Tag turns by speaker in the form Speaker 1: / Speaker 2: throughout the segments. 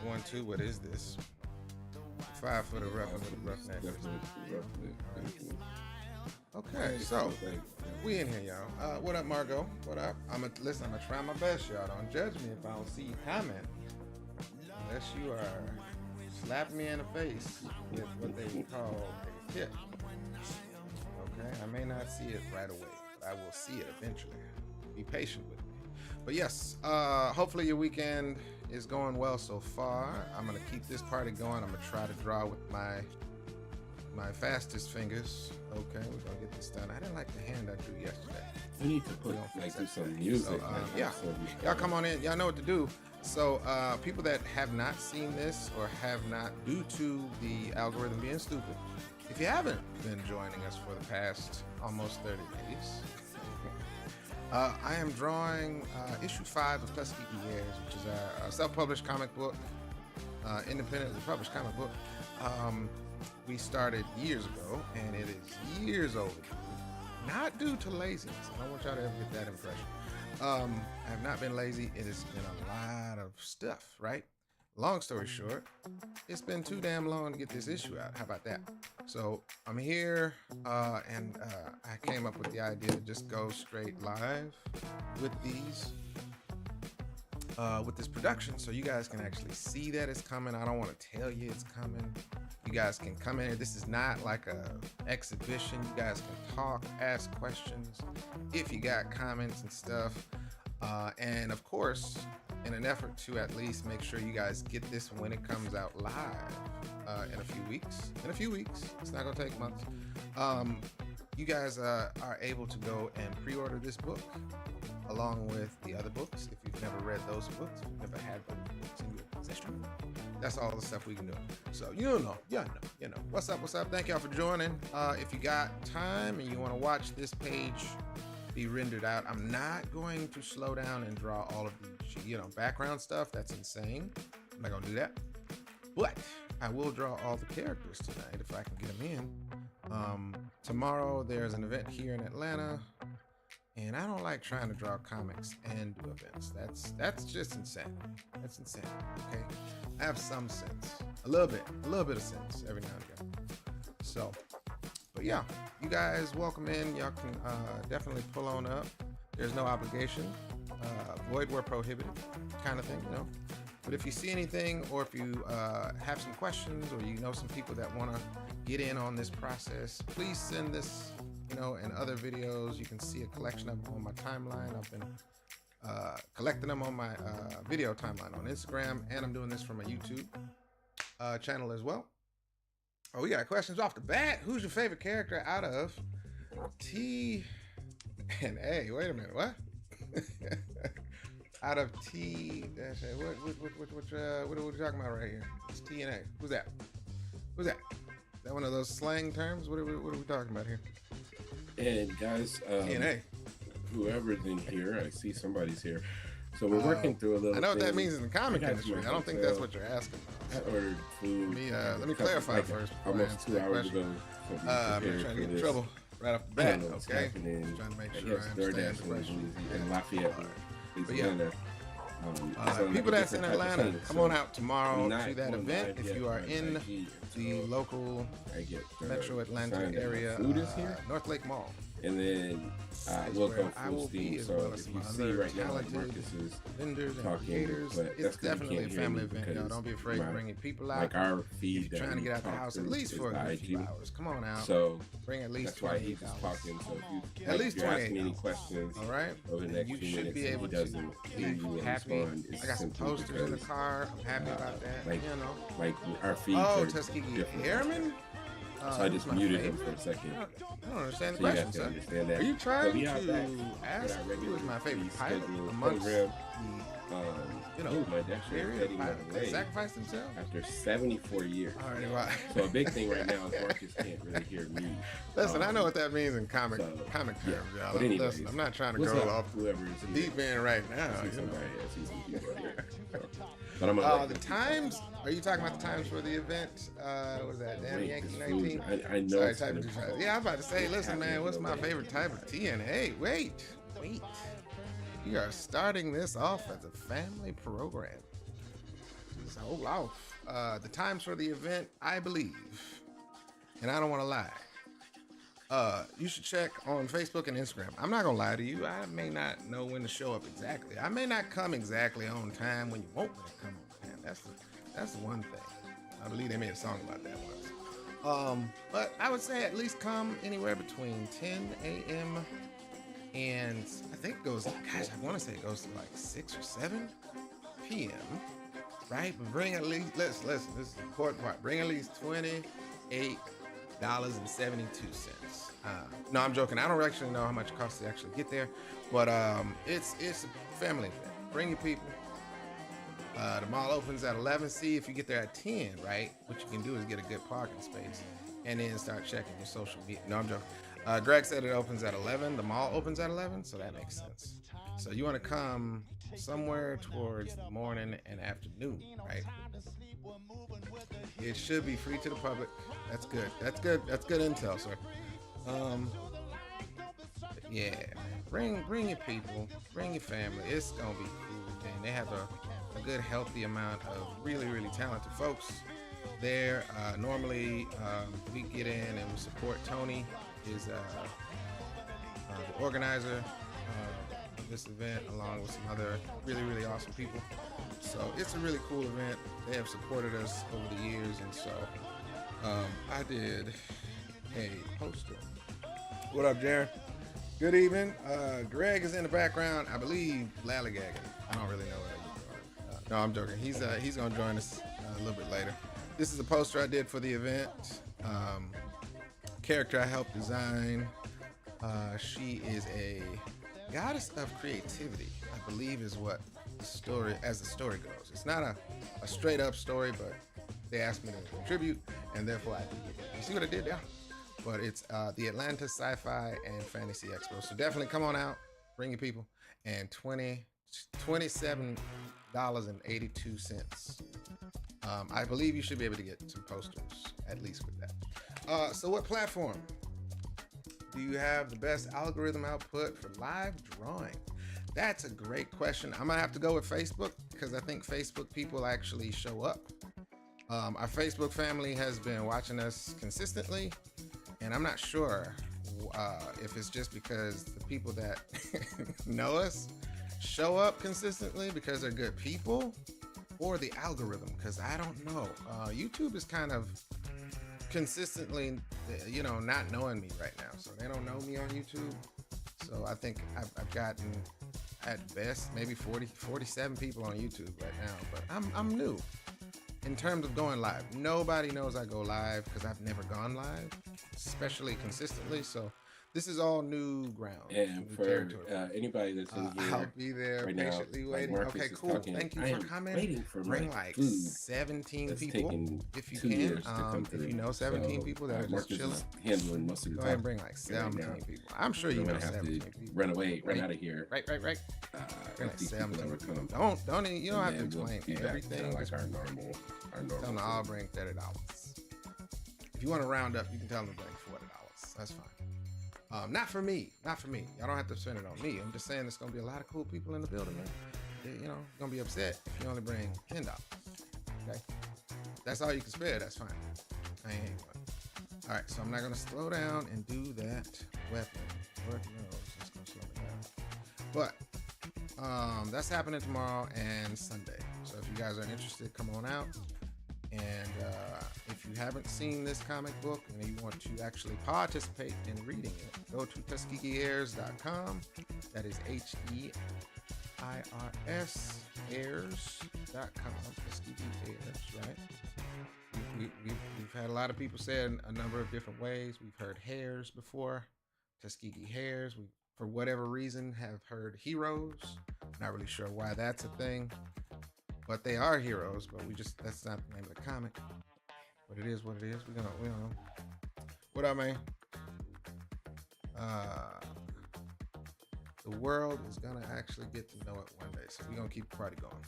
Speaker 1: 1-2. What is this? 5 foot of roughing with a roughneck. Okay, so we in here, y'all. What up, Margot? What up? I'm gonna try my best, y'all. Don't judge me if I don't see you comment, unless you are slapping me in the face with what they call a tip. Okay, I may not see it right away, but I will see it eventually. Be patient with me. But yes, hopefully your weekend is going well so far. I'm gonna keep this party going. I'm gonna try to draw with my fastest fingers. Okay, we're gonna get this done. I didn't like the hand I drew yesterday.
Speaker 2: We need to put do some music.
Speaker 1: So, yeah, y'all come on in. Y'all know what to do. So people that have not seen this or have not, due to the algorithm being stupid, if you haven't been joining us for the past almost 30 days, I am drawing issue 5 of Tuskegee Heirs, which is our self-published comic book, independently published comic book. We started years ago, and it is years old. Not due to laziness. I don't want y'all to ever get that impression. I have not been lazy. It has been a lot of stuff, right? Long story short, it's been too damn long to get this issue out. How about that? So I'm here, and I came up with the idea to just go straight live with these, with this production, so you guys can actually see that it's coming. I don't want to tell you it's coming. You guys can come in here. This is not like a exhibition. You guys can talk, ask questions if you got comments and stuff. And of course, in an effort to at least make sure you guys get this when it comes out live in a few weeks. It's not gonna take months. You guys are able to go and pre-order this book along with the other books. If you've never read those books, if you've never had those books in your possession, that's all the stuff we can do. So you know. What's up? Thank y'all for joining. If you got time and you want to watch this page be rendered out, I'm not going to slow down and draw all of the background stuff. That's insane. I'm not gonna do that. But I will draw all the characters tonight if I can get them in. Tomorrow there's an event here in Atlanta, and I don't like trying to draw comics and do events. That's just insane. That's insane. Okay, I have some sense, a little bit of sense every now and again. So, but yeah, you guys welcome in. Y'all can definitely pull on up. There's no obligation. Void where prohibited, kind of thing, But if you see anything, or if you have some questions, or you know some people that want to get in on this process, please send this, and other videos. You can see a collection of them on my timeline. I've been collecting them on my video timeline on Instagram, and I'm doing this from my YouTube channel as well. Oh, we got questions off the bat. Who's your favorite character out of T and A? Wait a minute, what? Out of T dash A. What are we talking about right here? It's T and A. Who's that? Is that one of those slang terms? What are we talking about here?
Speaker 2: And guys,
Speaker 1: T and A.
Speaker 2: Whoever's in here, I see somebody's here. So we're working through a little.
Speaker 1: I know what that means in the comic industry. I don't think that's what you're asking about.
Speaker 2: I ordered food.
Speaker 1: Let me clarify first.
Speaker 2: Almost 2 hours ago.
Speaker 1: I'm trying to get in trouble right off the bat. Okay. Trying to make sure I understand the question.
Speaker 2: In Lafayette,
Speaker 1: but yeah. People that's in Atlanta, come on out tomorrow to that event. If you are in the local Metro Atlanta area, North Lake Mall.
Speaker 2: And then we'll go full steam. So if you see right now, Marcus is
Speaker 1: vendors and
Speaker 2: talking,
Speaker 1: creators.
Speaker 2: but
Speaker 1: It's definitely a family event, y'all. Don't be afraid of bringing people out.
Speaker 2: Like our feed,
Speaker 1: if you're trying to get out the house at least for a few hours. Come on out.
Speaker 2: So
Speaker 1: bring at least.
Speaker 2: That's why he's just talking. So if you
Speaker 1: at least
Speaker 2: ask me any questions,
Speaker 1: all right,
Speaker 2: over the next
Speaker 1: you
Speaker 2: few
Speaker 1: should
Speaker 2: minutes,
Speaker 1: be able to be happy. I got some posters in the car. I'm happy about that.
Speaker 2: Like, like our feeds
Speaker 1: are Tuskegee Airmen.
Speaker 2: So I just muted him for a second.
Speaker 1: I don't understand the question, sir. Are you trying to ask who is my favorite pilot amongst the, that sacrificed himself?
Speaker 2: After 74 years.
Speaker 1: All right, wow.
Speaker 2: So a big thing right now is Marcus can't really hear me.
Speaker 1: Listen, I know what that means in comic terms, y'all.
Speaker 2: But anyways,
Speaker 1: listen, I'm not trying to go off
Speaker 2: whoever is
Speaker 1: the deep end right now.
Speaker 2: But I'm gonna
Speaker 1: the times? Are you talking about the times for the event? What was that? Damn Yankee 19?
Speaker 2: I know.
Speaker 1: Sorry, type of yeah, I'm about to say, listen, man, what's my favorite type of TNA? Wait. We are starting this off as a family program. hold off. The times for the event, I believe, and I don't want to lie. You should check on Facebook and Instagram. I'm not gonna lie to you. I may not know when to show up exactly. I may not come exactly on time when you want me to come on time. That's the one thing. I believe they made a song about that once. But I would say at least come anywhere between 10 a.m. and I think it goes. Gosh, I want to say it goes to like 6 or 7 p.m. Right? But bring at least. Listen. This is the important part. Bring at least $28.72. No, I'm joking. I don't actually know how much it costs to actually get there, but it's a family event. Bring your people. The mall opens at 11. See if you get there at 10, right? What you can do is get a good parking space and then start checking your social media. No, I'm joking. Greg said it opens at 11. The mall opens at 11, so that makes sense. So you want to come somewhere towards the morning and afternoon, right? It should be free to the public. That's good. That's good intel, sir. Yeah, man. Bring your people, bring your family. It's gonna be cool. And they have a good, healthy amount of really, really talented folks there. Normally, we get in and we support Tony, is the organizer of this event, along with some other really, really awesome people. So it's a really cool event. They have supported us over the years, and so I did a poster. What up, Jaron? Good evening. Greg is in the background. I believe lallygagging. I don't really know what he's doing. No, I'm joking. He's gonna join us a little bit later. This is a poster I did for the event. Character I helped design. She is a goddess of creativity, I believe, is what the story goes. It's not a straight up story, but they asked me to contribute, and therefore I did it. You see what I did there? But it's the Atlanta Sci-Fi and Fantasy Expo. So definitely come on out, bring your people, and $27.82. I believe you should be able to get some posters, at least with that. So what platform do you have the best algorithm output for live drawing? That's a great question. I'm gonna have to go with Facebook because I think Facebook people actually show up. Our Facebook family has been watching us consistently, and I'm not sure if it's just because the people that know us show up consistently because they're good people, or the algorithm, because I don't know. YouTube is kind of consistently, not knowing me right now. So they don't know me on YouTube. So I think I've gotten, at best, maybe 47 people on YouTube right now. But I'm new in terms of going live. Nobody knows I go live because I've never gone live, especially consistently. So this is all new ground.
Speaker 2: And for anybody that's in here,
Speaker 1: I'll be there
Speaker 2: right
Speaker 1: patiently
Speaker 2: now,
Speaker 1: waiting.
Speaker 2: like
Speaker 1: Okay, cool. Thank you for coming. Bring like 17 people if you can. If you know 17 people that are just chilling,
Speaker 2: handling most of the
Speaker 1: go ahead and bring like 17 people. I'm sure you know 17 people.
Speaker 2: Run out of here.
Speaker 1: Right. Bring like 17 people. Don't you don't have to explain everything.
Speaker 2: Like our normal.
Speaker 1: Tell them to all bring $30. If you want to round up, you can tell them to bring $40. That's fine. Not for me. Y'all don't have to spend it on me. I'm just saying there's gonna be a lot of cool people in the building, man. You're gonna be upset if you only bring $10. Okay, that's all you can spare. That's fine. I ain't one. All right, so I'm not gonna slow down and do that weapon. Lord knows it's gonna slow me down. But that's happening tomorrow and Sunday. So if you guys are interested, come on out. And if you haven't seen this comic book and you want to actually participate in reading it, go to TuskegeeHeirs.com. That is HEIRS, Heirs.com. Tuskegee Heirs, right? We've had a lot of people say it a number of different ways. We've heard Heirs before, Tuskegee Heirs. We, for whatever reason, have heard Heroes. Not really sure why that's a thing. But they are heroes, but that's not the name of the comic. But it is what it is. We gonna What up, man? The world is gonna actually get to know it one day. So we're gonna keep the party going.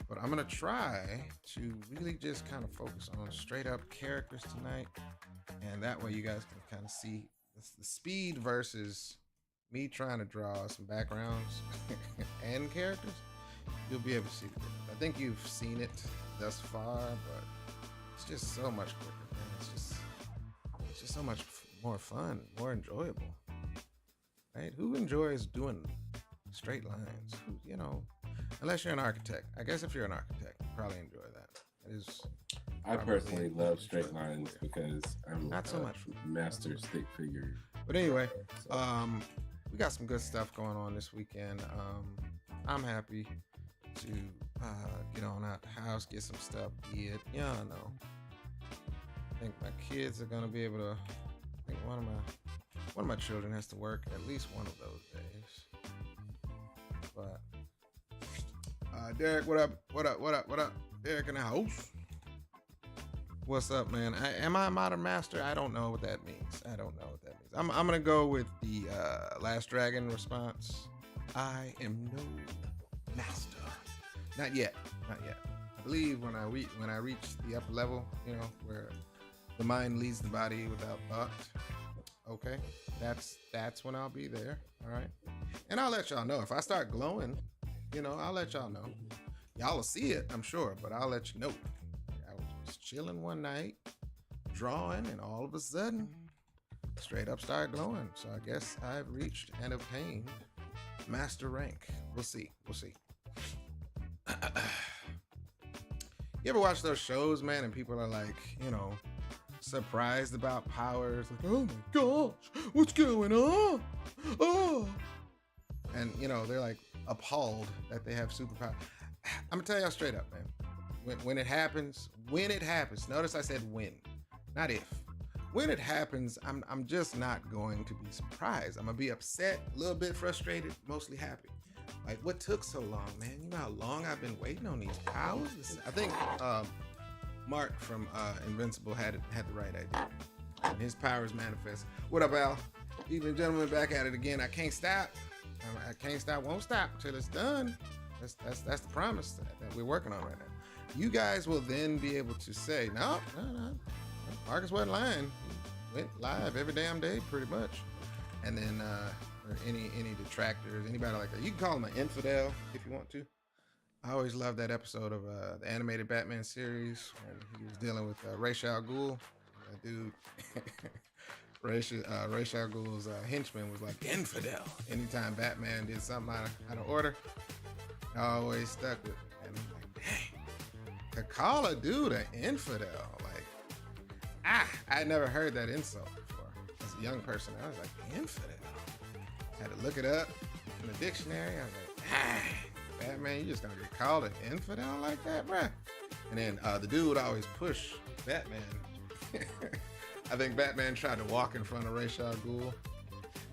Speaker 1: But I'm gonna try to really just kind of focus on straight up characters tonight. And that way you guys can kind of see the speed versus me trying to draw some backgrounds and characters. you'll be able to see the difference. I think you've seen it thus far, but it's just so much quicker, man. It's just so much more fun, more enjoyable, right? Who enjoys doing straight lines? You know, unless you're an architect. I guess if you're an architect, you probably enjoy that. It is.
Speaker 2: I personally love straight lines because I'm
Speaker 1: not so much
Speaker 2: master stick figure.
Speaker 1: But anyway, we got some good stuff going on this weekend. I'm happy to get on out the house, get some stuff did. Yeah, I know. I think my kids are gonna be able to. I think one of my children has to work at least one of those days. But Derek, what up? Derek in the house. What's up, man? Am I a modern master? I don't know what that means. I'm gonna go with the Last Dragon response. I am no master. Not yet. I believe when I reach the upper level, you know, where the mind leads the body without thought. Okay, that's when I'll be there. All right, and I'll let y'all know if I start glowing. You know, I'll let y'all know. Y'all will see it, I'm sure, but I'll let you know. I was just chilling one night, drawing, and all of a sudden, straight up started glowing. So I guess I've reached and obtained master rank. We'll see. You ever watch those shows, man, and people are like, you know, surprised about powers? Like, oh my gosh, what's going on? Oh. And, you know, they're like appalled that they have superpowers. I'm gonna tell y'all straight up, man. When it happens, notice I said when, not if. When it happens, I'm just not going to be surprised. I'm gonna be upset, a little bit frustrated, mostly happy. Like, what took so long, man? You know how long I've been waiting on these powers? I think Mark from Invincible had the right idea. And his powers manifest. What up, Al? Even gentlemen, back at it again. I can't stop. I can't stop, won't stop until it's done. That's the promise that we're working on right now. You guys will then be able to say, no. Marcus wasn't lying. He went live every damn day, pretty much. And then or any detractors, anybody like that, you can call him an infidel if you want to. I always loved that episode of the animated Batman series when he was dealing with Ra's al Ghul. That dude, Ra's al Ghul's henchman was like infidel. Anytime Batman did something out of order, I always stuck with it. And I'm like, dang, to call a dude an infidel, like, I never heard that insult before. As a young person, I was like, infidel. Had to look it up in the dictionary. I was like, Batman, you just gonna get called an infidel like that, bruh? And then the dude always push Batman. I think Batman tried to walk in front of Ra's al Ghul.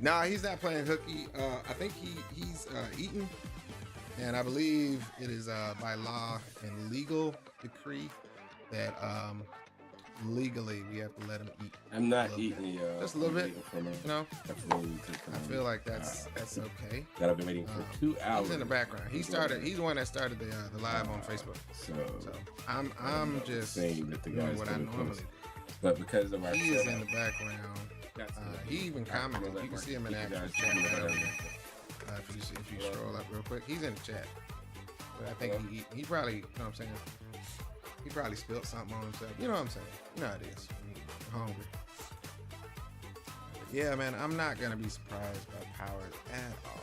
Speaker 1: Nah, he's not playing hooky. I think he's eating. And I believe it is by law and legal decree that legally we have to let him eat.
Speaker 2: I'm not eating
Speaker 1: just a little bit, you know. I feel like that's okay.
Speaker 2: That I've been waiting for 2 hours.
Speaker 1: He's in the background. He's the one that started the live on Facebook. So I'm just
Speaker 2: saying that the guys
Speaker 1: what I normally do.
Speaker 2: But because of our
Speaker 1: he is in the background. He even commented. You can see him in actual chat. If you scroll up real quick, he's in the chat. But I think he probably, you know what I'm saying? He probably spilled something on himself. You know what I'm saying? You know how it is. You're hungry. But yeah, man, I'm not going to be surprised by powers at all.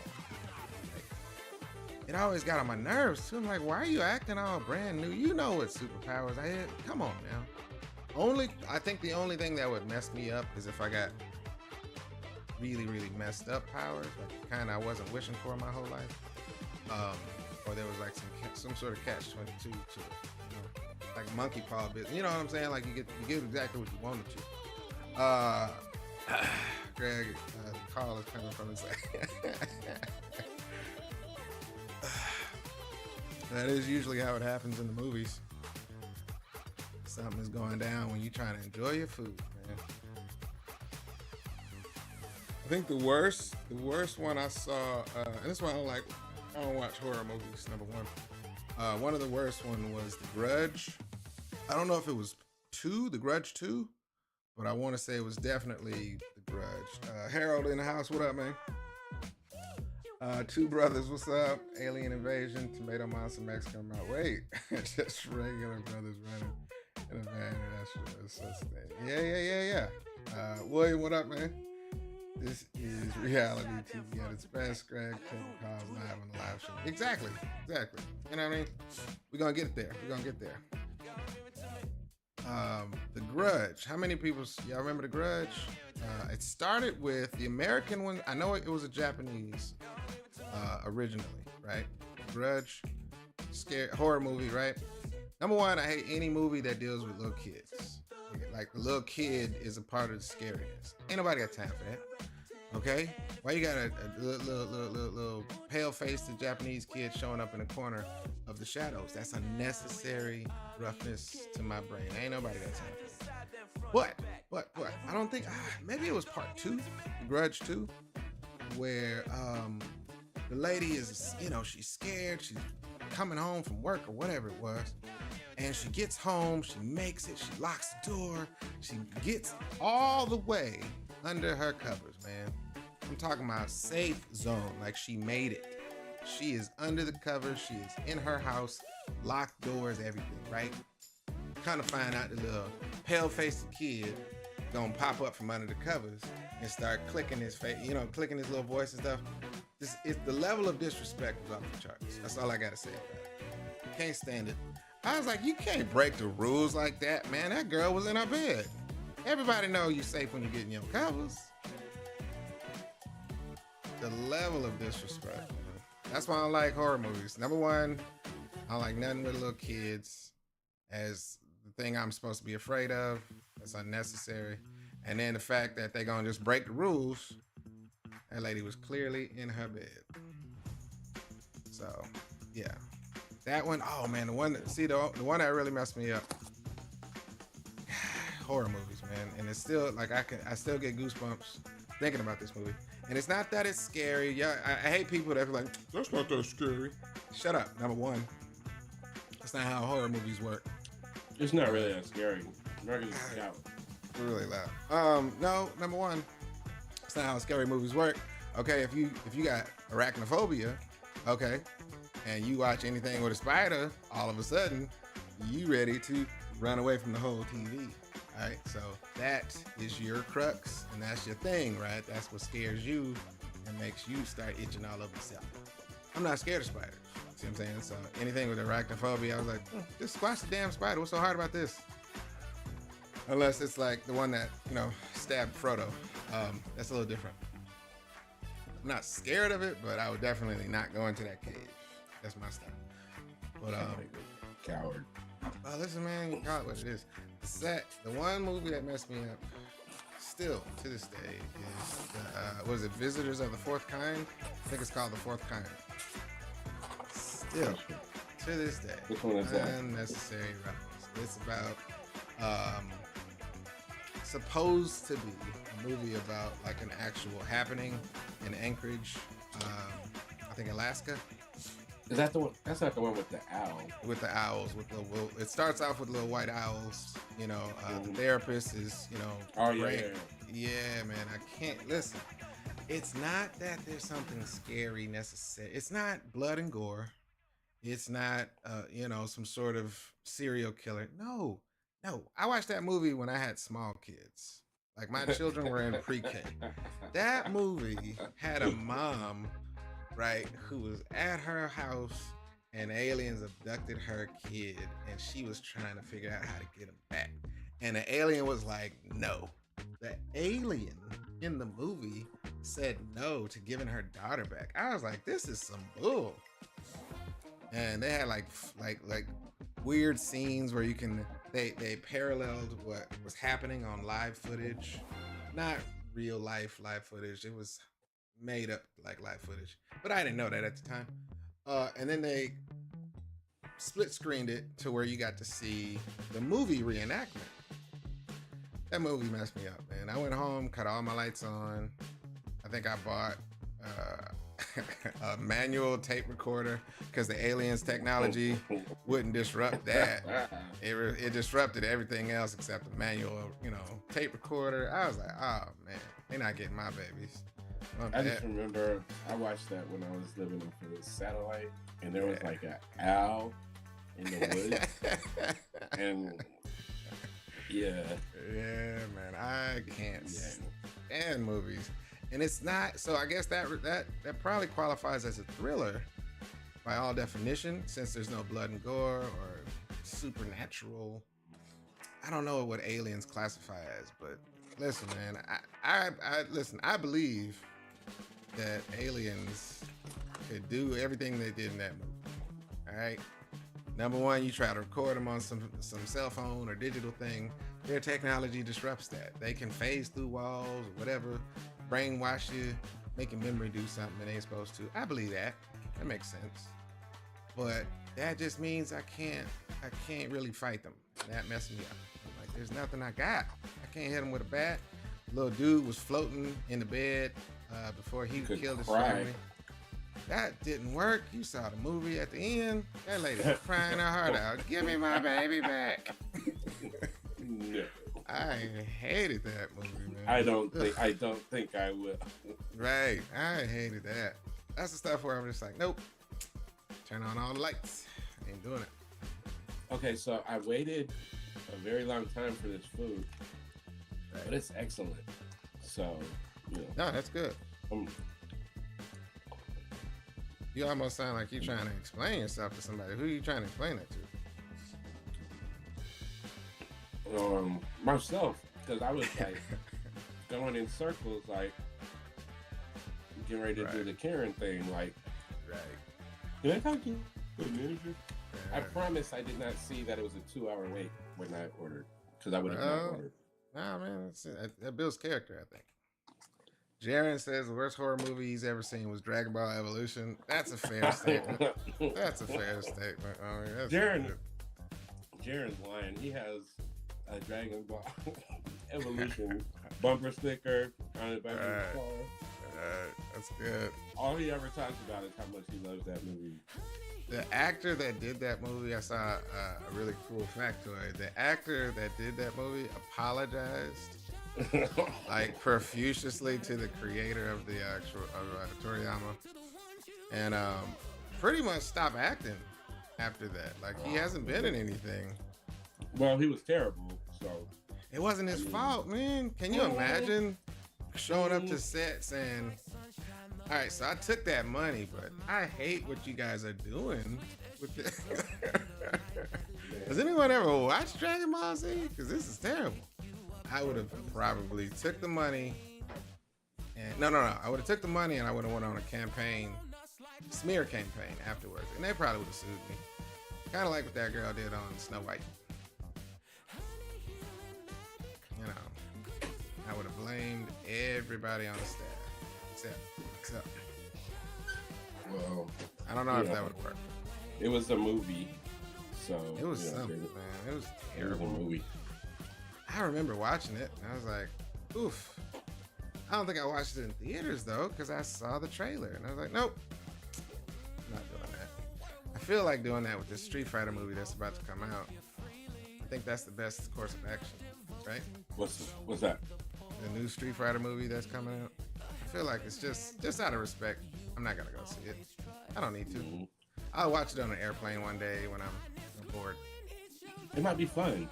Speaker 1: Like, it always got on my nerves, too. I'm like, why are you acting all brand new? You know what superpowers I had. Come on, now. I think the only thing that would mess me up is if I got really, really messed up powers, like the kind I wasn't wishing for my whole life. Or there was like some sort of catch-22 to it. Like monkey paw business, you know what I'm saying? Like you get exactly what you wanted to. Greg, the call is coming from his side. That is usually how it happens in the movies. Something is going down when you're trying to enjoy your food, man. I think the worst one I saw, and this is why I don't watch horror movies. Number one. One of the worst one was The Grudge. I don't know if it was The Grudge 2, but I want to say it was definitely The Grudge. Harold in the house, what up, man? Two brothers, what's up? Alien invasion, tomato monster, Mexican mouth. Wait, just regular brothers running in a van. That's such thing. Yeah. William, what up, man? This is reality TV at its best. Greg taking calls live on the live show. Exactly. You know what I mean? We're gonna get there. The Grudge. How many people? Y'all remember The Grudge? It started with the American one. I know it was a Japanese originally, right? Grudge, scary horror movie, right? Number one, I hate any movie that deals with little kids. Like the little kid is a part of the scariness. Ain't nobody got time for that. Okay? Why you got a little pale-faced Japanese kid showing up in the corner of the shadows? That's unnecessary roughness to my brain. Ain't nobody got time for that. But I don't think maybe it was part 2, Grudge 2, where the lady is, she's scared, she's coming home from work or whatever it was, and she gets home, she makes it, she locks the door, she gets all the way under her covers, man. I'm talking about safe zone, like she made it. She is under the covers, she is in her house, locked doors, everything, right? Kind of find out the little pale-faced kid gonna pop up from under the covers and start clicking his face, clicking his little voice and stuff. The level of disrespect was off the charts. That's all I gotta say about it. Can't stand it. I was like, you can't break the rules like that, man. That girl was in her bed. Everybody know you're safe when you get in your covers. The level of disrespect, man. That's why I don't like horror movies. Number one, I don't like nothing with little kids as the thing I'm supposed to be afraid of. That's unnecessary. And then the fact that they're gonna just break the rules. That lady was clearly in her bed. So, yeah. That one, oh man, the one that really messed me up. Horror movies, man. And it's still like I still get goosebumps thinking about this movie. And it's not that it's scary. Yeah, I hate people that are like, that's not that scary. Shut up, number one. That's not how horror movies work.
Speaker 2: It's not really that scary. Americans are
Speaker 1: really loud. No, number one. That's not how scary movies work. Okay, if you got arachnophobia, okay, and you watch anything with a spider, all of a sudden, you ready to run away from the whole TV. All right, so that is your crux, and that's your thing, right? That's what scares you and makes you start itching all over yourself. I'm not scared of spiders. See what I'm saying? So anything with arachnophobia, I was like, just squash the damn spider. What's so hard about this? Unless it's like the one that, stabbed Frodo. That's a little different. I'm not scared of it, but I would definitely not go into that cave. That's my style. But
Speaker 2: coward.
Speaker 1: Listen, man, you call it what it is. The one movie that messed me up, still to this day, is was it Visitors of the Fourth Kind? I think it's called The Fourth Kind. Still to this day,
Speaker 2: which one is that?
Speaker 1: Unnecessary roughness. It's about supposed to be a movie about like an actual happening in Anchorage, I think Alaska.
Speaker 2: Is that the one? That's not the one with the owl.
Speaker 1: With the owls, it starts off with little white owls. The therapist is,
Speaker 2: Oh
Speaker 1: yeah, man. I can't listen. It's not that there's something scary necessary. It's not blood and gore. It's not, some sort of serial killer. No. I watched that movie when I had small kids. Like my children were in pre-K. That movie had a mom, right, who was at her house and aliens abducted her kid and she was trying to figure out how to get him back. And the alien was like, no. The alien in the movie said no to giving her daughter back. I was like, this is some bull. And they had like weird scenes where they paralleled what was happening on live footage, not real life live footage. It was made up like live footage, but I didn't know that at the time. And then they split screened it to where you got to see the movie reenactment. That movie messed me up, man. I went home, cut all my lights on. I think I bought a manual tape recorder because the aliens technology wouldn't disrupt that. It disrupted everything else except the manual, tape recorder. I was like, oh man, they're not getting my babies.
Speaker 2: I just remember I watched that when I was living off of the satellite, and there was like an owl in the woods, and yeah,
Speaker 1: man, I can't stand movies, and it's not. So I guess that probably qualifies as a thriller by all definition, since there's no blood and gore or supernatural. I don't know what aliens classify as, but listen, man, I believe that aliens could do everything they did in that movie. All right. Number one, you try to record them on some cell phone or digital thing. Their technology disrupts that. They can phase through walls or whatever, brainwash you, make your memory do something it ain't supposed to. I believe that. That makes sense. But that just means I can't really fight them. That messed me up. I'm like, there's nothing I got. I can't hit him with a bat. Little dude was floating in the bed before he killed his family. That didn't work. You saw the movie at the end. That lady was crying her heart out. Give me my baby back.
Speaker 2: No.
Speaker 1: I hated that movie, man.
Speaker 2: I don't think I will.
Speaker 1: Right. I hated that. That's the stuff where I'm just like, nope. Turn on all the lights. Ain't doing it.
Speaker 2: Okay, so I waited a very long time for this food, but it's excellent. So,
Speaker 1: No, that's good. You almost sound like you're trying to explain yourself to somebody. Who are you trying to explain that
Speaker 2: to? Myself, because I was like going in circles, like getting ready to do the Karen thing, like.
Speaker 1: Right.
Speaker 2: Can I talk to you? I promise I did not see that it was a 2-hour wait when I ordered, because I would have not ordered.
Speaker 1: Nah, man, that builds character, I think. Jaren says the worst horror movie he's ever seen was Dragon Ball Evolution. That's a fair statement. That's a fair statement. I mean, Jaren's lying. He has a Dragon Ball Evolution bumper sticker on the back of his car. That's good.
Speaker 2: All he ever talks about is how much he loves that movie.
Speaker 1: The actor that did that movie, I saw a really cool factoid. The actor that did that movie apologized like profusely to the creator of the actual Toriyama, and pretty much stopped acting after that. Like, he hasn't been in anything.
Speaker 2: Well, he was terrible, so
Speaker 1: it wasn't his fault, man. Can you imagine showing up to set saying, all right, so I took that money, but I hate what you guys are doing with this. Has anyone ever watched Dragon Ball Z? Because this is terrible. I would have probably took the money and no. I would have took the money and I would have went on a smear campaign afterwards, and they probably would have sued me. Kind of like what that girl did on Snow White. I would have blamed everybody on the staff, except.
Speaker 2: Well,
Speaker 1: I don't know if that would work.
Speaker 2: It was a movie, so
Speaker 1: it was something, man. It was terrible.
Speaker 2: It was a movie.
Speaker 1: I remember watching it, and I was like, oof. I don't think I watched it in theaters, though, because I saw the trailer, and I was like, nope, I'm not doing that. I feel like doing that with this Street Fighter movie that's about to come out. I think that's the best course of action, right?
Speaker 2: What's that?
Speaker 1: The new Street Fighter movie that's coming out. I feel like it's just out of respect, I'm not going to go see it. I don't need to. Mm-hmm. I'll watch it on an airplane one day when I'm bored.
Speaker 2: It might be fun.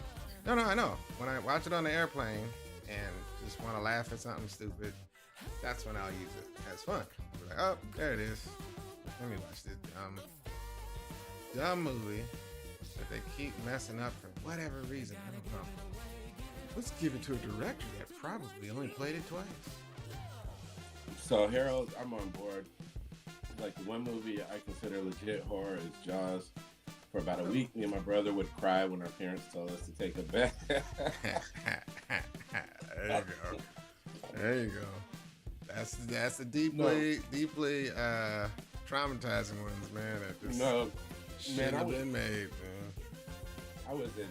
Speaker 1: No, I know. When I watch it on the airplane and just want to laugh at something stupid, that's when I'll use it as fun. Be like, oh, there it is. Let me watch this dumb movie that they keep messing up for whatever reason. I don't know. Let's give it to a director that probably only played it twice.
Speaker 2: So, Harold, I'm on board. Like, the one movie I consider legit horror is Jaws. For about a week, me and my brother would cry when our parents told us to take a bath.
Speaker 1: There you go. That's the deeply traumatizing ones, man. That just shouldn't have been made, man.
Speaker 2: I was in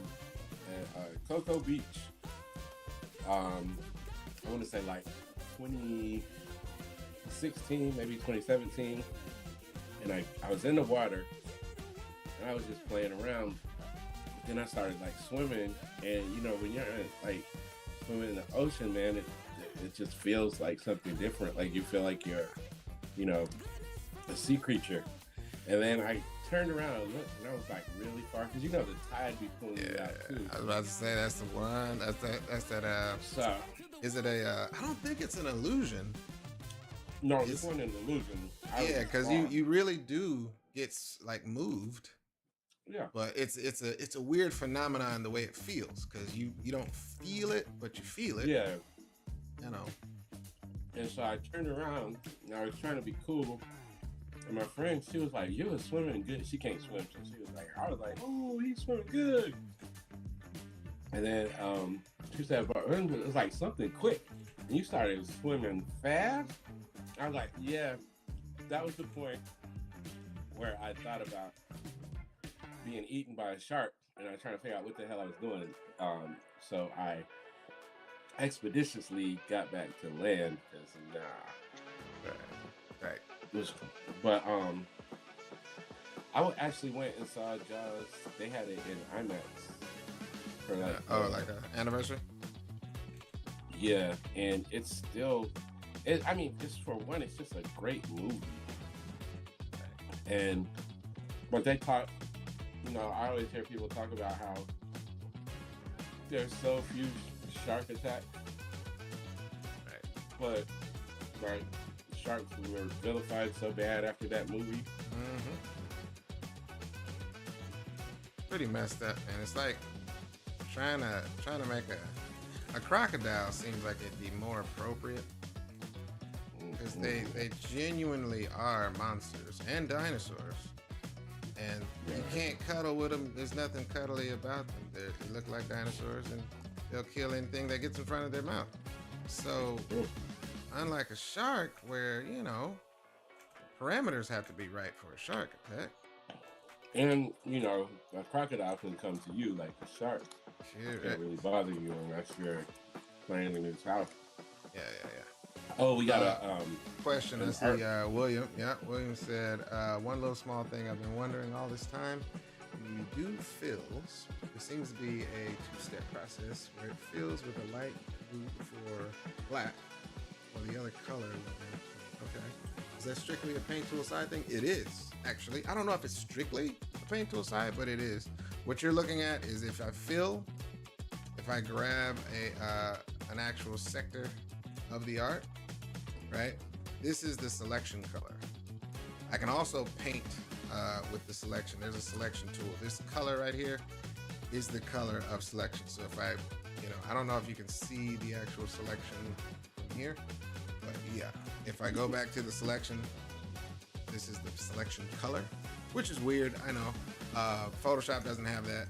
Speaker 2: Cocoa Beach. I want to say like 2016, maybe 2017, and I was in the water. I was just playing around. Then I started like swimming, and when you're like swimming in the ocean, man, it just feels like something different. Like you feel like you're, you know, a sea creature. And then I turned around and looked, and I was like really far because you know the tide be pulling you out too.
Speaker 1: I was about to say that's the one. That's that.
Speaker 2: So
Speaker 1: is it a? I don't think it's an illusion.
Speaker 2: no, this wasn't an illusion.
Speaker 1: Yeah, because you really do get like moved.
Speaker 2: Yeah,
Speaker 1: but it's a weird phenomenon the way it feels because you don't feel it, but you feel it.
Speaker 2: Yeah,
Speaker 1: you know.
Speaker 2: And so I turned around and I was trying to be cool. And my friend, she was like, "You were swimming good." She can't swim, so she was like, "I was like, oh, he's swimming good." And then she said, "But it was like something quick, and you started swimming fast." I was like, "Yeah." That was the point where I thought about being eaten by a shark, and I was trying to figure out what the hell I was doing. So I expeditiously got back to land because
Speaker 1: Right.
Speaker 2: But I actually went and saw Jaws. They had it in IMAX for like
Speaker 1: like an anniversary.
Speaker 2: Yeah, and it's still, I mean, just for one, it's just a great movie. And but they talk, you know, I always hear people talk about how there's so few shark attacks,
Speaker 1: right?
Speaker 2: But like sharks were vilified so bad after that movie.
Speaker 1: Mm-hmm. Pretty messed up, and it's like trying to make a crocodile seems like it'd be more appropriate because they genuinely are monsters and dinosaurs, and you can't cuddle with them. There's nothing cuddly about them. They look like dinosaurs, and they'll kill anything that gets in front of their mouth. So unlike a shark where, you know, parameters have to be right for a shark attack.
Speaker 2: And, you know, a crocodile can come to you like a shark.
Speaker 1: Sure.
Speaker 2: Can't really bother you unless you're playing in his house.
Speaker 1: Yeah.
Speaker 2: Oh, we got a
Speaker 1: question. I see William. Yeah, William said, one little small thing I've been wondering all this time. When you do fills, it seems to be a two-step process where it fills with a light blue for black or the other color. Okay. Is that strictly a paint tool side thing? It is, actually. I don't know if it's strictly a paint tool side, but it is. What you're looking at is if I grab an actual sector of the art, right? This is the selection color. I can also paint with the selection. There's a selection tool. This color right here is the color of selection. So if I don't know if you can see the actual selection from here, but yeah, if I go back to the selection, this is the selection color, which is weird. I know. Photoshop doesn't have that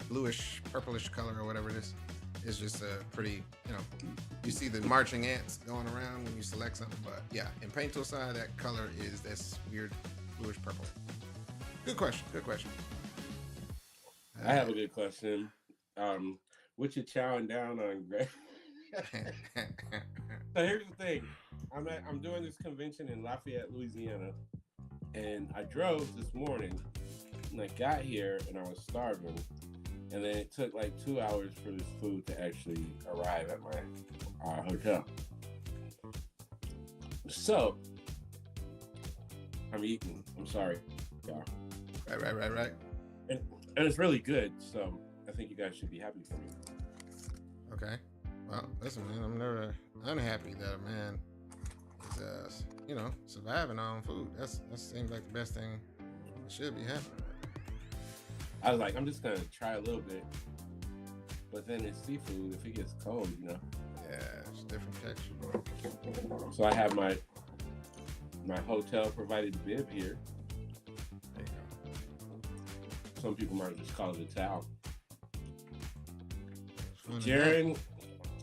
Speaker 1: bluish, purplish color or whatever it is. It's just a pretty, you see the marching ants going around when you select something. But yeah, in paint tool side, that color is this weird bluish purple. Good question.
Speaker 2: I have a good question. What you chowing down on, Greg? So here's the thing. I'm doing this convention in Lafayette, Louisiana, and I drove this morning, and I got here, and I was starving, and then it took like 2 hours for this food to actually arrive at my hotel. So I'm eating. I'm sorry, y'all.
Speaker 1: Right.
Speaker 2: And it's really good, so I think you guys should be happy for me.
Speaker 1: Okay. Well, listen, man, I'm never unhappy that a man is, surviving on food. That seems like the best thing I should be happy with.
Speaker 2: I was like, I'm just gonna try a little bit, but then it's seafood. If it gets cold,
Speaker 1: Yeah, it's a different texture.
Speaker 2: So I have my hotel provided bib here.
Speaker 1: There you go.
Speaker 2: Some people might just call it a towel.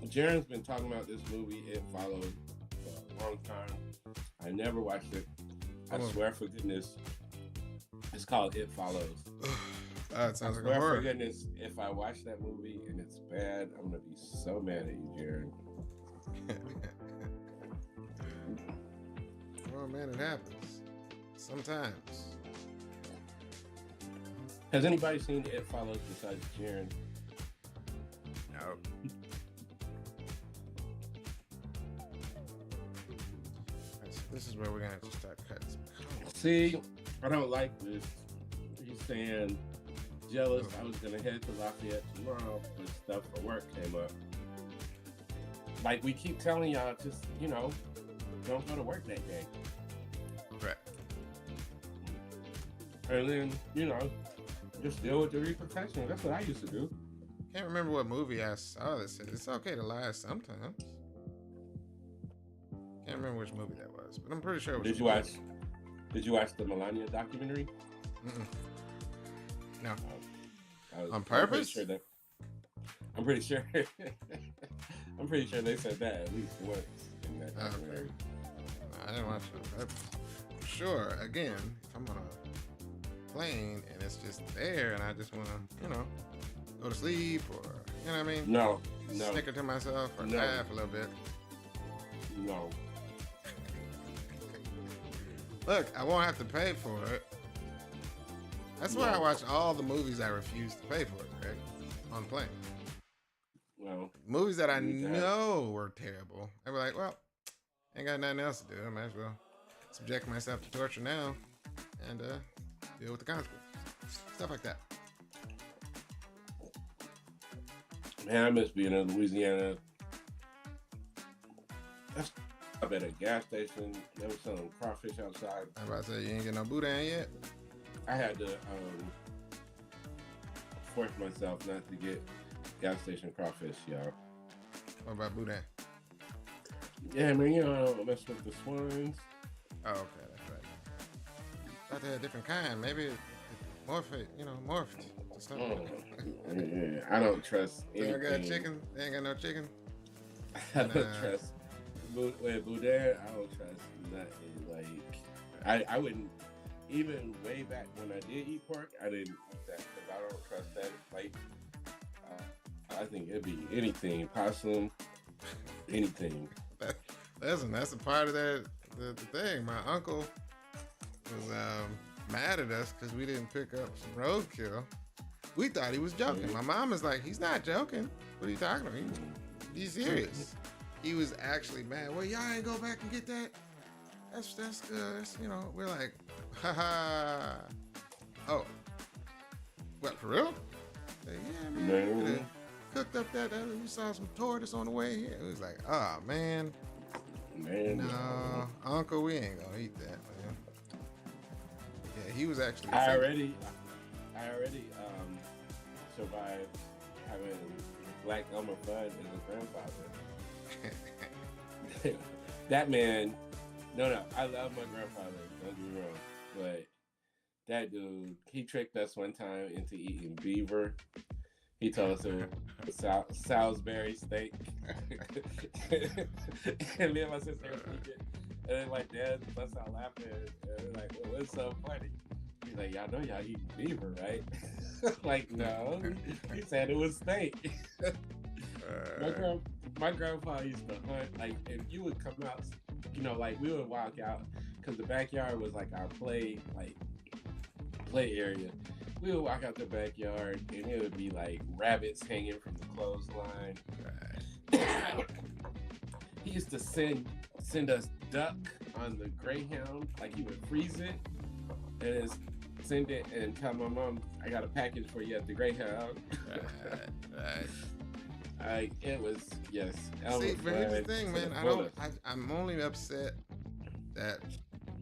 Speaker 2: Jaren's been talking about this movie, It Follows, for a long time. I never watched it. I swear for goodness, it's called It Follows.
Speaker 1: It sounds like
Speaker 2: a horror. For
Speaker 1: horror.
Speaker 2: goodness, if I watch that movie and it's bad, I'm gonna be so mad at you, Jaren.
Speaker 1: Oh man, it happens sometimes.
Speaker 2: Has anybody seen It Follows besides Jaren?
Speaker 1: No. This is where we're gonna have to start cutting some comments.
Speaker 2: See, I don't like this. He's saying jealous. I was gonna head to Lafayette tomorrow, but stuff for work came up. Like we keep telling y'all, just don't go to work that day.
Speaker 1: Right.
Speaker 2: And then just deal with the repercussions. That's what I used to do.
Speaker 1: Can't remember what movie I saw that said it's okay to lie sometimes. Can't remember which movie that was, but I'm pretty sure it was.
Speaker 2: Did you watch the Melania documentary?
Speaker 1: Mm-mm. No. On
Speaker 2: purpose?
Speaker 1: purpose?
Speaker 2: I'm pretty sure. I'm pretty sure they said that at least once in that documentary.
Speaker 1: Okay. No, I didn't watch it on purpose. Sure. Again, if I'm on a plane and it's just there, and I just want to, go to sleep, or you know what I mean?
Speaker 2: No.
Speaker 1: Snicker to myself or laugh a little bit.
Speaker 2: No.
Speaker 1: Look, I won't have to pay for it. That's why I watch all the movies I refuse to pay for, Greg, on the plane.
Speaker 2: Well,
Speaker 1: movies that I know were terrible. I be like, well, ain't got nothing else to do. I might as well subject myself to torture now and deal with the consequences. Stuff like that.
Speaker 2: Man, I miss being in Louisiana. I'm at a gas station. They were selling crawfish outside.
Speaker 1: I'm about to say, you ain't get no boudin yet?
Speaker 2: I had to force myself not to get gas station crawfish, y'all.
Speaker 1: What about boudin?
Speaker 2: Yeah, man, I don't mess with the swines.
Speaker 1: Oh, okay, that's right. Thought they had a different kind. Maybe it morphed to something.
Speaker 2: Yeah, I don't trust anything.
Speaker 1: They ain't got chicken? They ain't got no chicken?
Speaker 2: I don't trust. With boudin, I don't trust nothing. Like, I wouldn't, even way back when I did eat pork, I didn't eat that because I don't trust that. Like, I think it'd be anything, possum, anything.
Speaker 1: Listen, that's a part of the thing. My uncle was mad at us because we didn't pick up some roadkill. We thought he was joking. My mom is like, he's not joking. What are you talking about? He's serious. He was actually mad. Well, y'all ain't go back and get that? That's good. We're like, haha. Oh. What, for real? Like, yeah, man. We cooked up that. We saw some tortoise on the way here. It was like, oh, man. No, Uncle, we ain't gonna eat that, man. Yeah, he was actually.
Speaker 2: I already survived having Black Elmer Fudd as a grandfather. That man, no, I love my grandfather, don't get me wrong, but that dude, he tricked us one time into eating beaver. He told us it was Salisbury steak. And me and my sister were eating, and then my dad busts out laughing, and we're like, well, what's so funny? He's like, y'all know y'all eat beaver, right? Like, no. He said it was steak. My grandpa used to hunt. Like, if you would come out, like we would walk out because the backyard was like our play area. We would walk out the backyard and it would be like rabbits hanging from the clothesline. Right. He used to send us duck on the Greyhound. Like he would freeze it and send it and tell my mom, I got a package for you at the Greyhound. Right. It was, yes.
Speaker 1: See, but here's the thing, man. I'm only upset that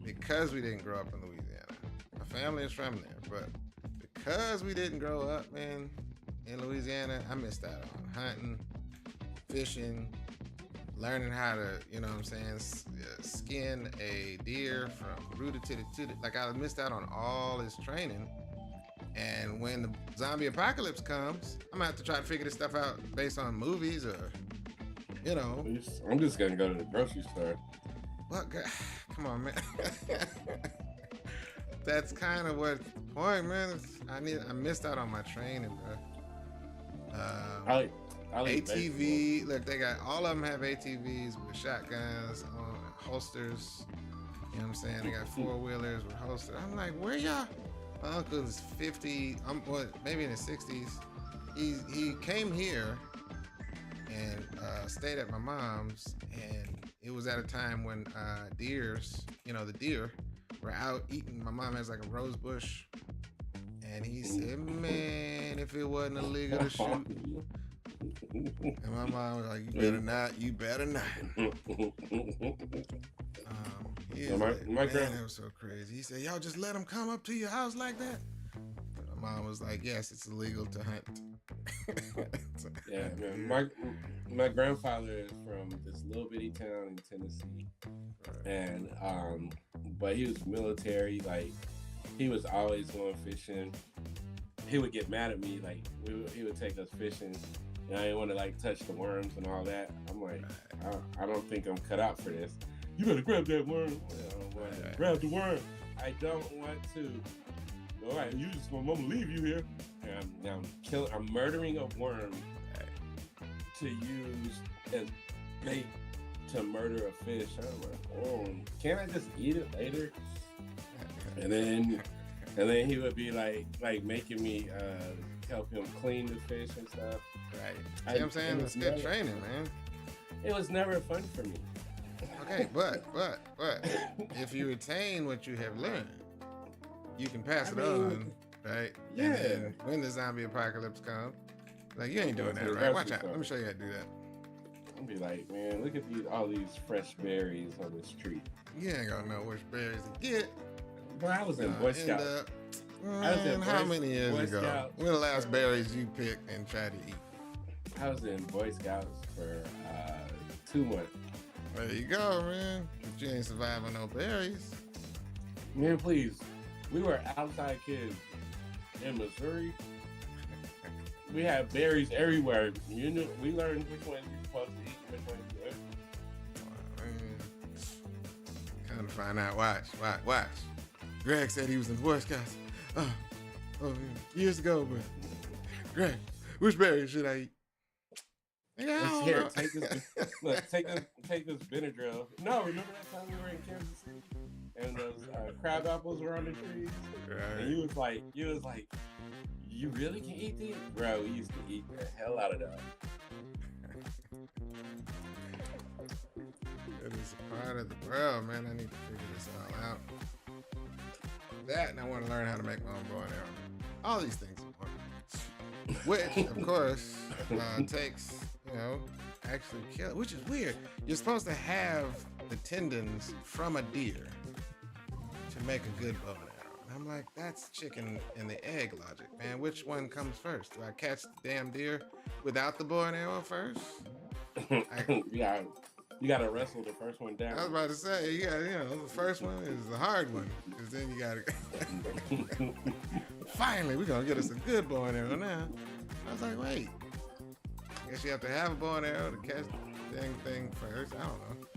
Speaker 1: because we didn't grow up in Louisiana. My family is from there, but because we didn't grow up, man, in Louisiana, I missed out on hunting, fishing, learning how to, skin a deer from rooted to the. Like, I missed out on all this training. And when the zombie apocalypse comes, I'm gonna have to try to figure this stuff out based on movies or,
Speaker 2: I'm just gonna go to the grocery store.
Speaker 1: What? Come on, man. That's kind of what's the point, man. I missed out on my training, bro. ATV. Look, they got all of them have ATVs with shotguns, holsters. You know what I'm saying? They got 4-wheelers with holsters. I'm like, where y'all? My uncle is 50, maybe in his 60s. He came here and stayed at my mom's, and it was at a time when deers, the deer, were out eating. My mom has like a rose bush, and he said, "Man, if it wasn't illegal to shoot," and my mom was like, "You better not. You better not." My that was so crazy. He said, "Y'all just let him come up to your house like that?" My mom was like, "Yes, it's illegal to hunt."
Speaker 2: Yeah, man. My grandfather is from this little bitty town in Tennessee, and but he was military. Like, he was always going fishing. He would get mad at me, like he would take us fishing, and I didn't want to like touch the worms and all that. I'm like, I don't think I'm cut out for this. You better grab that worm. Grab the worm. I don't want to. All right, you just gonna leave you here. And I'm murdering a worm to use as bait to murder a fish. I'm like, oh, can't I just eat it later? And then he would be like making me help him clean the fish and stuff.
Speaker 1: Right. See what I'm saying? That's good training, man.
Speaker 2: It was never fun for me.
Speaker 1: Okay, but if you retain what you have learned, you can pass it on, right?
Speaker 2: Yeah.
Speaker 1: And then when the zombie apocalypse comes, like, you ain't doing that, right? Watch out. Let me show you how to do that.
Speaker 2: I'll be like, man, look at all these fresh berries on this tree.
Speaker 1: You ain't gonna know which berries to get.
Speaker 2: Bro, I was in Boy Scouts.
Speaker 1: How many years ago? When the last berries you picked and tried to eat?
Speaker 2: I was in Boy Scouts for 2 months.
Speaker 1: There you go, man. But you ain't surviving no berries.
Speaker 2: Man, please. We were outside kids in Missouri. We had berries everywhere. You know, we learned which ones you're supposed to eat, which ones you
Speaker 1: Come to find out. Watch. Greg said he was in the Boy Scouts. Years ago, but Greg, which berries should I eat?
Speaker 2: Here, take this Benadryl. No, remember that time we were in Kansas City and those crab apples were on the trees? Right. And you was like, you really can eat these? Bro, we used to eat the hell out of them.
Speaker 1: It is a part of the world, man. I need to figure this all out. That, and I want to learn how to make my own bow and arrow. All these things are important. Which, of course, takes, actually kill, which is weird. You're supposed to have the tendons from a deer to make a good bow and arrow. And I'm like, that's chicken and the egg logic, man. Which one comes first? Do I catch the damn deer without the bow and arrow first?
Speaker 2: You gotta wrestle the first one down.
Speaker 1: I was about to say, the first one is the hard one, because then you gotta. Finally, we're gonna get us a good bow and arrow now. I was like, wait. I guess you have to have a bow and arrow to catch the dang thing first. I don't know.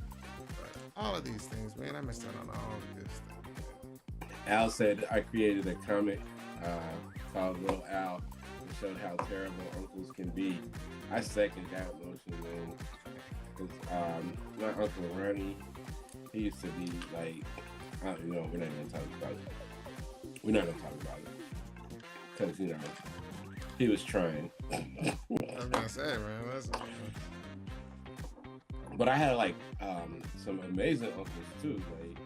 Speaker 1: But all of these things, man, I missed out on all of this stuff.
Speaker 2: Al said I created a comic called Little Al that showed how terrible uncles can be. I second that motion, man. Because my Uncle Ronnie, he used to be like, we're not going to talk about it. We're not going to talk about it. Because, he was trying.
Speaker 1: I was going to say, man, that's...
Speaker 2: But I had, like, some amazing uncles, too. Like,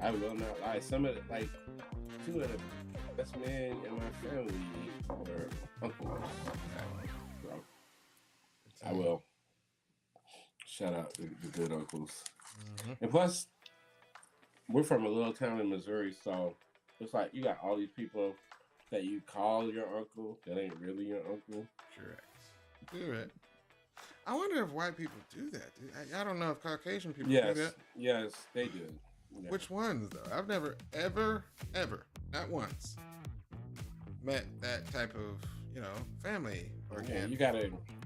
Speaker 2: I will not lie. Some of the, like, 2 of the best men in my family were uncles. So, I will. Shout out to the good uncles. Mm-hmm. And plus, we're from a little town in Missouri, so it's like you got all these people that you call your uncle that ain't really your uncle.
Speaker 1: Correct. I wonder if white people do that. I don't know if Caucasian people do that.
Speaker 2: Yes, they do. Yeah.
Speaker 1: Which ones, though? I've never, ever, not once, met that type of, family organic.
Speaker 2: Yeah,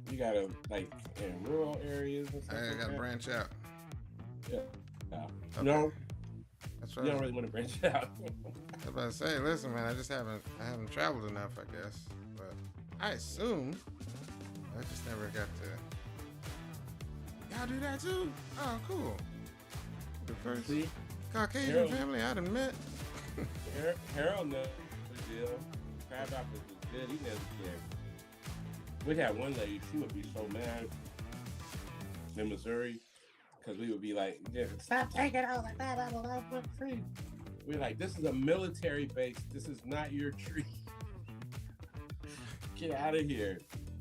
Speaker 2: you gotta like in rural areas and stuff.
Speaker 1: I gotta branch out.
Speaker 2: Yeah.
Speaker 1: Okay.
Speaker 2: No.
Speaker 1: That's
Speaker 2: right. You don't really want to branch out.
Speaker 1: I was about to say, listen, man, I haven't traveled enough, I guess. But I assume I just never got to. Y'all do that too? Oh, cool. The first Caucasian family I'd have met.
Speaker 2: Harold knows the deal. Crab apples was good. He never cared. We had one lady, she would be so mad in Missouri. because we would be like, yeah, stop taking all like that out of the tree. We're like, this is a military base. This is not your tree. Get out of here.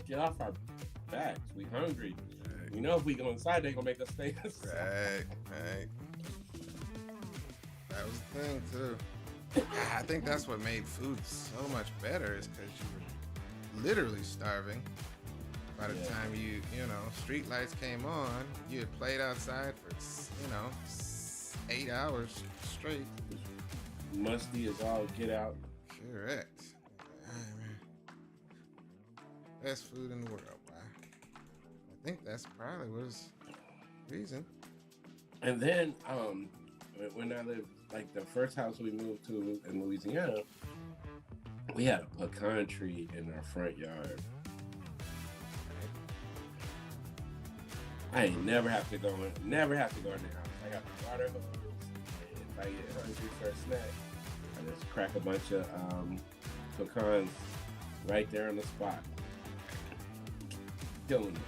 Speaker 2: Get off our backs. We hungry.
Speaker 1: Right.
Speaker 2: We know if we go inside, they're gonna make us stay inside.
Speaker 1: Right. That was the thing too. I think that's what made food so much better is because you were literally starving. By the time you street lights came on, you had played outside for, 8 hours straight.
Speaker 2: Musty as all get out.
Speaker 1: Correct. Best food in the world, boy. I think that's probably was the reason.
Speaker 2: And then, when I lived, like the first house we moved to in Louisiana, we had a pecan tree in our front yard. I ain't never have to go in the house. I got the water hose. If I get hungry for a snack, I just crack a bunch of pecans right there on the spot. Killing them.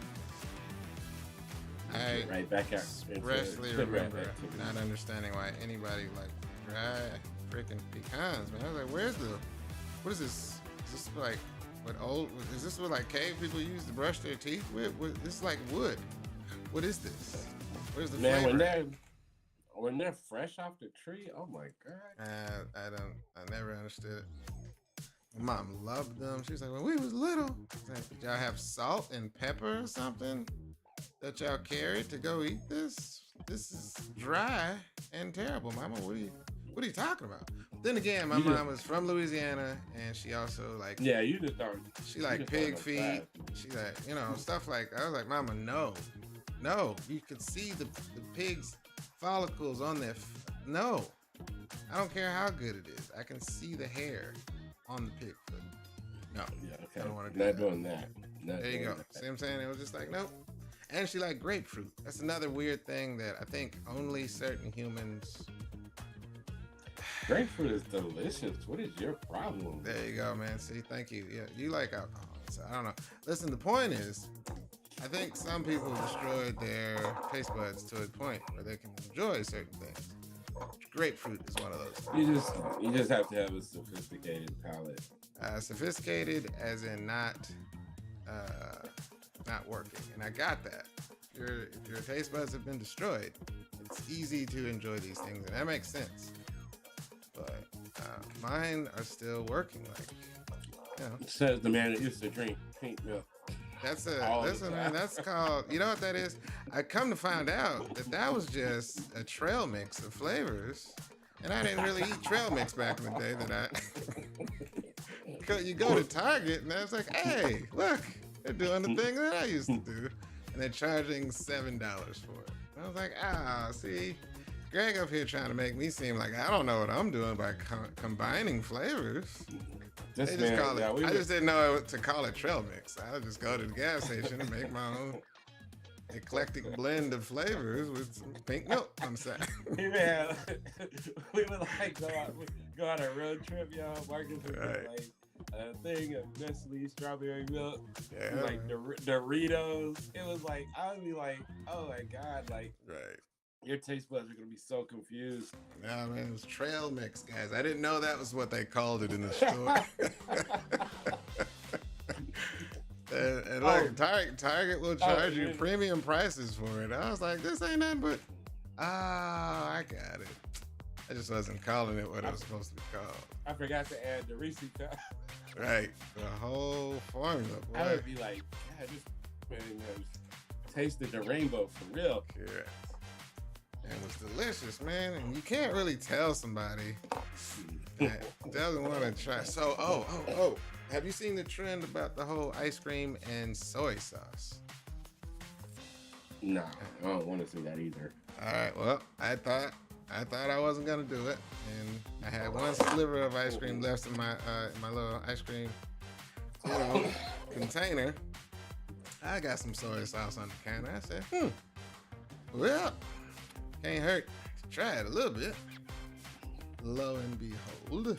Speaker 1: I
Speaker 2: right back out.
Speaker 1: expressly remember not understanding why anybody like dry freaking pecans, man. I was like, what is this? Is this like is this what like cave people used to brush their teeth with? This is like wood. What is this? Where's the flavor?
Speaker 2: When they're fresh off the tree, oh my god.
Speaker 1: I never understood it. My mom loved them. She was like, when we was little, like, did y'all have salt and pepper or something that y'all carried to go eat this? This is dry and terrible, Mama. What are you talking about? Then again, my mom was from Louisiana, and she also like
Speaker 2: you just don't.
Speaker 1: She like pig feet. She like stuff like that. I was like, Mama, no. You could see the pig's follicles on their. No, I don't care how good it is. I can see the hair on the pig foot. No,
Speaker 2: okay.
Speaker 1: I don't want to
Speaker 2: do doing that.
Speaker 1: There you go. See what I'm saying? It was just like, nope. And she liked grapefruit. That's another weird thing that I think only certain humans.
Speaker 2: Grapefruit is delicious. What is your problem?
Speaker 1: There you go, man. See, thank you. Yeah, you like alcohol. So I don't know. Listen, the point is, I think some people destroyed their taste buds to a point where they can enjoy certain things. Grapefruit is one of those.
Speaker 2: You just have to have a sophisticated palate.
Speaker 1: Sophisticated as in not working, and I got that. If your taste buds have been destroyed, it's easy to enjoy these things, and that makes sense. But mine are still working.
Speaker 2: Says the man that used to drink pink milk.
Speaker 1: That's called, you know what that is? I come to find out that was just a trail mix of flavors. And I didn't really eat trail mix back in the day you go to Target and I was like, hey, look, they're doing the thing that I used to do. And they're charging $7 for it. And I was like, see, Greg up here trying to make me seem like I don't know what I'm doing by combining flavors. I just didn't know to call it trail mix. I would just go to the gas station and make my own eclectic blend of flavors with some pink milk on the side.
Speaker 2: Hey man, we would like go on a road trip, y'all. Marcus would get like a thing of Nestle strawberry milk, like Doritos. It was like I would be like, oh my god, like your taste buds are gonna be so confused.
Speaker 1: Nah, man, it was trail mix, guys. I didn't know that was what they called it in the store. and look, Target will charge you premium prices for it. I was like, this ain't nothing but. I got it. I just wasn't calling it what it was supposed to be called.
Speaker 2: I forgot to add the Reese cup.
Speaker 1: Right, the whole formula. Boy.
Speaker 2: I would be like, God, this man tasted the rainbow for real.
Speaker 1: Correct. And it was delicious, man. And you can't really tell somebody that doesn't want to try. So, have you seen the trend about the whole ice cream and soy sauce?
Speaker 2: No, I don't want to see that either.
Speaker 1: All right, well, I thought I wasn't gonna do it, and I had one sliver of ice cream left in my little ice cream container. I got some soy sauce on the counter. I said, well, can't hurt to try it a little bit. Lo and behold,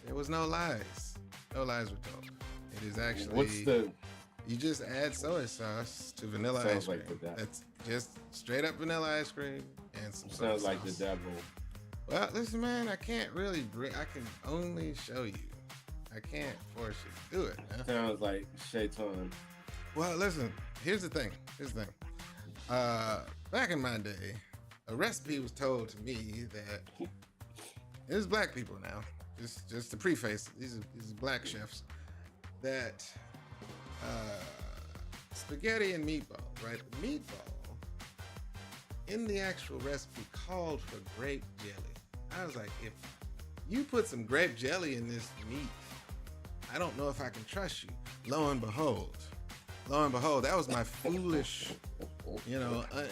Speaker 1: there was no lies. No lies were told. It is actually You just add soy sauce to vanilla
Speaker 2: Sounds
Speaker 1: ice cream.
Speaker 2: like the devil.
Speaker 1: That's just straight up vanilla ice cream and some soy
Speaker 2: Sounds
Speaker 1: sauce.
Speaker 2: like the devil.
Speaker 1: Well, listen, man, I can't really I can only show you. I can't force you to do it. Man.
Speaker 2: Sounds like shaitan.
Speaker 1: Well, listen, here's the thing. Back in my day, a recipe was told to me that it was black people now. Just to preface, these are black chefs that spaghetti and meatball, right? The meatball in the actual recipe called for grape jelly. I was like, if you put some grape jelly in this meat, I don't know if I can trust you. Lo and behold, that was my foolish,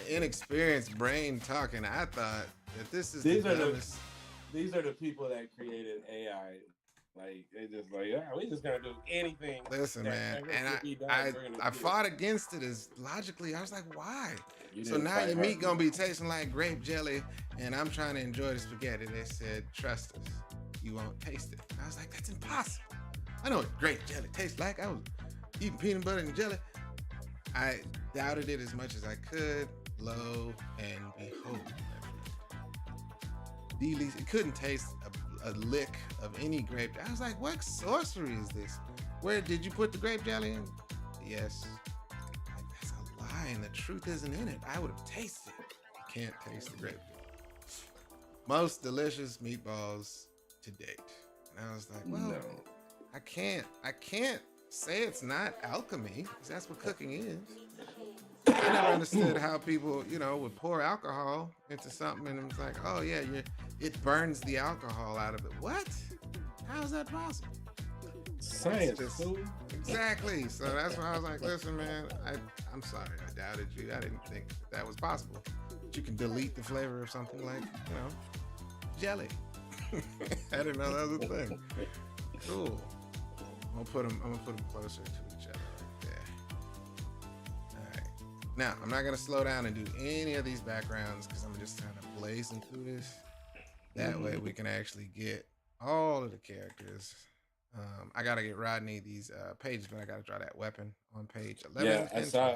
Speaker 1: inexperienced brain talking. I thought that this is the dumbest.
Speaker 2: These are the people that created AI. Like, they just like, yeah, we just gonna do anything.
Speaker 1: Listen, man, and I fought against it as logically. I was like, why? So now your meat gonna be tasting like grape jelly, and I'm trying to enjoy the spaghetti. They said, trust us, you won't taste it. I was like, that's impossible. I know what grape jelly tastes like. I was eating peanut butter and jelly. I doubted it as much as I could. Lo and behold, it couldn't taste a lick of any grape. I was like, what sorcery is this? Where did you put the grape jelly in? Yes. Like, that's a lie, and the truth isn't in it. I would have tasted it. You can't taste the grape jelly. Most delicious meatballs to date. And I was like, well, no. I can't say it's not alchemy, because that's what cooking is. I never understood how people, would pour alcohol into something and it was like, oh yeah, it burns the alcohol out of it. What? How is that possible?
Speaker 2: Science.
Speaker 1: Exactly. So that's why I was like, listen, man, I'm sorry, I doubted you. I didn't think that was possible. But you can delete the flavor of something like, jelly. I didn't know that was a thing. Cool. I'm gonna put them closer to each other right there. All right. Now, I'm not gonna slow down and do any of these backgrounds because I'm just kind of blazing through this. That way we can actually get all of the characters. I gotta get Rodney these pages, but I gotta draw that weapon on page 11.
Speaker 2: Yeah, I saw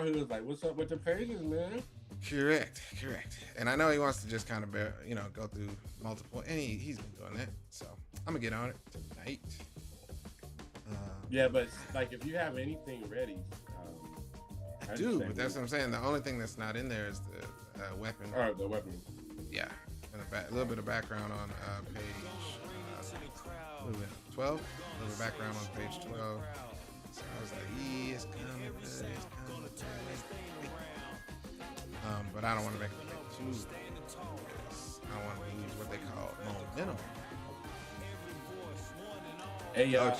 Speaker 2: he was like, "What's up with the pages, man?"
Speaker 1: Correct. And I know he wants to just kind of go through multiple, and he's been doing that. So I'm gonna get on it tonight.
Speaker 2: Yeah, but like if you have anything ready,
Speaker 1: I do. But that's what I'm saying. The only thing that's not in there is the weapon.
Speaker 2: Or the weapon.
Speaker 1: Yeah, and a little bit of background on page 12. A little background on page 12. So I was like, it's coming good. But I don't want to make it too. I don't want to lose what they call momentum.
Speaker 2: Hey, y'all,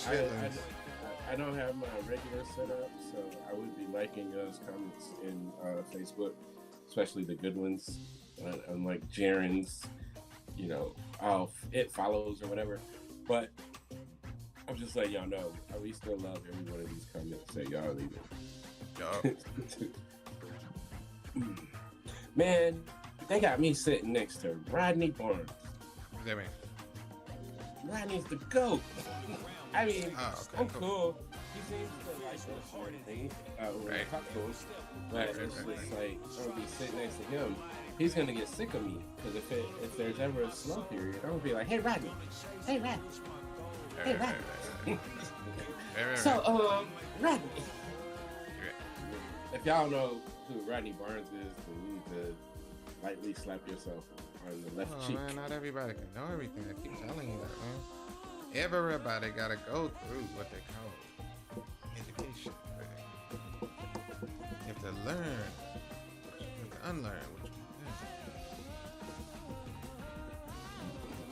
Speaker 2: I don't have my regular setup, so I would be liking those comments in Facebook, especially the good ones, unlike Jaren's, it follows or whatever. But I'm just letting y'all know, we still love every one of these comments that y'all leaving. Man, they got me sitting next to Rodney Barnes.
Speaker 1: What does that mean?
Speaker 2: Rodney's the GOAT. I mean, I'm cool. He seems to like the hard thing when we talk to him. But it's just like, I'm going to be sitting next to him. He's going to get sick of me. Because if there's ever a slow period, I'm going to be like, hey, Rodney. So, Rodney. If y'all know who Rodney Barnes is, then you need to lightly slap yourself on the left cheek.
Speaker 1: Man, not everybody can know everything. I keep telling you that, man. Everybody gotta go through what they call education. You have to learn. You have to unlearn what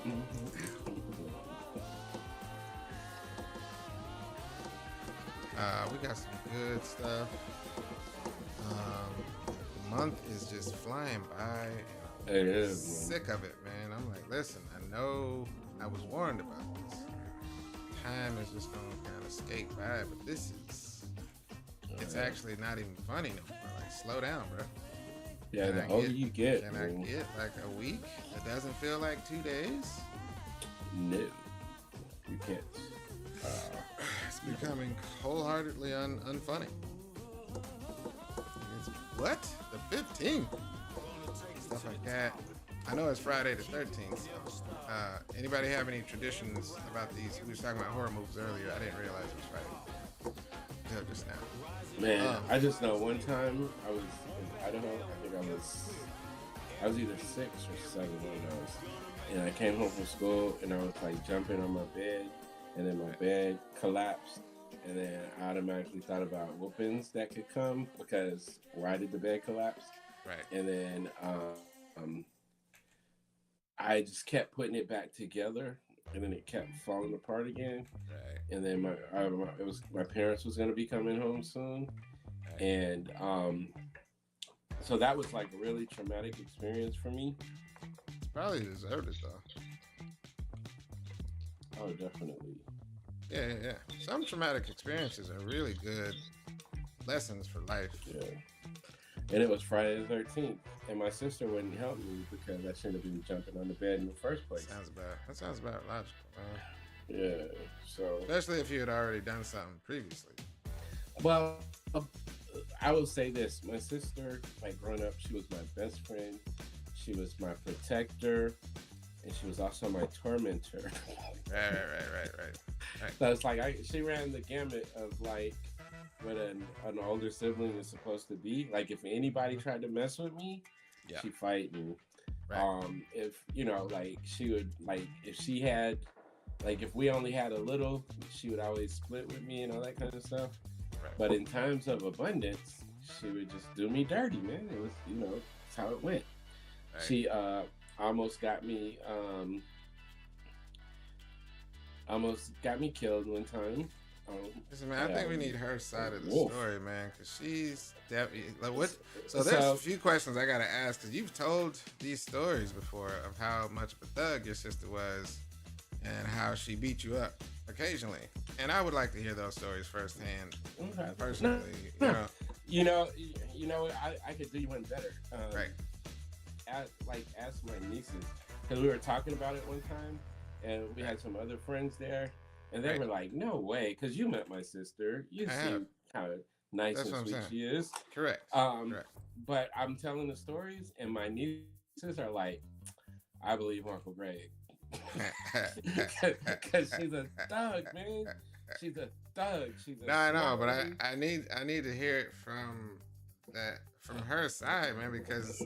Speaker 1: you we got some good stuff. The month is just flying by.
Speaker 2: It is.
Speaker 1: Sick of it, man. I'm like, listen, I know I was warned about this. Time is just gonna kind of skate by, but it's actually not even funny no more. Like, slow down, bro.
Speaker 2: Yeah, the older you get.
Speaker 1: Can I get like a week that doesn't feel like 2 days?
Speaker 2: No, you can't.
Speaker 1: becoming wholeheartedly unfunny. It's, what? The 15th? Stuff like that. I know it's Friday the 13th. Anybody have any traditions about these? We were talking about horror movies earlier. I didn't realize it was Friday until just now.
Speaker 2: Man, I just know one time I was in Idaho. I think I was either 6 or 7, one of those. And I came home from school and I was like jumping on my bed, and then my bed collapsed. And then I automatically thought about whoopings that could come because why did the bed collapse?
Speaker 1: Right.
Speaker 2: And then I just kept putting it back together, and then it kept falling apart again.
Speaker 1: Right.
Speaker 2: And then my parents was gonna be coming home soon,
Speaker 1: Right.
Speaker 2: and so that was like a really traumatic experience for me.
Speaker 1: Probably deserved it though.
Speaker 2: Oh, definitely.
Speaker 1: Yeah. Some traumatic experiences are really good lessons for life.
Speaker 2: Yeah. And it was Friday the 13th, and my sister wouldn't help me because I shouldn't have been jumping on the bed in the first place.
Speaker 1: That sounds about logical, man.
Speaker 2: Yeah. So.
Speaker 1: Especially if you had already done something previously.
Speaker 2: Well, I will say this: my sister, like growing up, she was my best friend. She was my protector, and she was also my tormentor.
Speaker 1: Right.
Speaker 2: So it's like she ran the gamut of like what an older sibling is supposed to be. Like if anybody tried to mess with me, she'd fight me.
Speaker 1: Right.
Speaker 2: If like she would like if she had like if we only had a little, she would always split with me and all that kind of stuff.
Speaker 1: Right.
Speaker 2: But in times of abundance, she would just do me dirty, man. It was that's how it went. Right. She almost got me killed one time.
Speaker 1: Listen, man, I think we need her side of the story, man, because she's definitely like what. So there's a few questions I gotta ask because you've told these stories before of how much of a thug your sister was and how she beat you up occasionally, and I would like to hear those stories firsthand, personally.
Speaker 2: I could do you one better.
Speaker 1: Right.
Speaker 2: Ask my nieces because we were talking about it one time, and we had some other friends there. And they were like, no way, because you met my sister. You see how nice and sweet she is.
Speaker 1: Correct.
Speaker 2: But I'm telling the stories, and my nieces are like, I believe Uncle Greg. Because she's a thug, man. She's a thug.
Speaker 1: I know, but I need to hear it from her side, man, because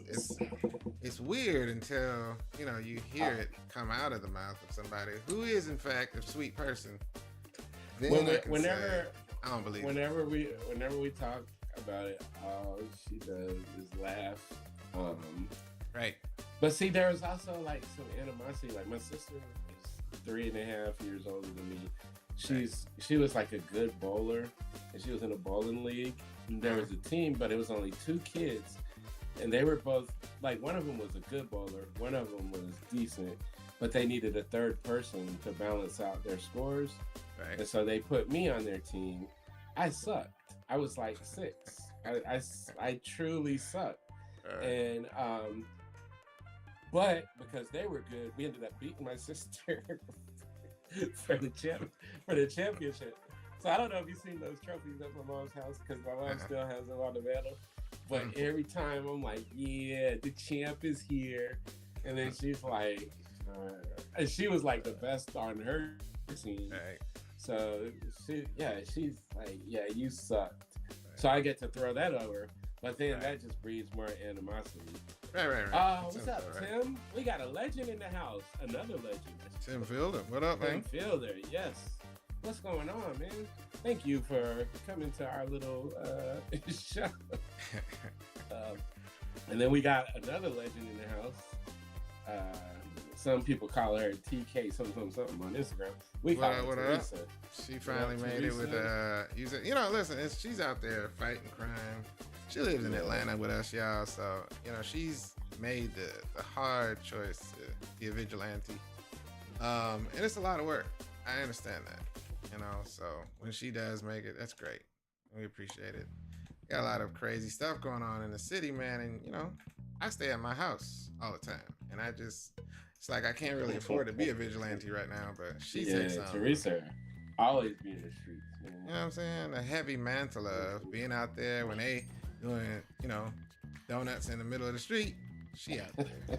Speaker 1: it's weird until you hear it come out of the mouth of somebody who is in fact a sweet person. Then
Speaker 2: whenever
Speaker 1: I don't believe
Speaker 2: whenever we talk about it, all she does is laugh.
Speaker 1: Right.
Speaker 2: But see, there was also like some animosity. Like my sister is 3.5 years older than me. She was like a good bowler, and she was in a bowling league. And there was a team, but it was only 2 kids, and they were both like one of them was a good bowler, one of them was decent, but they needed a third person to balance out their scores.
Speaker 1: Right.
Speaker 2: And so they put me on their team. I sucked. I was like 6. I truly sucked.
Speaker 1: Right.
Speaker 2: And but because they were good, we ended up beating my sister for the championship. So I don't know if you've seen those trophies at my mom's house because my mom still has them on the mantle. But every time I'm like, yeah, the champ is here. And then she's like, and she was like the best on her team.
Speaker 1: Right.
Speaker 2: So she's like, yeah, you sucked. Right. So I get to throw that over. But then that just breeds more animosity.
Speaker 1: Right.
Speaker 2: What's up, Tim? We got a legend in the house. Another legend.
Speaker 1: Tim Fielder. What up, man?
Speaker 2: Tim Fielder, yes. What's going on, man? Thank you for coming to our little show. And then we got another legend in the house. Some people call her TK something on Instagram. We call her Teresa.
Speaker 1: She finally made it with listen, she's out there fighting crime. She lives in Atlanta with us, y'all. So she's made the hard choice to be a vigilante. And it's a lot of work. I understand that. So when she does make it, that's great. We appreciate it. Got a lot of crazy stuff going on in the city, man. And, I stay at my house all the time. And it's like I can't really afford to be a vigilante right now, but she takes on.
Speaker 2: Teresa. Always be in the streets,
Speaker 1: You
Speaker 2: man.
Speaker 1: know what I'm saying? A heavy mantle of being out there when they doing, donuts in the middle of the street. She out there.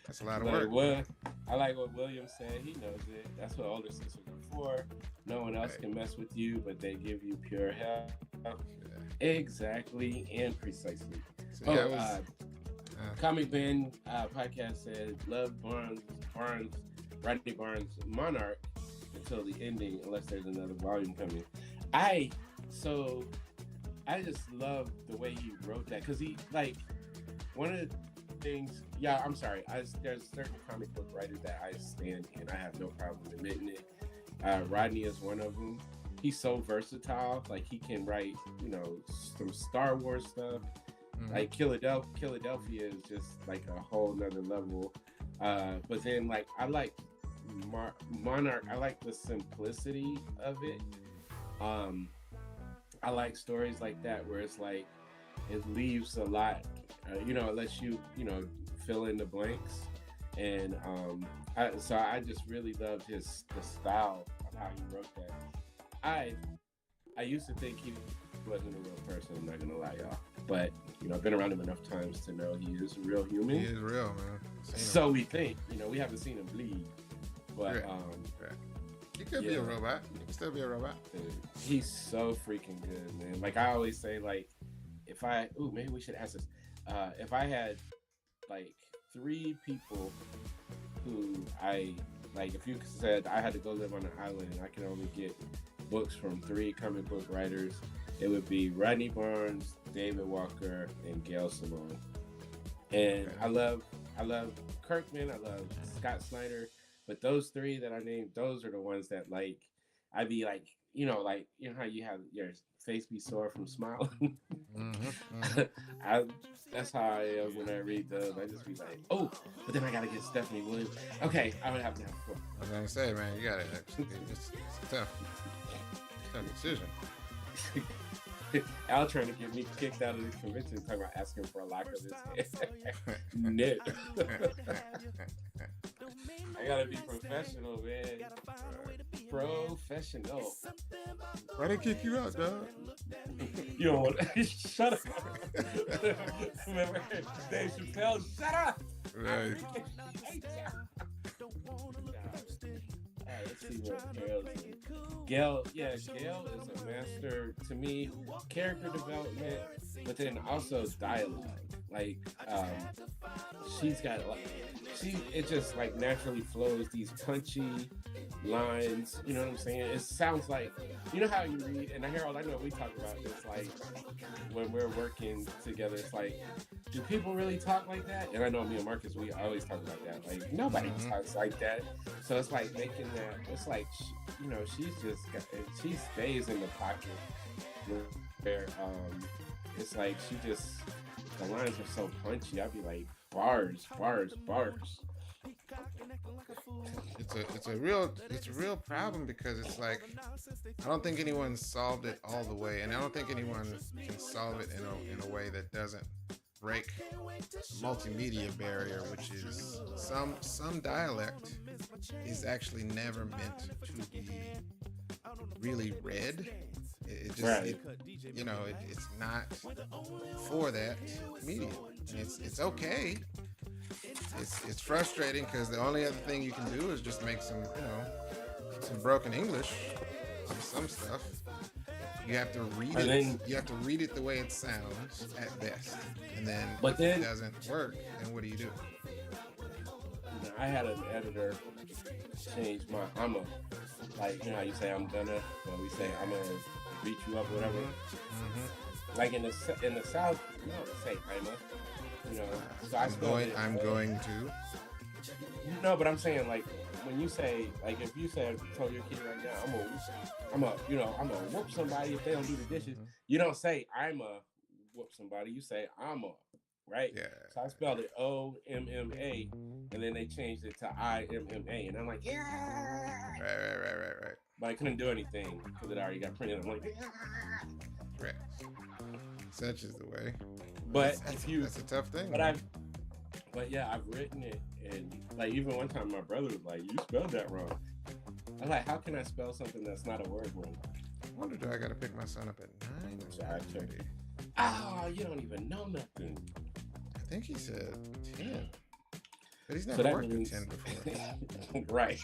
Speaker 1: That's a lot of
Speaker 2: Like
Speaker 1: work.
Speaker 2: what? I like what William said. He knows it. That's what older sisters are for. No one else
Speaker 1: Right.
Speaker 2: can mess with you, but they give you pure hell.
Speaker 1: Yeah.
Speaker 2: Exactly and precisely.
Speaker 1: So yeah, it was,
Speaker 2: Comic Ben podcast said love Rodney Barnes Monarch until the ending, unless there's another volume coming. I just love the way he wrote that because he like one of the things. Yeah, I'm sorry. There's certain comic book writers that I stand and I have no problem admitting it. Rodney is one of them. He's so versatile. Like he can write, some Star Wars stuff. Like Philadelphia is just like a whole nother level. But then like I like Monarch. I like the simplicity of it. I like stories like that where it's like it leaves a lot. It lets you fill in the blanks. And I just really loved the style of how he wrote that. I used to think he wasn't a real person. I'm not gonna lie, y'all. But I've been around him enough times to know he is a real human.
Speaker 1: He is real, man.
Speaker 2: So we think, we haven't seen him bleed, but
Speaker 1: right. He could be a robot. He can still be a robot.
Speaker 2: He's so freaking good, man. Like I always say, like maybe we should ask this. If I had like 3 people who if you said I had to go live on an island and I could only get books from 3 comic book writers, it would be Rodney Barnes, David Walker, and Gail Simone. And I love Kirkman, I love Scott Snyder, but those 3 that I named, those are the ones that like I'd be like, how you have your face be sore from smiling. That's how I am when I read those. I just be like, oh, but then I gotta get Stephanie Williams. Okay, I would have to have 4.
Speaker 1: I was gonna say, man, you gotta. It's a tough decision.
Speaker 2: Al trying to get me kicked out of this convention, talking about asking for a lock of his head. No. I gotta be professional, man. Professional.
Speaker 1: Why they kick you out, dog?
Speaker 2: You don't want to shut up. Remember Dave Chappelle? Shut up.
Speaker 1: Right.
Speaker 2: Let's see what Gail's in. Gail is a master to me, character development, but then also dialogue. Like, she's got it just like naturally flows these punchy lines. You know what I'm saying? It sounds like, how you read, and Harold, I know we talk about this, like when we're working together, it's like, do people really talk like that? And I know me and Marcus, we always talk about that. Like nobody talks like that. So it's like making that. It's like she stays in the pocket where it's like the lines are so punchy. I'd be like bars.
Speaker 1: It's a real problem because it's like I don't think anyone solved it all the way, and I don't think anyone can solve it in a way that doesn't break the multimedia barrier, which is some dialect is actually never meant to be really read. It just it's not for that medium, and it's okay. It's frustrating because the only other thing you can do is just make some broken English of some stuff. You have to read it. You have to read it the way it sounds at best, and then if it doesn't work, then what do you do?
Speaker 2: I had an editor change my "I'ma," like how you say "I'm gonna," or we say "I'm gonna beat you up," whatever. Like in the South, you don't say "I'ma." So
Speaker 1: I'm going to.
Speaker 2: No, but I'm saying like when you say like if you told your kid right now I'm gonna whoop somebody if they don't do the dishes. You don't say I'ma whoop somebody. You say I'ma, right?
Speaker 1: Yeah.
Speaker 2: So I spelled it OMMA, and then they changed it to IMMA, and I'm like, yeah.
Speaker 1: Right.
Speaker 2: But I couldn't do anything because it already got printed. I'm like, yeah.
Speaker 1: Right. Such is the way.
Speaker 2: But
Speaker 1: that's a tough thing.
Speaker 2: But I've written it, and like even one time my brother was like, "You spelled that wrong," I'm like, how can I spell something that's not a word wrong?
Speaker 1: I wonder, do I got to pick my son up at 9?
Speaker 2: So I checked. Oh, you don't even know nothing.
Speaker 1: I think he said 10. But he's
Speaker 2: So
Speaker 1: never
Speaker 2: that
Speaker 1: worked
Speaker 2: means-
Speaker 1: at 10 before.
Speaker 2: Right.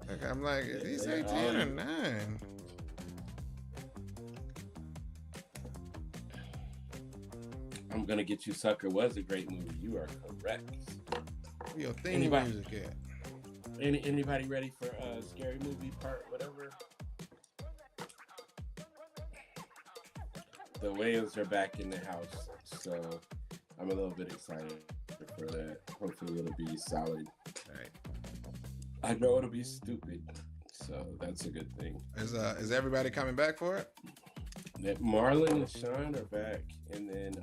Speaker 1: Like, I'm like, did he say 10 or 9?
Speaker 2: I'm Gonna Get You Sucker was a great movie. You are correct.
Speaker 1: Where your theme
Speaker 2: Anybody-
Speaker 1: music at?
Speaker 2: Anybody ready for scary movie part whatever? The Wayans are back in the house, so I'm a little bit excited for that. Hopefully it'll be solid.
Speaker 1: Right.
Speaker 2: I know it'll be stupid, so that's a good thing.
Speaker 1: Is everybody coming back for it?
Speaker 2: That Marlon and Sean are back, and then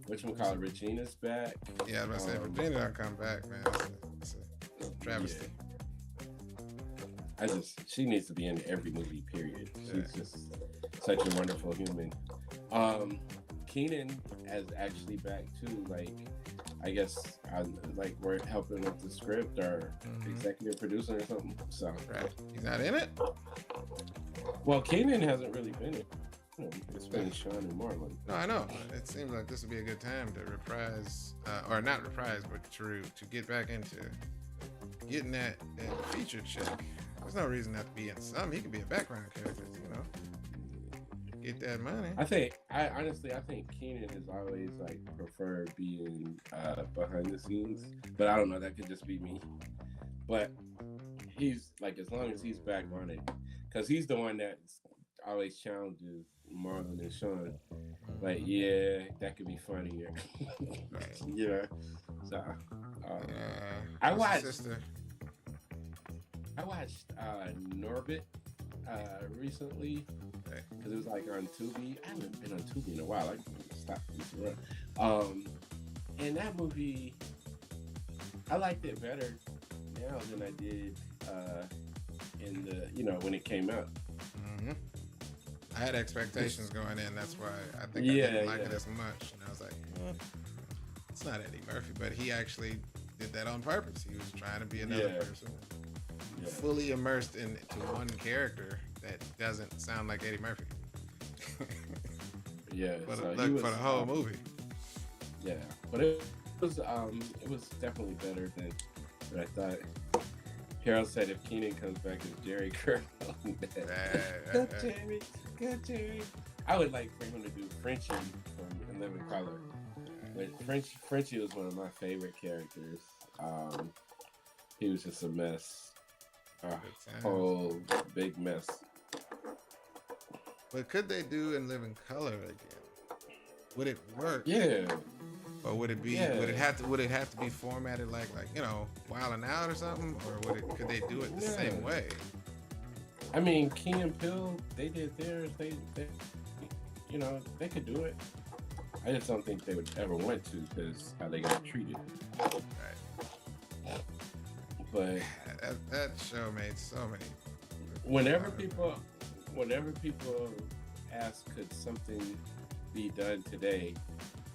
Speaker 2: whatchamacallit, Regina's back.
Speaker 1: Yeah, I was about to say, Virginia don't come back, man. It's a travesty.
Speaker 2: Yeah. She needs to be in every movie, period. She's just such a wonderful human. Keenan is actually back too. Like, I guess we're helping with the script or executive producer or something. So
Speaker 1: right, he's not in it.
Speaker 2: Well, Keenan hasn't really been in it. It's been Sean and Marlon.
Speaker 1: No, I know. It seems like this would be a good time to reprise, or not reprise, but to get back into getting that feature check. There's no reason not to be in some. He could be a background character, you know. Get that money.
Speaker 2: I honestly think Keenan has always preferred being behind the scenes, but I don't know. That could just be me. But he's as long as he's back on it, because he's the one that always challenges Marlon and Sean. Yeah, that could be funnier. Yeah. So I watched Norbit recently because it was on Tubi. I haven't been on Tubi in a while. I stopped this run. And that movie, I liked it better now than I did in the when it came out.
Speaker 1: Mm-hmm. I had expectations going in. That's why I think I didn't like it as much. And I was like, it's not Eddie Murphy, but he actually did that on purpose. He was trying to be another person. Yeah. Fully immersed into one character that doesn't sound like Eddie Murphy.
Speaker 2: For
Speaker 1: the whole movie.
Speaker 2: Yeah, but it was definitely better than what I thought. Harold said if Keenan comes back as Jerry Curl, good Jerry. I would like for him to do Frenchie from In Living Color. But Frenchie was one of my favorite characters. He was just a mess. Whole big mess.
Speaker 1: But could they do In Living Color again? Would it work?
Speaker 2: Yeah.
Speaker 1: Or would it be? Yeah. Would it have to be formatted like Wild 'N Out or something? Or could they do it the same way?
Speaker 2: I mean, Key and Peele, they did theirs. They could do it. I just don't think they would ever want to because how they got treated.
Speaker 1: Right.
Speaker 2: But
Speaker 1: that show made so many.
Speaker 2: Whenever people ask, could something be done today?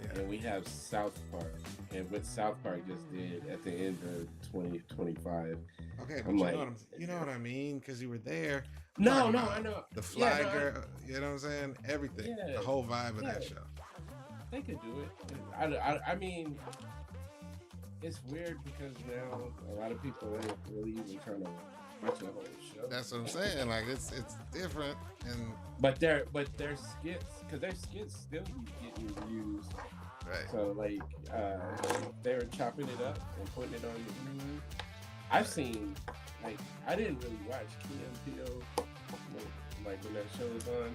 Speaker 2: Yeah. And we have South Park, and what South Park just did at the end of 2025.
Speaker 1: Okay, but you know what I mean? Because you were there.
Speaker 2: No, I know.
Speaker 1: The Fly Girl, you know what I'm saying? Everything, the whole vibe of that show.
Speaker 2: They could do it. I mean, it's weird because now a lot of people ain't really even trying to watch the whole show.
Speaker 1: That's what I'm saying. It's different, and
Speaker 2: but their skits, because their skits still be getting views.
Speaker 1: Right. So
Speaker 2: they were chopping it up and putting it on. I've seen I didn't really watch Key and Peele when that show was on.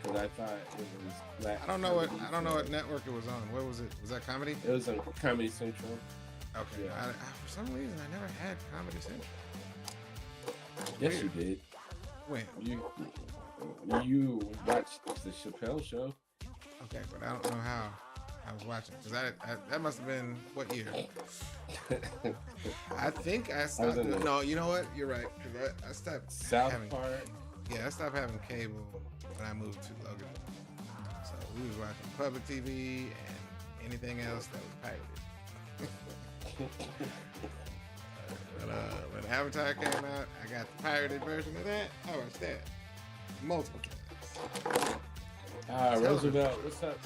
Speaker 2: Because I thought it was black.
Speaker 1: I don't know what network it was on. What was it? Was that comedy?
Speaker 2: It was on Comedy Central.
Speaker 1: Okay. Yeah. For some reason, I never had Comedy Central.
Speaker 2: Yes, you did.
Speaker 1: When?
Speaker 2: You watched the Chappelle Show.
Speaker 1: Okay, but I don't know how I was watching. Because that must have been what year? I think I stopped. No, you know what? You're right. Because I stopped
Speaker 2: South Park.
Speaker 1: Yeah, I stopped having cable when I moved to Logan. So we was watching public TV and anything else that was pirated. When Avatar came out, I got the pirated version of that. I watched that multiple times.
Speaker 2: Roosevelt, what's up?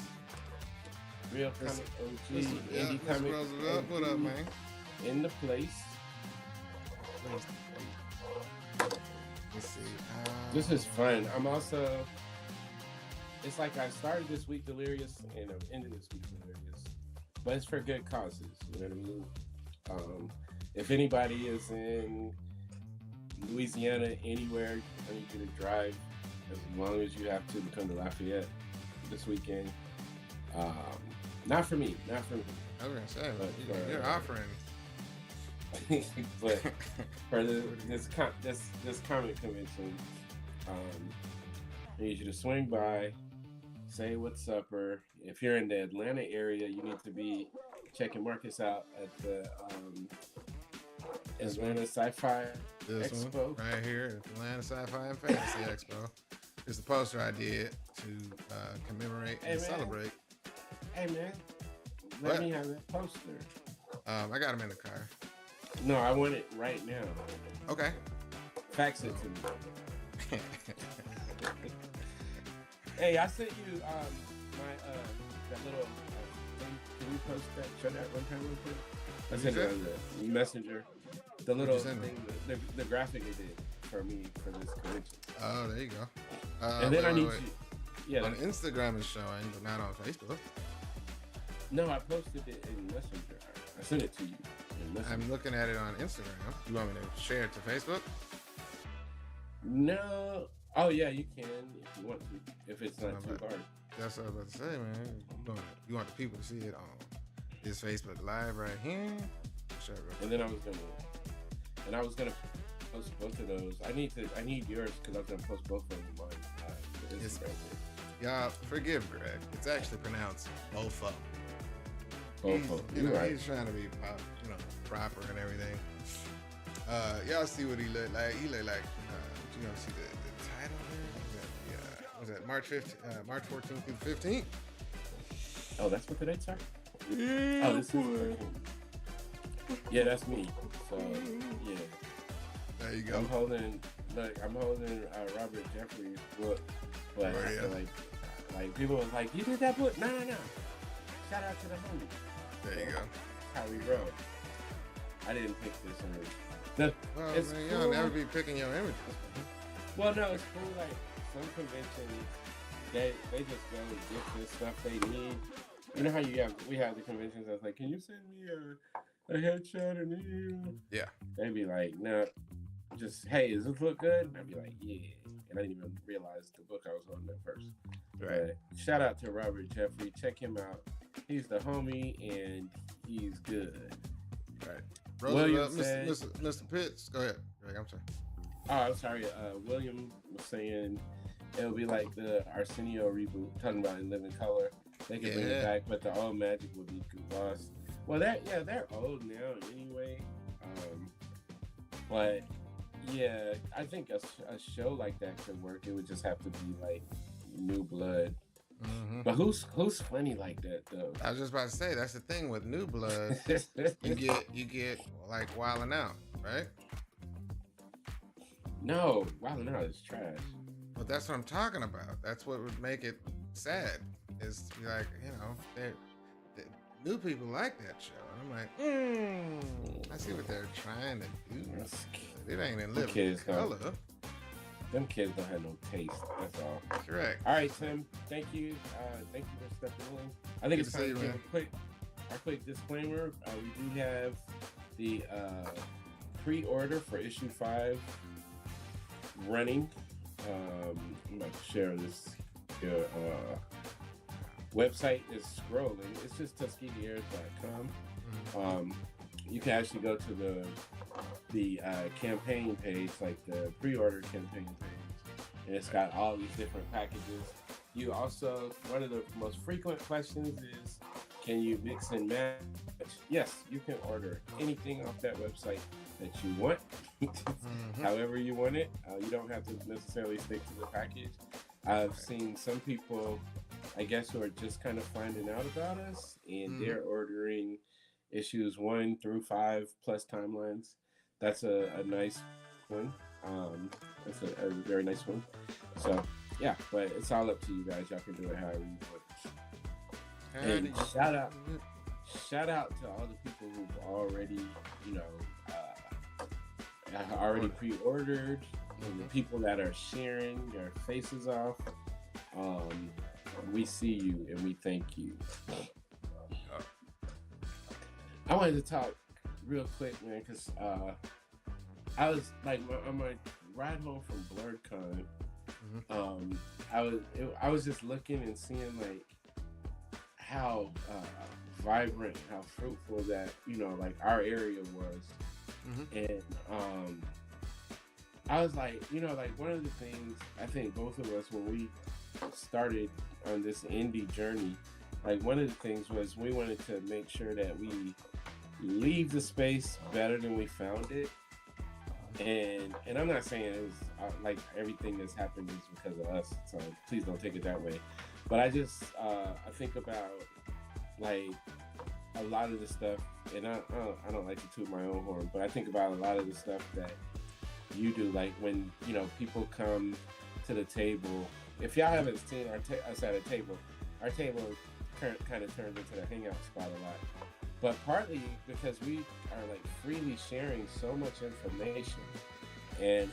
Speaker 2: Real comic OG, indie comic
Speaker 1: Roosevelt, what up, man?
Speaker 2: In the place.
Speaker 1: Let's see.
Speaker 2: This is fun. I'm also. It's like I started this week delirious and I'm ending this week delirious, but it's for good causes. You know what I mean? If anybody is in Louisiana, anywhere, I need you to drive as long as you have to come to Lafayette this weekend. Not for me.
Speaker 1: I was gonna say, but you're offering.
Speaker 2: But for this comic convention, I need you to swing by, say what's upper. If you're in the Atlanta area, you need to be checking Marcus out at the Atlanta Sci-Fi Expo.
Speaker 1: One, right here, Atlanta Sci-Fi and Fantasy Expo. It's the poster I did to commemorate and celebrate.
Speaker 2: Hey man, let me have that poster.
Speaker 1: I got him in the car.
Speaker 2: No, I want it right now.
Speaker 1: Okay.
Speaker 2: Fax it to me. Hey, I sent you my that little thing. Can you post that? Show that one time real quick. I sent it on the messenger. The little thing, the graphic it did for me for this convention.
Speaker 1: Oh, there you go.
Speaker 2: And then I need you. Yeah.
Speaker 1: On Instagram is showing, but not on Facebook.
Speaker 2: No, I posted it in Messenger. I sent it to you.
Speaker 1: I'm looking at it on Instagram. You want me to share it to Facebook?
Speaker 2: No. Oh yeah, you can if you want to. If it's not too hard.
Speaker 1: That's what I was about to say, man. You want the people to see it on this Facebook Live right here? Sure.
Speaker 2: And then I was gonna post both of those. I need yours because I was gonna post both of them on Instagram.
Speaker 1: Y'all forgive Greg. It's actually pronounced Bofo.
Speaker 2: Right.
Speaker 1: He's trying to be proper and everything. Y'all see what he looked like. He looked like you know, see the title there? Was that March 14th through the 15th?
Speaker 2: Oh, that's what the dates are?
Speaker 1: Yeah,
Speaker 2: oh, this is yeah, that's me. So yeah.
Speaker 1: There you go.
Speaker 2: I'm holding Robert Jeffrey's book, but I feel like people was like, you did that book? No. Shout out to the homie.
Speaker 1: There you go.
Speaker 2: How we roll. I didn't pick this image. It's
Speaker 1: man,
Speaker 2: cool.
Speaker 1: You'll never be picking your images.
Speaker 2: Well, no, it's cool. Like some conventions, they just go and get this stuff they need. You know how we have the conventions that's like, can you send me a headshot and email?
Speaker 1: Yeah.
Speaker 2: They'd be like, no, just hey, does this look good? And I'd be like, yeah. And I didn't even realize the book I was holding at first.
Speaker 1: Right.
Speaker 2: But shout out to Robert Jeffrey. Check him out. He's the homie and he's good.
Speaker 1: Right.
Speaker 2: William
Speaker 1: Mr. Pitts, go ahead. Greg, I'm sorry.
Speaker 2: Oh, I'm sorry. William was saying it'll be like the Arsenio reboot, talking about In Living Color. They can bring it back, but the old magic would be lost. Well, they're old now anyway. But yeah, I think a show like that could work. It would just have to be like new blood. Mm-hmm. But who's funny like that though?
Speaker 1: I was just about to say that's the thing with new blood. you get like Wildin' Out, right?
Speaker 2: No, Wildin' Out is trash.
Speaker 1: But that's what I'm talking about. That's what would make it sad. Is to be like, they new people like that show. And I'm like, I see what they're trying to do. It ain't in living color.
Speaker 2: Them kids don't have no taste. That's all.
Speaker 1: Correct.
Speaker 2: All right, Tim. Thank you. Thank you for stepping in. I think it's time to give a quick disclaimer. We do have the pre-order for issue 5 running. I'm about to share this here. Website is scrolling. It's just TuskegeeAirs.com. You can actually go to the campaign page, like the pre-order campaign page, and it's got all these different packages. You also, one of the most frequent questions is, can you mix and match? Yes, you can order anything off that website that you want, however you want it. You don't have to necessarily stick to the package. I've seen some people, I guess, who are just kind of finding out about us, and they're ordering issues 1 through 5 plus timelines. That's a nice one. That's a very nice one. So yeah, but it's all up to you guys. Y'all can do it however you want. And shout out to all the people who've already, you know, already pre-ordered, and the people that are sharing their faces off. We see you and we thank you. I wanted to talk real quick, man, because I was like on my ride home from BlurredCon. I was just looking and seeing like how vibrant, how fruitful that, you know, like our area was. And I was like, you know, like one of the things I think both of us, when we started on this indie journey, like one of the things was we wanted to make sure that we leave the space better than we found it. And I'm not saying it was like everything that's happened is because of us, so please don't take it that way. But I just I think about like a lot of the stuff, and I don't like to toot my own horn, but I think about a lot of the stuff that you do, like when, you know, people come to the table. If y'all haven't seen us at a table, our table kind of turns into the hangout spot a lot. But partly because we are like freely sharing so much information. And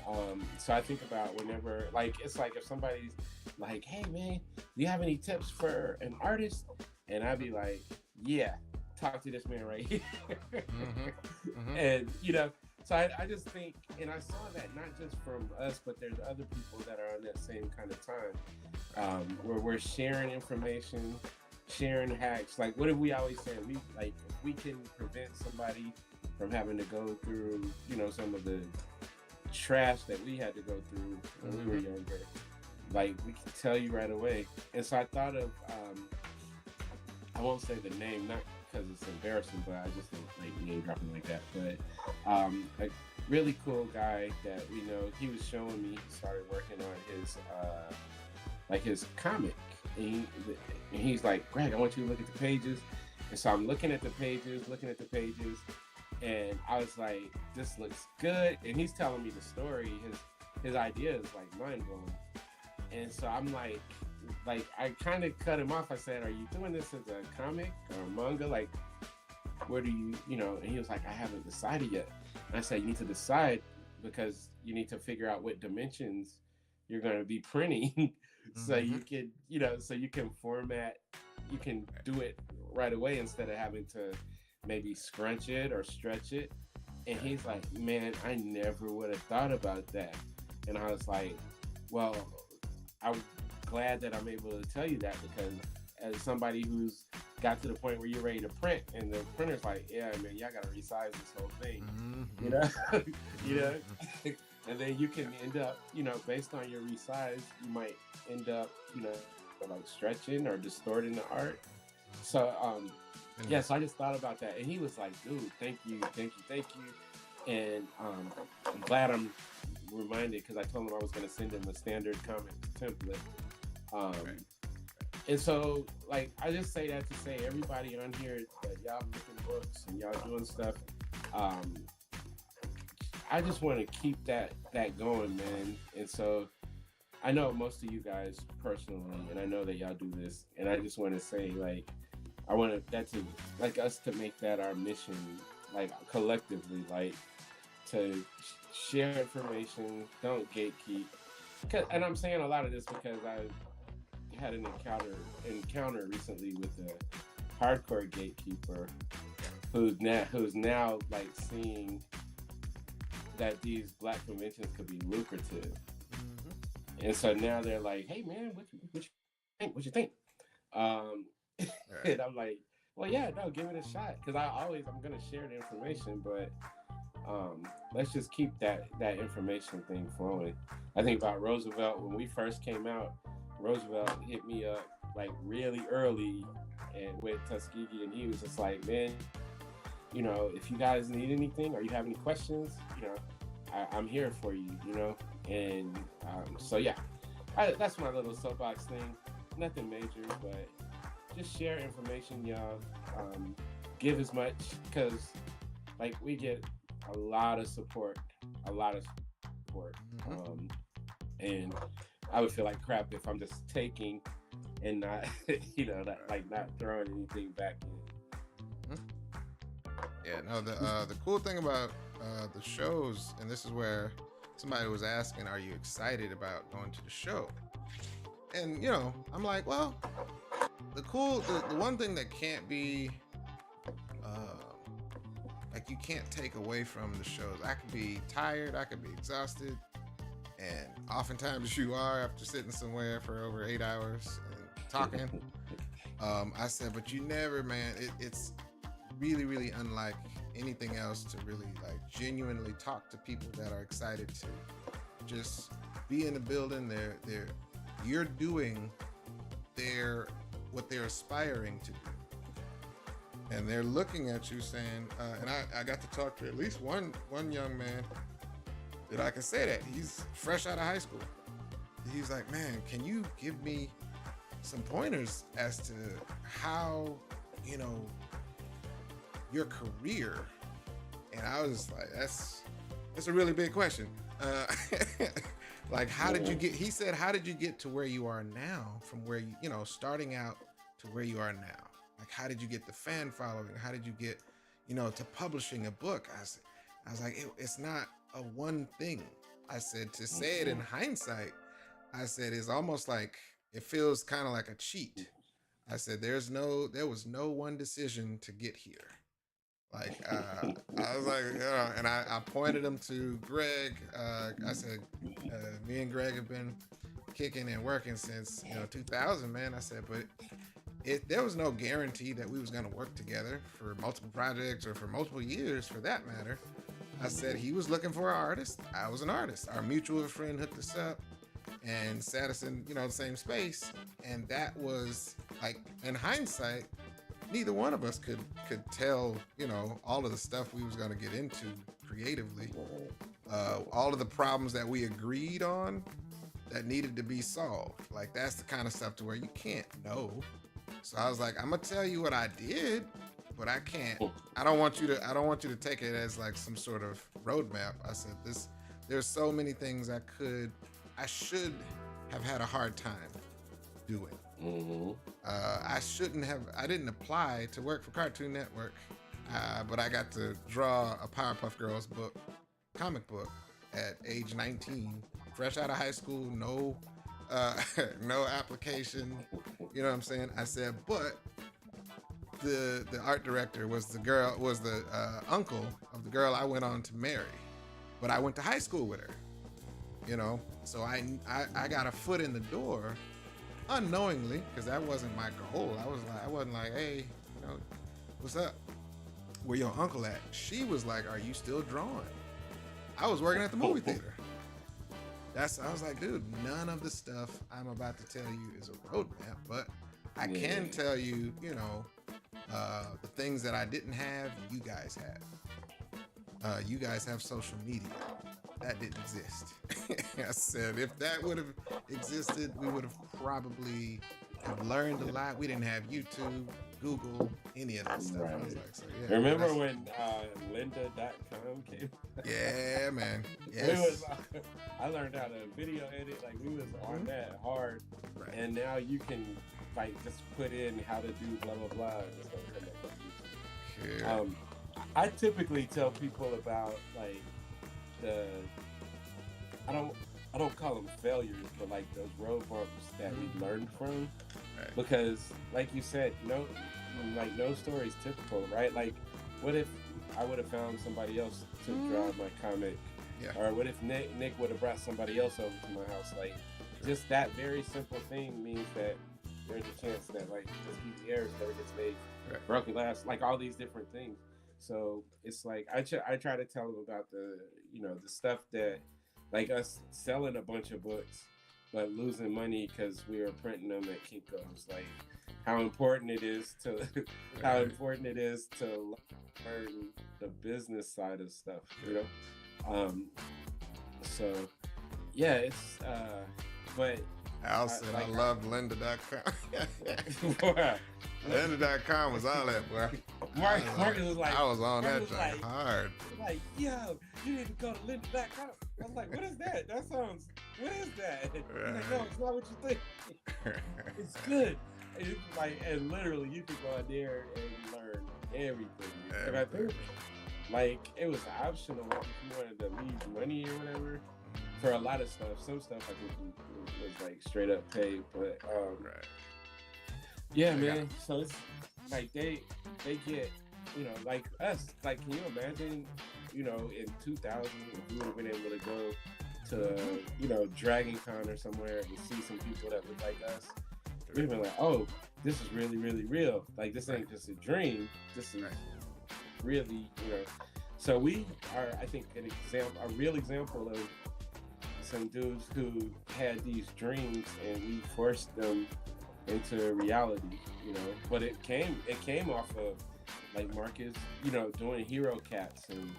Speaker 2: so I think about whenever, like, it's like if somebody's like, hey man, do you have any tips for an artist? And I'd be like, yeah, talk to this man right here. And, you know, so I just think, and I saw that not just from us, but there's other people that are on that same kind of time, where we're sharing information, sharing hacks. Like, what have we always said? We like, if we can prevent somebody from having to go through, you know, some of the trash that we had to go through when we were younger, like we can tell you right away. And so I thought of, I won't say the name, not because it's embarrassing, but I just don't like name dropping like that. But a really cool guy that we know, he was showing me, he started working on his like his comic, and he's like, Greg, I want you to look at the pages. And so I'm looking at the pages, and I was like, this looks good. And he's telling me the story. His idea is like mind blowing. And so I'm like I kind of cut him off. I said, are you doing this as a comic or a manga? Like, where do you know? And he was like, I haven't decided yet. And I said, you need to decide, because you need to figure out what dimensions you're going to be printing. So you can, you know, so you can format, you can do it right away instead of having to maybe scrunch it or stretch it. And he's like, man, I never would have thought about that. And I was like, well, I'm glad that I'm able to tell you that, because as somebody who's got to the point where you're ready to print and the printer's like, yeah, man, y'all got to resize this whole thing, you know, you know, and then you can end up, you know, based on your resize, you might end up, you know, like stretching or distorting the art. So, yeah, so I just thought about that, and he was like, dude, thank you. And I'm glad I'm reminded, because I told him I was going to send him a standard comic template. And so, like, I just say that to say, everybody on here, that y'all making books and y'all doing stuff, I just want to keep that going, man. And so I know most of you guys personally, and I know that y'all do this, and I just want to say, like, I want us to make that our mission, like, collectively, like, to share information, don't gatekeep. And I'm saying a lot of this because I had an encounter recently with a hardcore gatekeeper who's now like seeing that these Black conventions could be lucrative. And so now they're like, hey man, what you think? And I'm like, well, yeah, no, give it a shot, because I'm gonna share the information, but let's just keep that information thing flowing. I think about Roosevelt. When we first came out, Roosevelt hit me up like really early and with Tuskegee, and he was just like, man, you know, if you guys need anything or you have any questions, you know, I'm here for you, you know. And so yeah, that's my little soapbox thing. Nothing major, but just share information, y'all. Give as much, because like we get a lot of support, a lot of support. And I would feel like crap if I'm just taking and not, not throwing anything back in.
Speaker 1: Yeah, no, the cool thing about the shows, and this is where somebody was asking, are you excited about going to the show? And, I'm like, well, the one thing that can't be, you can't take away from the shows. I could be tired, I could be exhausted, and oftentimes you are after sitting somewhere for over 8 hours and talking. I said, but you never, man, it's really, really unlike anything else to really genuinely talk to people that are excited to just be in the building. You're doing what they're aspiring to do. And they're looking at you saying, and I got to talk to at least one young man that I can say that he's fresh out of high school. He's like, man, can you give me some pointers as to how, your career? And I was like, that's a really big question. How did you get, he said, how did you get to where you are now from where starting out to where you are now? How did you get the fan following? How did you get, to publishing a book? I was like, it's not a one thing. I said, to say it in hindsight, I said, it's almost like, it feels kind of like a cheat. I said, there was no one decision to get here. I was like, and I pointed him to Greg. I said, me and Greg have been kicking and working since 2000, man. I said, but there was no guarantee that we was going to work together for multiple projects or for multiple years, for that matter. I said he was looking for an artist. I was an artist. Our mutual friend hooked us up and sat us in the same space, and that was in hindsight, neither one of us could tell all of the stuff we was going to get into creatively, all of the problems that we agreed on that needed to be solved. That's the kind of stuff to where you can't know. So I was like, I'm gonna tell you what I did, but I can't. I don't want you to take it as some sort of roadmap. I said there's so many things I should have had a hard time doing. I didn't apply to work for Cartoon Network, but I got to draw a Powerpuff Girls comic book at age 19, fresh out of high school, no application, you know what I'm saying? I said, but the art director was the uncle of the girl I went on to marry, but I went to high school with her, so I got a foot in the door unknowingly, because that wasn't my goal. I wasn't like, hey, what's up? Where your uncle at? She was like, are you still drawing? I was working at the movie theater. I was like, dude, none of the stuff I'm about to tell you is a roadmap, but I can tell you, the things that I didn't have, you guys have. You guys have social media. That didn't exist. I said, if that would have existed, we would have probably have learned a lot. We didn't have YouTube, Google, any of that stuff.
Speaker 2: Right.
Speaker 1: I was like, so yeah.
Speaker 2: Remember when lynda.com came?
Speaker 1: Yeah, man. Yes.
Speaker 2: I learned how to video edit. We was on that hard.
Speaker 1: Right.
Speaker 2: And now you can just put in how to do blah, blah, blah. And it's gonna come up on YouTube.
Speaker 1: Sure.
Speaker 2: I typically tell people about I don't call them failures, but those road bumps that we learned from.
Speaker 1: Right.
Speaker 2: Because like you said, no story is typical, right? What if I would have found somebody else to draw my comic?
Speaker 1: Yeah.
Speaker 2: Or what if Nick would have brought somebody else over to my house? Just that very simple thing means that there's a chance that Tuskegee Heirs never gets made.
Speaker 1: Right.
Speaker 2: Broken Glass, all these different things. So it's I try to tell them about the the stuff that us selling a bunch of books but losing money because we were printing them at Kinko's. How important it is to learn the business side of stuff. So yeah, it's but
Speaker 1: Al said, I love lynda.com.
Speaker 2: Boy,
Speaker 1: Lynda.com was all that, boy.
Speaker 2: Marcus was like,
Speaker 1: I was on that
Speaker 2: Marcus was
Speaker 1: thing hard.
Speaker 2: Like, yo, you need to go to lynda.com. I was like, what is that? What is that? He's like, no, it's not what you think. It's good. It's like, and literally, you can go out there and learn everything. And I think, like, it was optional if you wanted to leave money or whatever for a lot of stuff. Some stuff I think was like straight up paid, but yeah, man. So it's like they get, you know, like us. Like, can you imagine, you know, in 2000, if you would have been able to go to, you know, Dragon Con or somewhere and see some people that look like us? We'd have been like, oh, this is really, really real. Like, this ain't just a dream. This is really, you know. So we are, I think, a real example of some dudes who had these dreams and we forced them into reality, you know. But it came off of, like, Marcus, you know, doing hero cats and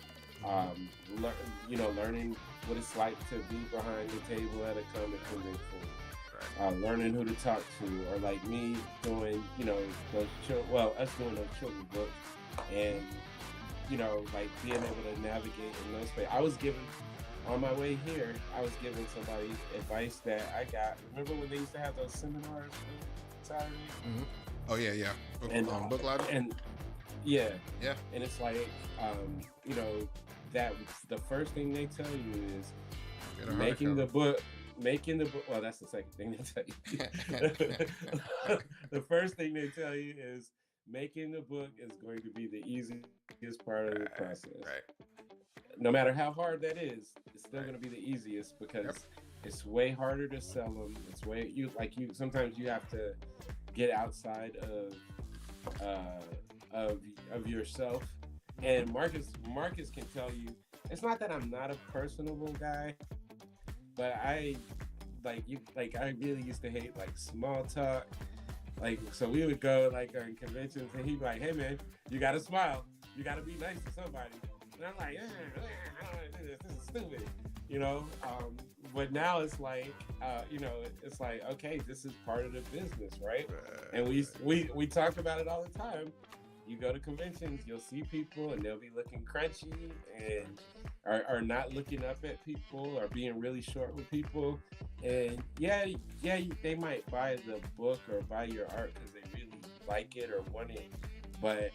Speaker 2: learning what it's like to be behind the table at a comic convention, learning who to talk to, or like me doing, you know, us doing those children's books, and, you know, like being able to navigate in those spaces. I was given, on my way here, I was giving somebody advice that I got. Remember when they used to have those seminars on Saturday? Mm-hmm.
Speaker 1: Oh yeah. Book Logic?
Speaker 2: And yeah. And it's like, you know, that the first thing they tell you is making the book. Well, that's the second thing they tell you. The first thing they tell you is making the book is going to be the easiest part of the process. Right. No matter how hard that is, it's still going to be the easiest because it's way harder to sell them. It's way sometimes you have to get outside of yourself. And Marcus can tell you, it's not that I'm not a personable guy, but I really used to hate like small talk. Like, so we would go like on conventions and he'd be like, hey man, you gotta smile. You gotta be nice to somebody. And I'm like, this is stupid, you know? But now it's like, you know, it's like, okay, this is part of the business, right? And we talk about it all the time. You go to conventions, you'll see people and they'll be looking crunchy and are not looking up at people or being really short with people. And they might buy the book or buy your art because they really like it or want it. But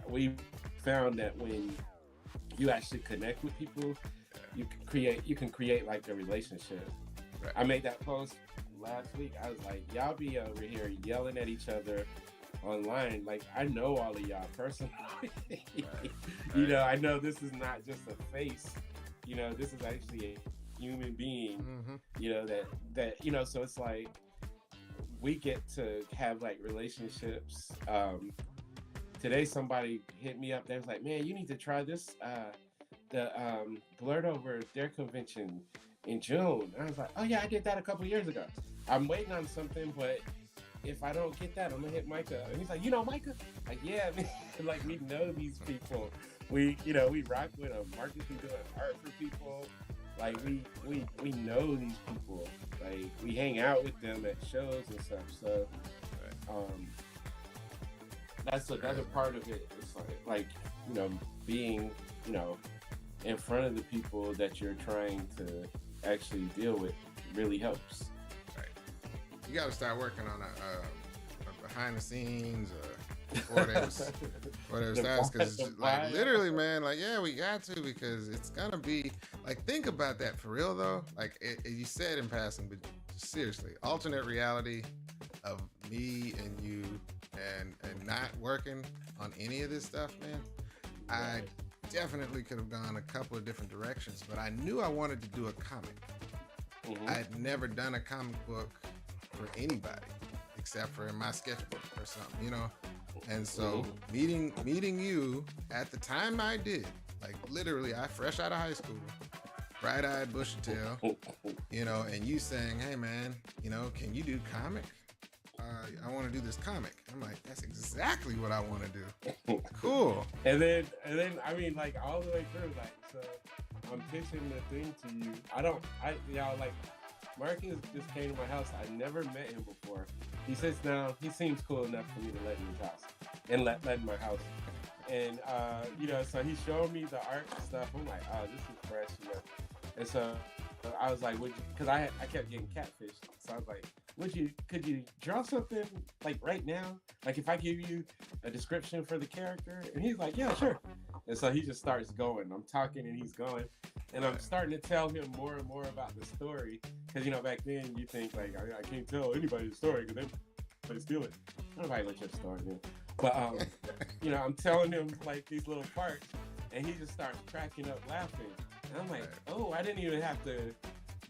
Speaker 2: we found that when you actually connect with people, you can create like a relationship. Right. I made that post last week. I was like, y'all be over here yelling at each other online. Like, I know all of y'all personally. You know, I know this is not just a face. You know, this is actually a human being. Mm-hmm. You know, that you know, so it's like we get to have like relationships. Today somebody hit me up. They was like, man, you need to try this the Blurt over their convention in June. And I was like, oh yeah, I did that a couple years ago. I'm waiting on something, but if I don't get that, I'm gonna hit Micah. And he's like, you know Micah? Like, yeah, man. Like, we know these people. We rock with them. Marcus is doing art for people. Like, we know these people. Like, we hang out with them at shows and stuff. So, that's another part of it. It's like, you know, being, you know, in front of the people that you're trying to actually deal with really helps.
Speaker 1: You got to start working on a behind the scenes before they starts, because like literally, man, like, yeah, we got to, because it's gonna be like, think about that for real though. Like you said in passing, but seriously, alternate reality of me and you and not working on any of this stuff, man. I definitely could have gone a couple of different directions, but I knew I wanted to do a comic. Mm-hmm. I had never done a comic book for anybody except for in my sketchbook or something, you know. And so meeting you at the time I did, like literally, I fresh out of high school, bright-eyed, bushy-tail, you know, and you saying, hey man, you know, can you do comic? I want to do this comic. I'm like, that's exactly what I want to do. Cool.
Speaker 2: And then I mean, like, all the way through, like, so I'm pitching the thing to you. Like, Marcus just came to my house. I never met him before. He sits down. He seems cool enough for me to let in his house and let in my house. And so he showed me the art and stuff. I'm like, oh, this is fresh, And so I was like, because I kept getting catfished. So I was like, could you draw something like right now? Like if I give you a description for the character? And he's like, yeah, sure. And so he just starts going. I'm talking and he's going. And I'm starting to tell him more and more about the story. Because, back then you think like, I can't tell anybody the story because they steal it. Nobody let your story in. But, I'm telling him like these little parts and he just starts cracking up laughing. And I'm like, oh, I didn't even have to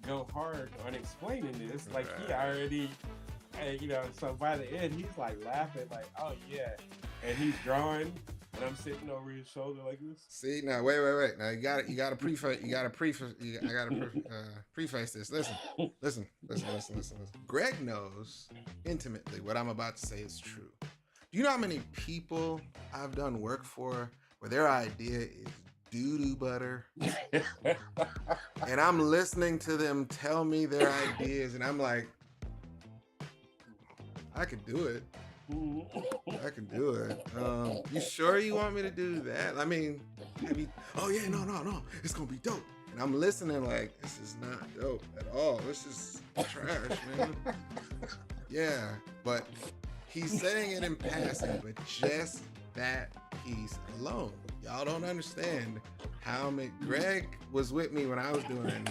Speaker 2: go hard on explaining this. Like he already, so by the end, he's like laughing like, oh yeah. And he's drawing and I'm sitting over his shoulder like this.
Speaker 1: See, now, wait. Now you gotta preface this. Listen. Greg knows intimately what I'm about to say is true. Do you know how many people I've done work for where their idea is doo-doo butter? And I'm listening to them tell me their ideas and I'm like, I could do it. I can do it. You sure you want me to do that? I mean, maybe, oh yeah, no, it's gonna be dope. And I'm listening like, this is not dope at all. This is trash, man. Yeah, but he's saying it in passing, but just that piece alone. Y'all don't understand how many. Greg was with me when I was doing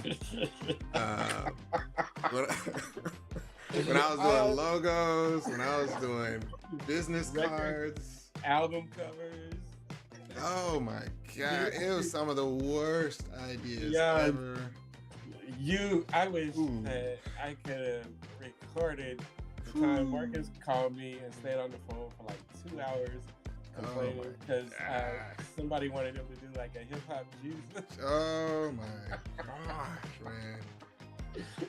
Speaker 1: when I was doing logos, when I was doing business cards,
Speaker 2: album covers.
Speaker 1: Oh my God, it was some of the worst ideas ever.
Speaker 2: I wish that I could have recorded the time Marcus called me and stayed on the phone for like 2 hours complaining because somebody wanted him to do like a hip hop Jesus.
Speaker 1: Oh my gosh, man.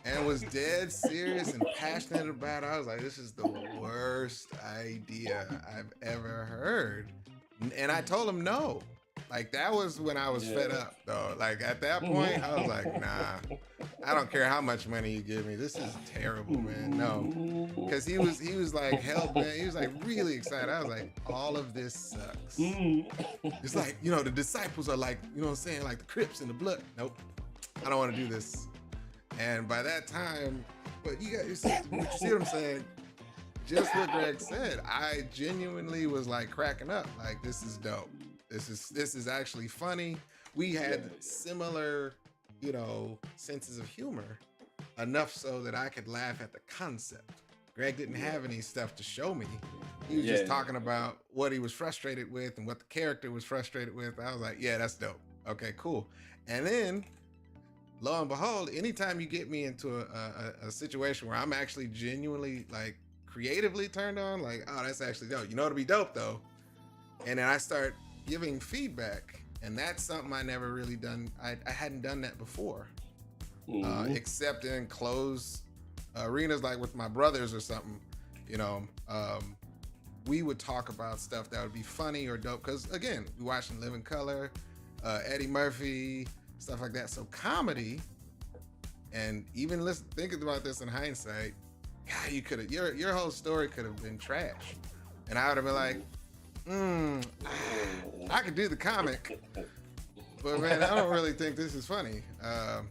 Speaker 1: And was dead serious and passionate about it. I was like, this is the worst idea I've ever heard. And I told him no. Like, that was when I was fed up, though. Like, at that point, I was like, nah, I don't care how much money you give me. This is terrible, man. No. Because he was like, hell, man. He was like really excited. I was like, all of this sucks. It's like, the disciples are like, you know what I'm saying? Like the Crips and the blood. Nope. I don't want to do this. And by that time, but you see what I'm saying? Just what Greg said. I genuinely was like cracking up. Like, this is dope. This is actually funny. We had similar, senses of humor, enough so that I could laugh at the concept. Greg didn't have any stuff to show me. He was just talking about what he was frustrated with and what the character was frustrated with. I was like, yeah, that's dope. Okay, cool. And then, lo and behold, anytime you get me into a situation where I'm actually genuinely, like, creatively turned on, like, oh, that's actually dope. You know what'll be dope, though? And then I start giving feedback, and that's something I never really done. I hadn't done that before, except in closed arenas, like with my brothers or something. We would talk about stuff that would be funny or dope, because again, we watching Living Color, Eddie Murphy, stuff like that. So comedy, and even thinking about this in hindsight, God, you could have your whole story could have been trash, and I would have been like, I could do the comic, but man, I don't really think this is funny. And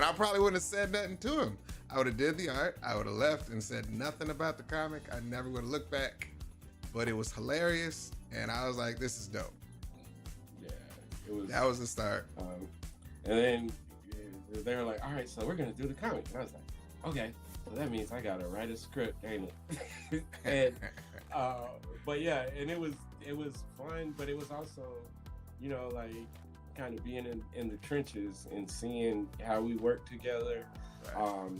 Speaker 1: I probably wouldn't have said nothing to him. I would have did the art. I would have left and said nothing about the comic. I never would have looked back, but it was hilarious. And I was like, this is dope.
Speaker 2: Yeah, it was.
Speaker 1: That was the start.
Speaker 2: And then they were like, all right, so we're going to do the comic. And I was like, okay, so that means I got to write a script, ain't it? And, but yeah, and it was fun, but it was also, like kind of being in the trenches and seeing how we work together. Right.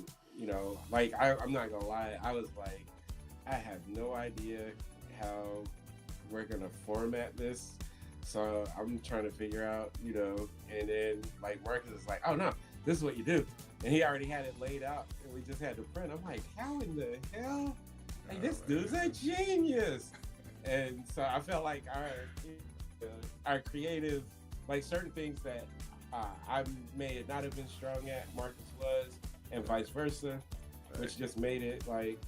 Speaker 2: Like I'm not gonna lie, I was like, I have no idea how we're gonna format this, so I'm trying to figure out, and then like Marcus is like, oh no, this is what you do, and he already had it laid out, and we just had to print. I'm like, how in the hell? Like, this dude's a genius. And so I felt like our creative, like certain things that I may not have been strong at, Marcus was, and vice versa,
Speaker 1: Right.
Speaker 2: which just made it like,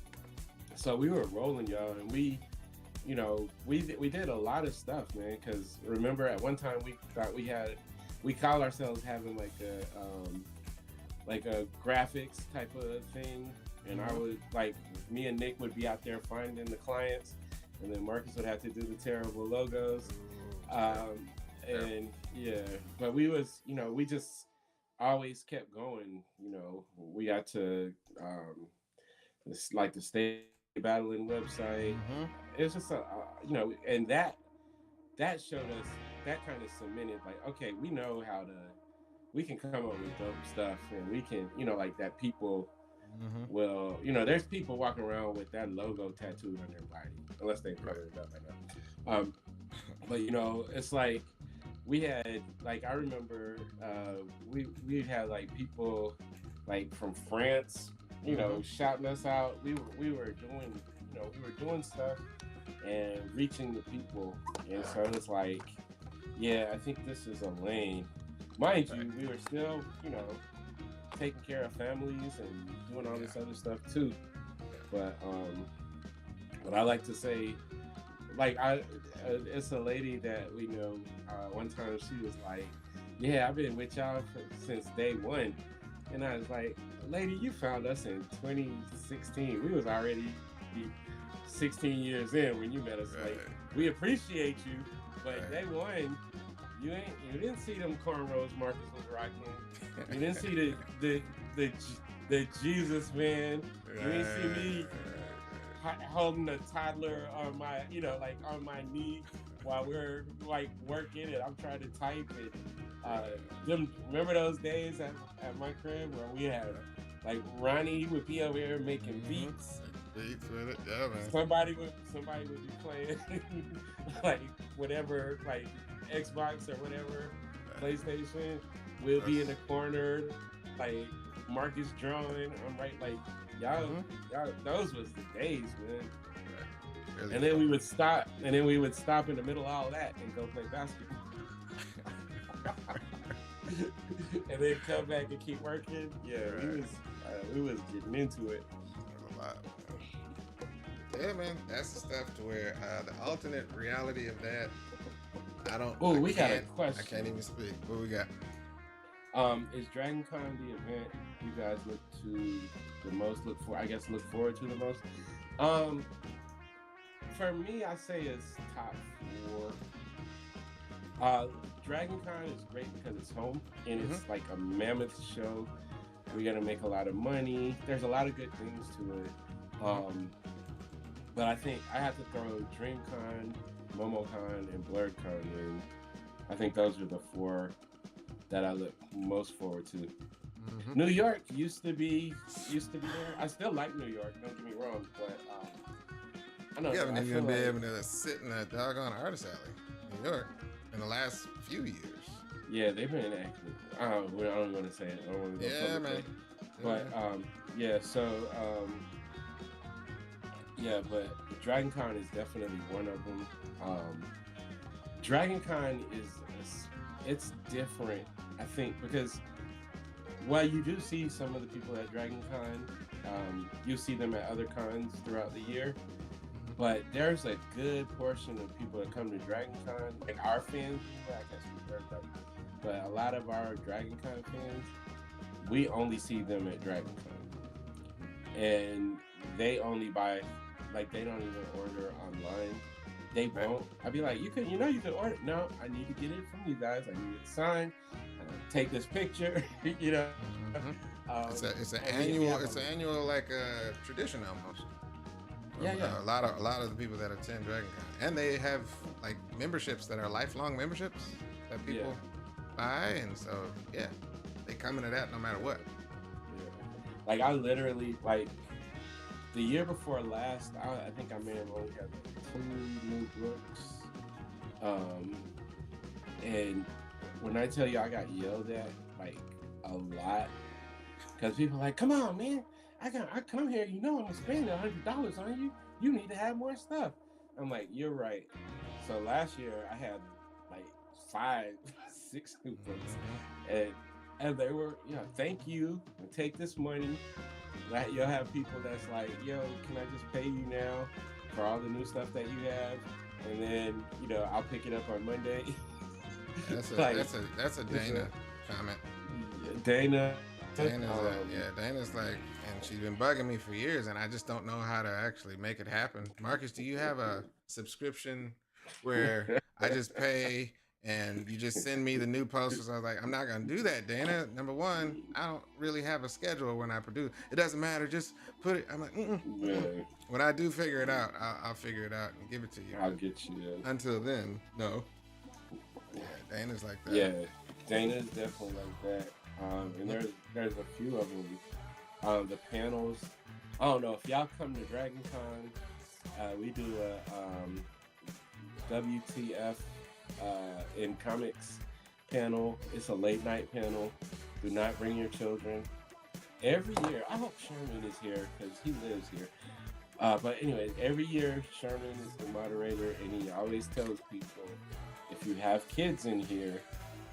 Speaker 2: so we were rolling, y'all, and we, you know, we did a lot of stuff, man. Because remember, at one time we thought we called ourselves having like a graphics type of thing, and I would like me and Nick would be out there finding the clients, and then Marcus would have to do the terrible logos, and yeah, but we was, you know, we just always kept going. You know, we got to it's like the state battling website.
Speaker 1: Mm-hmm.
Speaker 2: It's just a you know, and that showed us, that kind of cemented like, okay, we know how to, we can come up with dope stuff, and we can, you know, like that people
Speaker 1: Mm-hmm.
Speaker 2: will, you know, there's people walking around with that logo tattooed on their body, unless they covered it up right now. But you know, it's like we had, like, I remember we had like people like from France, you know, shouting us out. We were doing, you know, we were doing stuff and reaching the people, and so it's like, yeah, I think this is a lane. Mind you, we were still, you know, taking care of families and doing all this other stuff too. But I like to say, like, it's a lady that we know. One time she was like, "Yeah, I've been with y'all since day one," and I was like, "Lady, you found us in 2016. We was already 16 years in when you met us. Like, we appreciate you, but day one, you didn't see them cornrows Marcus was rocking. You didn't see the Jesus man. You didn't see me holding a toddler on my, you know, like on my knee while we're like working and I'm trying to type it. Remember those days at my crib where we had like Ronnie, he would be over here making beats.
Speaker 1: Beats with it, yeah, man.
Speaker 2: Somebody would be playing like whatever, like Xbox or whatever, PlayStation. We'll be in the corner, like Marcus drawing. I'm right, like y'all. Those was the days, man. Really, and then we would stop, in the middle of all that and go play basketball. And then come back and keep working. Yeah, we was getting into it.
Speaker 1: A lot. Yeah, man, that's the stuff to where the alternate reality of that.
Speaker 2: We got a question.
Speaker 1: I can't even speak. What we got?
Speaker 2: Is DragonCon the event you guys look forward to the most? For me, I say it's top 4. DragonCon is great because it's home and it's like a mammoth show. We're gonna make a lot of money. There's a lot of good things to it. But I think I have to throw DreamCon, MomoCon, and BlurredCon in. I think those are the 4 that I look most forward to. New York used to be there. I still like New York, don't get me wrong, but I know.
Speaker 1: You haven't even been able to sit in a doggone artist alley in New York in the last few years.
Speaker 2: Yeah, they've been active. I don't want to say it. I don't want to go
Speaker 1: yeah, man.
Speaker 2: But but DragonCon is definitely one of them. DragonCon it's different, I think, because while you do see some of the people at DragonCon, you see them at other cons throughout the year, but there's a good portion of people that come to DragonCon, like our fans, I can't speak for everybody, but a lot of our DragonCon fans, we only see them at DragonCon, and they only buy, like, they don't even order online. They won't. I'd be like, you could order. No, I need to get it from you guys. I need it signed. Take this picture. You know.
Speaker 1: It's an annual like tradition almost.
Speaker 2: Yeah.
Speaker 1: A lot of the people that attend DragonCon, and they have like memberships that are lifelong memberships that people buy, and so they come into that no matter what.
Speaker 2: Yeah. Like I literally the year before last, I think I may have only had 2 new books. And when I tell you I got yelled at like a lot, because people are like, come on, man, I come here, you know I'm gonna spend $100 on you. You need to have more stuff. I'm like, you're right. So last year I had like 5, 6 new books, and And they were, thank you. Take this money. You'll have people that's like, yo, can I just pay you now for all the new stuff that you have? And then, I'll pick it up on Monday.
Speaker 1: That's a Dana comment.
Speaker 2: Dana's
Speaker 1: Dana's like, and she's been bugging me for years, and I just don't know how to actually make it happen. Marcus, do you have a subscription where I just pay and you just send me the new posters? I was like, I'm not gonna do that, Dana. Number one, I don't really have a schedule when I produce. It doesn't matter, just put it. I'm like,
Speaker 2: Yeah.
Speaker 1: When I do figure it out, I'll figure it out and give it to you.
Speaker 2: I'll get you. Yeah.
Speaker 1: Until then, no. Yeah, Dana's like that.
Speaker 2: Yeah, Dana's definitely like that. And there's a few of them. The panels. I don't know if y'all come to Dragon Con. We do a WTF in comics panel. It's a late night panel. Do not bring your children. Every year, I hope Sherman is here because he lives here. But anyway, every year Sherman is the moderator, and he always tells people, if you have kids in here,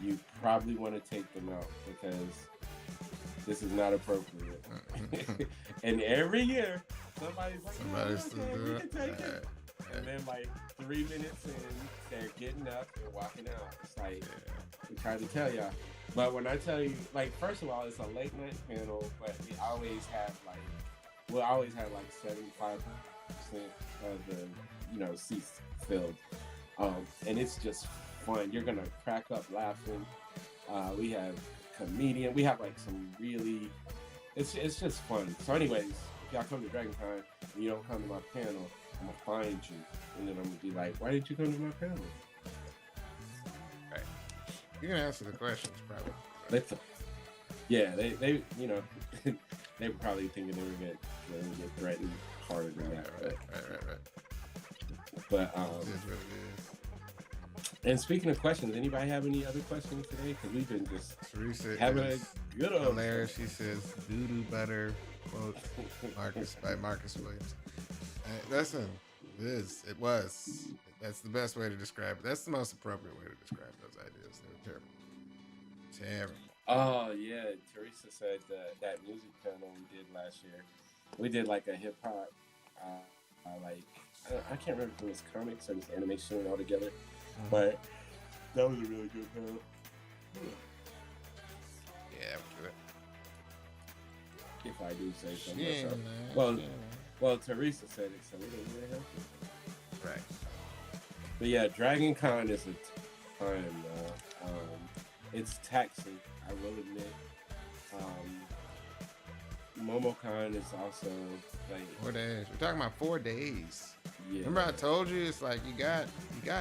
Speaker 2: you probably want to take them out because this is not appropriate. And every year, somebody's like, you can take it. And then like 3 minutes in, they're getting up and walking out. It's like, we try to tell y'all. But when I tell you, like, first of all, it's a late night panel, but we always have like 75% of the, seats filled. And it's just fun. You're gonna crack up laughing. We have comedian. We have like some really. It's just fun. So, anyways, if y'all come to DragonCon and you don't come to my panel, I'm gonna find you, and then I'm gonna be like, "Why didn't you come to my panel?"
Speaker 1: Right. You can answer the questions probably.
Speaker 2: They they were probably thinking they were gonna get threatened harder than that.
Speaker 1: Right.
Speaker 2: But
Speaker 1: It is what it is.
Speaker 2: And speaking of questions, anybody have any other questions today? Because we've been just
Speaker 1: Teresa
Speaker 2: having a good old.
Speaker 1: Hilarious. She says, "Doo-doo butter." Quote by Marcus Williams. Listen, it was. That's the best way to describe it. That's the most appropriate way to describe those ideas. They were terrible.
Speaker 2: Oh yeah, Teresa said that music panel we did last year. We did like a hip hop, I can't remember if it was comics or it was animation all together, but that was a really good panel.
Speaker 1: Yeah, it was good.
Speaker 2: If I do say so myself. Well, Teresa said it, so we didn't really have to.
Speaker 1: Right. But
Speaker 2: yeah, Dragon Con is a time. It's taxing, I will admit. MomoCon is also like
Speaker 1: 4 days. We're talking about 4 days.
Speaker 2: Yeah.
Speaker 1: Remember I told you it's like you got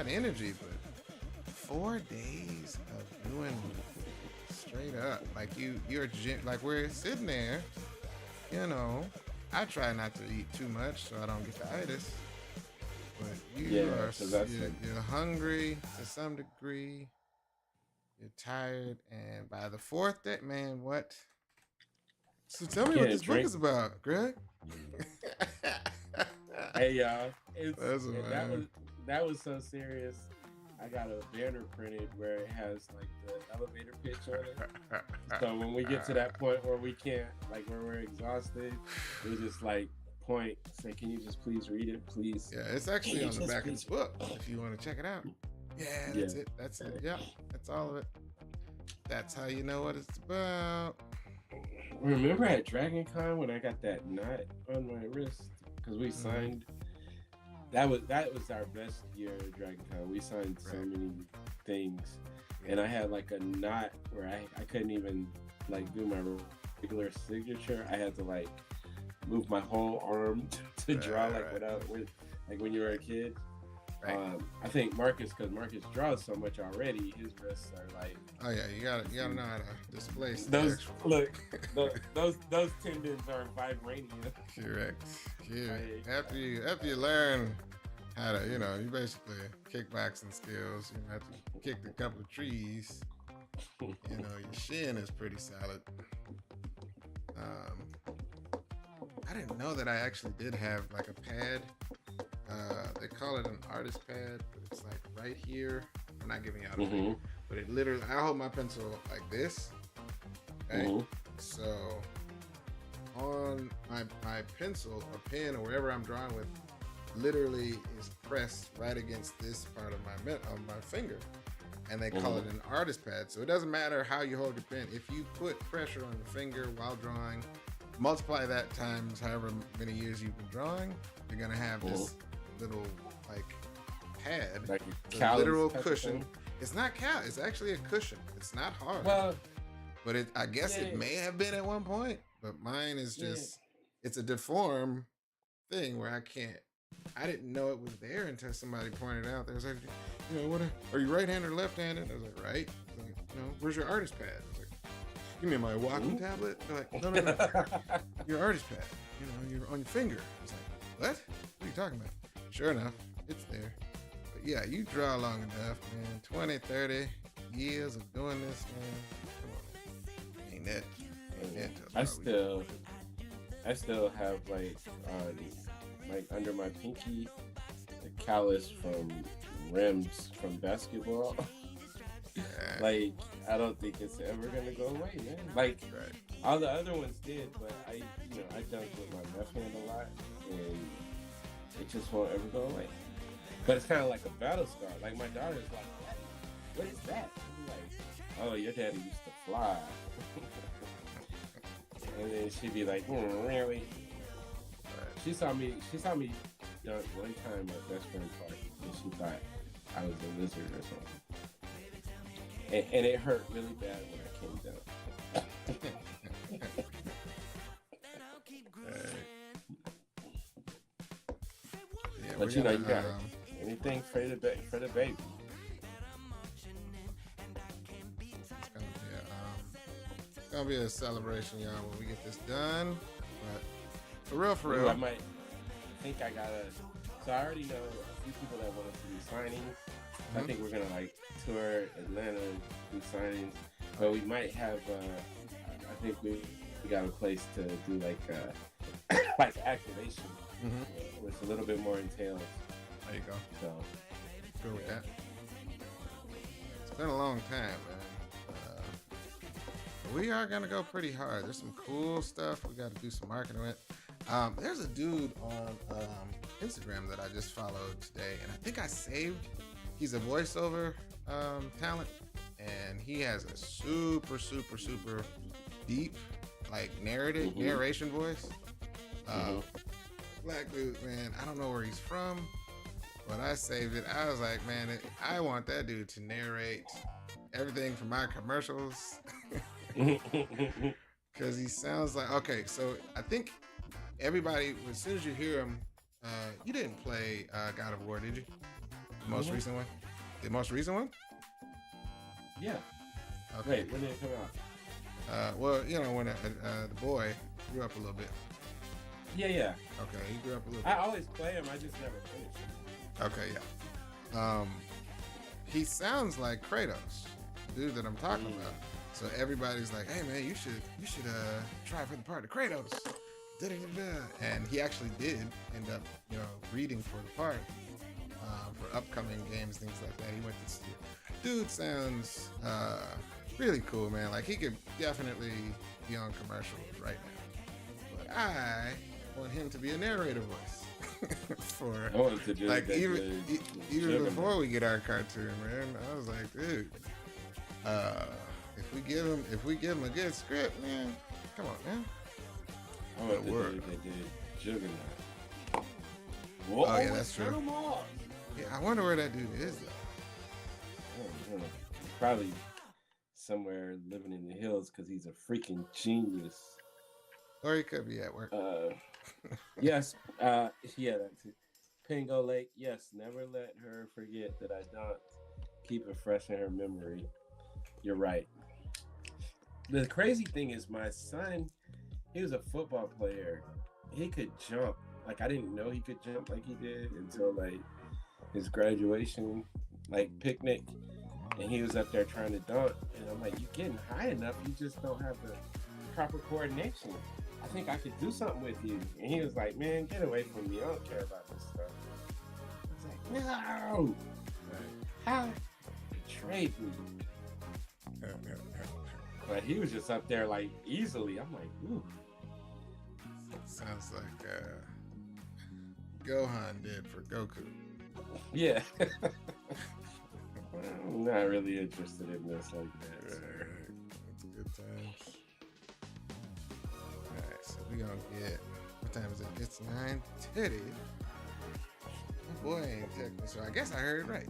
Speaker 1: energy, but 4 days of doing straight up like you're like we're sitting there, I try not to eat too much so I don't get the itis. But you're hungry to some degree. You're tired, and by the 4th day, man, what? So tell me what this book is about, Greg.
Speaker 2: Hey y'all, that was so serious. I got a banner printed where it has like the elevator pitch on it. So when we get to that point where we can't, like where we're exhausted, we just like point, say, "Can you just please read it, please?"
Speaker 1: Yeah, it's actually on the back of this book if you want to check it out. Yeah, that's it. That's it. Yeah, that's all of it. That's how you know what it's about.
Speaker 2: Remember at Dragon Con when I got that knot on my wrist because we signed. That was our best year at Dragon Con. We signed so many things, and I had like a knot where I couldn't even like do my regular signature. I had to like move my whole arm to draw like when you were a kid. Right. I think Marcus, because Marcus draws so much already, his wrists are like.
Speaker 1: Oh yeah, you gotta know how to displace
Speaker 2: those. Those tendons are vibranium.
Speaker 1: Correct. After you learn how to, you basically kickboxing skills. You have to kick a couple of trees. Your shin is pretty solid. I didn't know that I actually did have like a pad. They call it an artist pad, but it's like right here. I'm not giving you out a thing, but it literally, I hold my pencil like this, right?
Speaker 2: Mm-hmm.
Speaker 1: So on my pencil or pen or wherever I'm drawing with, literally is pressed right against this part of my finger, and they call it an artist pad. So it doesn't matter how you hold your pen. If you put pressure on your finger while drawing, multiply that times however many years you've been drawing, you're gonna have this little like pad,
Speaker 2: like
Speaker 1: a literal cushion. It's not it's actually a cushion. It's not hard.
Speaker 2: Well,
Speaker 1: but I guess it may have been at one point, but mine is just it's a deformed thing where I didn't know it was there until somebody pointed out. They was like, what are you right-handed or left-handed? I was like, right. I was like, where's your artist pad? I was like, you mean my walking tablet? They're like, no. Your artist pad. You're on your finger. I was like, what? What are you talking about? Sure enough, it's there. But yeah, you draw long enough, man. 20, 30 years of doing this, man. Come on, man. Ain't that
Speaker 2: I still have like under my pinky the callus from rims from basketball. Like I don't think it's ever gonna go away, man. Like all the other ones did, but I dunk with my left hand a lot, and it just won't ever go away. But it's kind of like a battle scar. Like my daughter's like, "Daddy, what is that?" I'm like, "Oh, your daddy used to fly." And then she'd be like, "Really?" She saw me one time at my best friend's party, and she thought I was a lizard or something. And it hurt really bad when I came down. But you got anything for the baby.
Speaker 1: It's gonna be a celebration, y'all, when we get this done. But for real.
Speaker 2: I think I gotta. So I already know a few people that want us to do signings. I think we're gonna like tour Atlanta, do signings, but we might have. I think we got a place to do like like activation, which a little bit more entails.
Speaker 1: There you go.
Speaker 2: So
Speaker 1: good with that. It's been a long time, man. We are gonna go pretty hard. There's some cool stuff we got to do some marketing with. There's a dude on Instagram that I just followed today, and I think I saved. He's a voiceover talent, and he has a super deep, like narration voice. Black dude, man. I don't know where he's from, but I saved it. I was like, man, I want that dude to narrate everything from my commercials. Because he sounds like, okay, so I think everybody, as soon as you hear him, you didn't play God of War, did you? The most recent one? The most recent one?
Speaker 2: Yeah.
Speaker 1: Okay.
Speaker 2: Wait, when did it come out?
Speaker 1: Well, when the boy grew up a little bit.
Speaker 2: Yeah.
Speaker 1: Okay, he grew up a little bit.
Speaker 2: I always play him, I just never finish him.
Speaker 1: Okay, yeah. He sounds like Kratos, the dude that I'm talking about. So everybody's like, "Hey man, you should try for the part of Kratos." And he actually did end up, reading for the part for upcoming games, things like that. He went to see it. Dude sounds really cool, man. Like he could definitely be on commercials right now. But I want him to be a narrator voice for like even before we get our cartoon, man. I was like, dude. If we give him a good script, man, come on, man.
Speaker 2: Oh, they did Juggernaut.
Speaker 1: Whoa, oh yeah, that's true. Yeah, I wonder where that dude is though.
Speaker 2: Probably somewhere living in the hills because he's a freaking genius.
Speaker 1: Or he could be at work.
Speaker 2: Yes, yeah, that's it. Pingo Lake. Yes, never let her forget that I don't keep it fresh in her memory. You're right. The crazy thing is my son, he was a football player. He could jump. Like, I didn't know he could jump like he did until, like, his graduation, like, picnic. And he was up there trying to dunk. And I'm like, you're getting high enough. You just don't have the proper coordination. I think I could do something with you. And he was like, man, get away from me. I don't care about this stuff. I was like, no. How? Betrayed me. But he was just up there like easily. I'm like, ooh.
Speaker 1: Sounds like Gohan did for Goku.
Speaker 2: Yeah. I'm not really interested in this like that.
Speaker 1: Right. It's good times. Alright, so we're gonna get, what time is it? It's 9:30. My boy ain't texting me, so I guess I heard it right.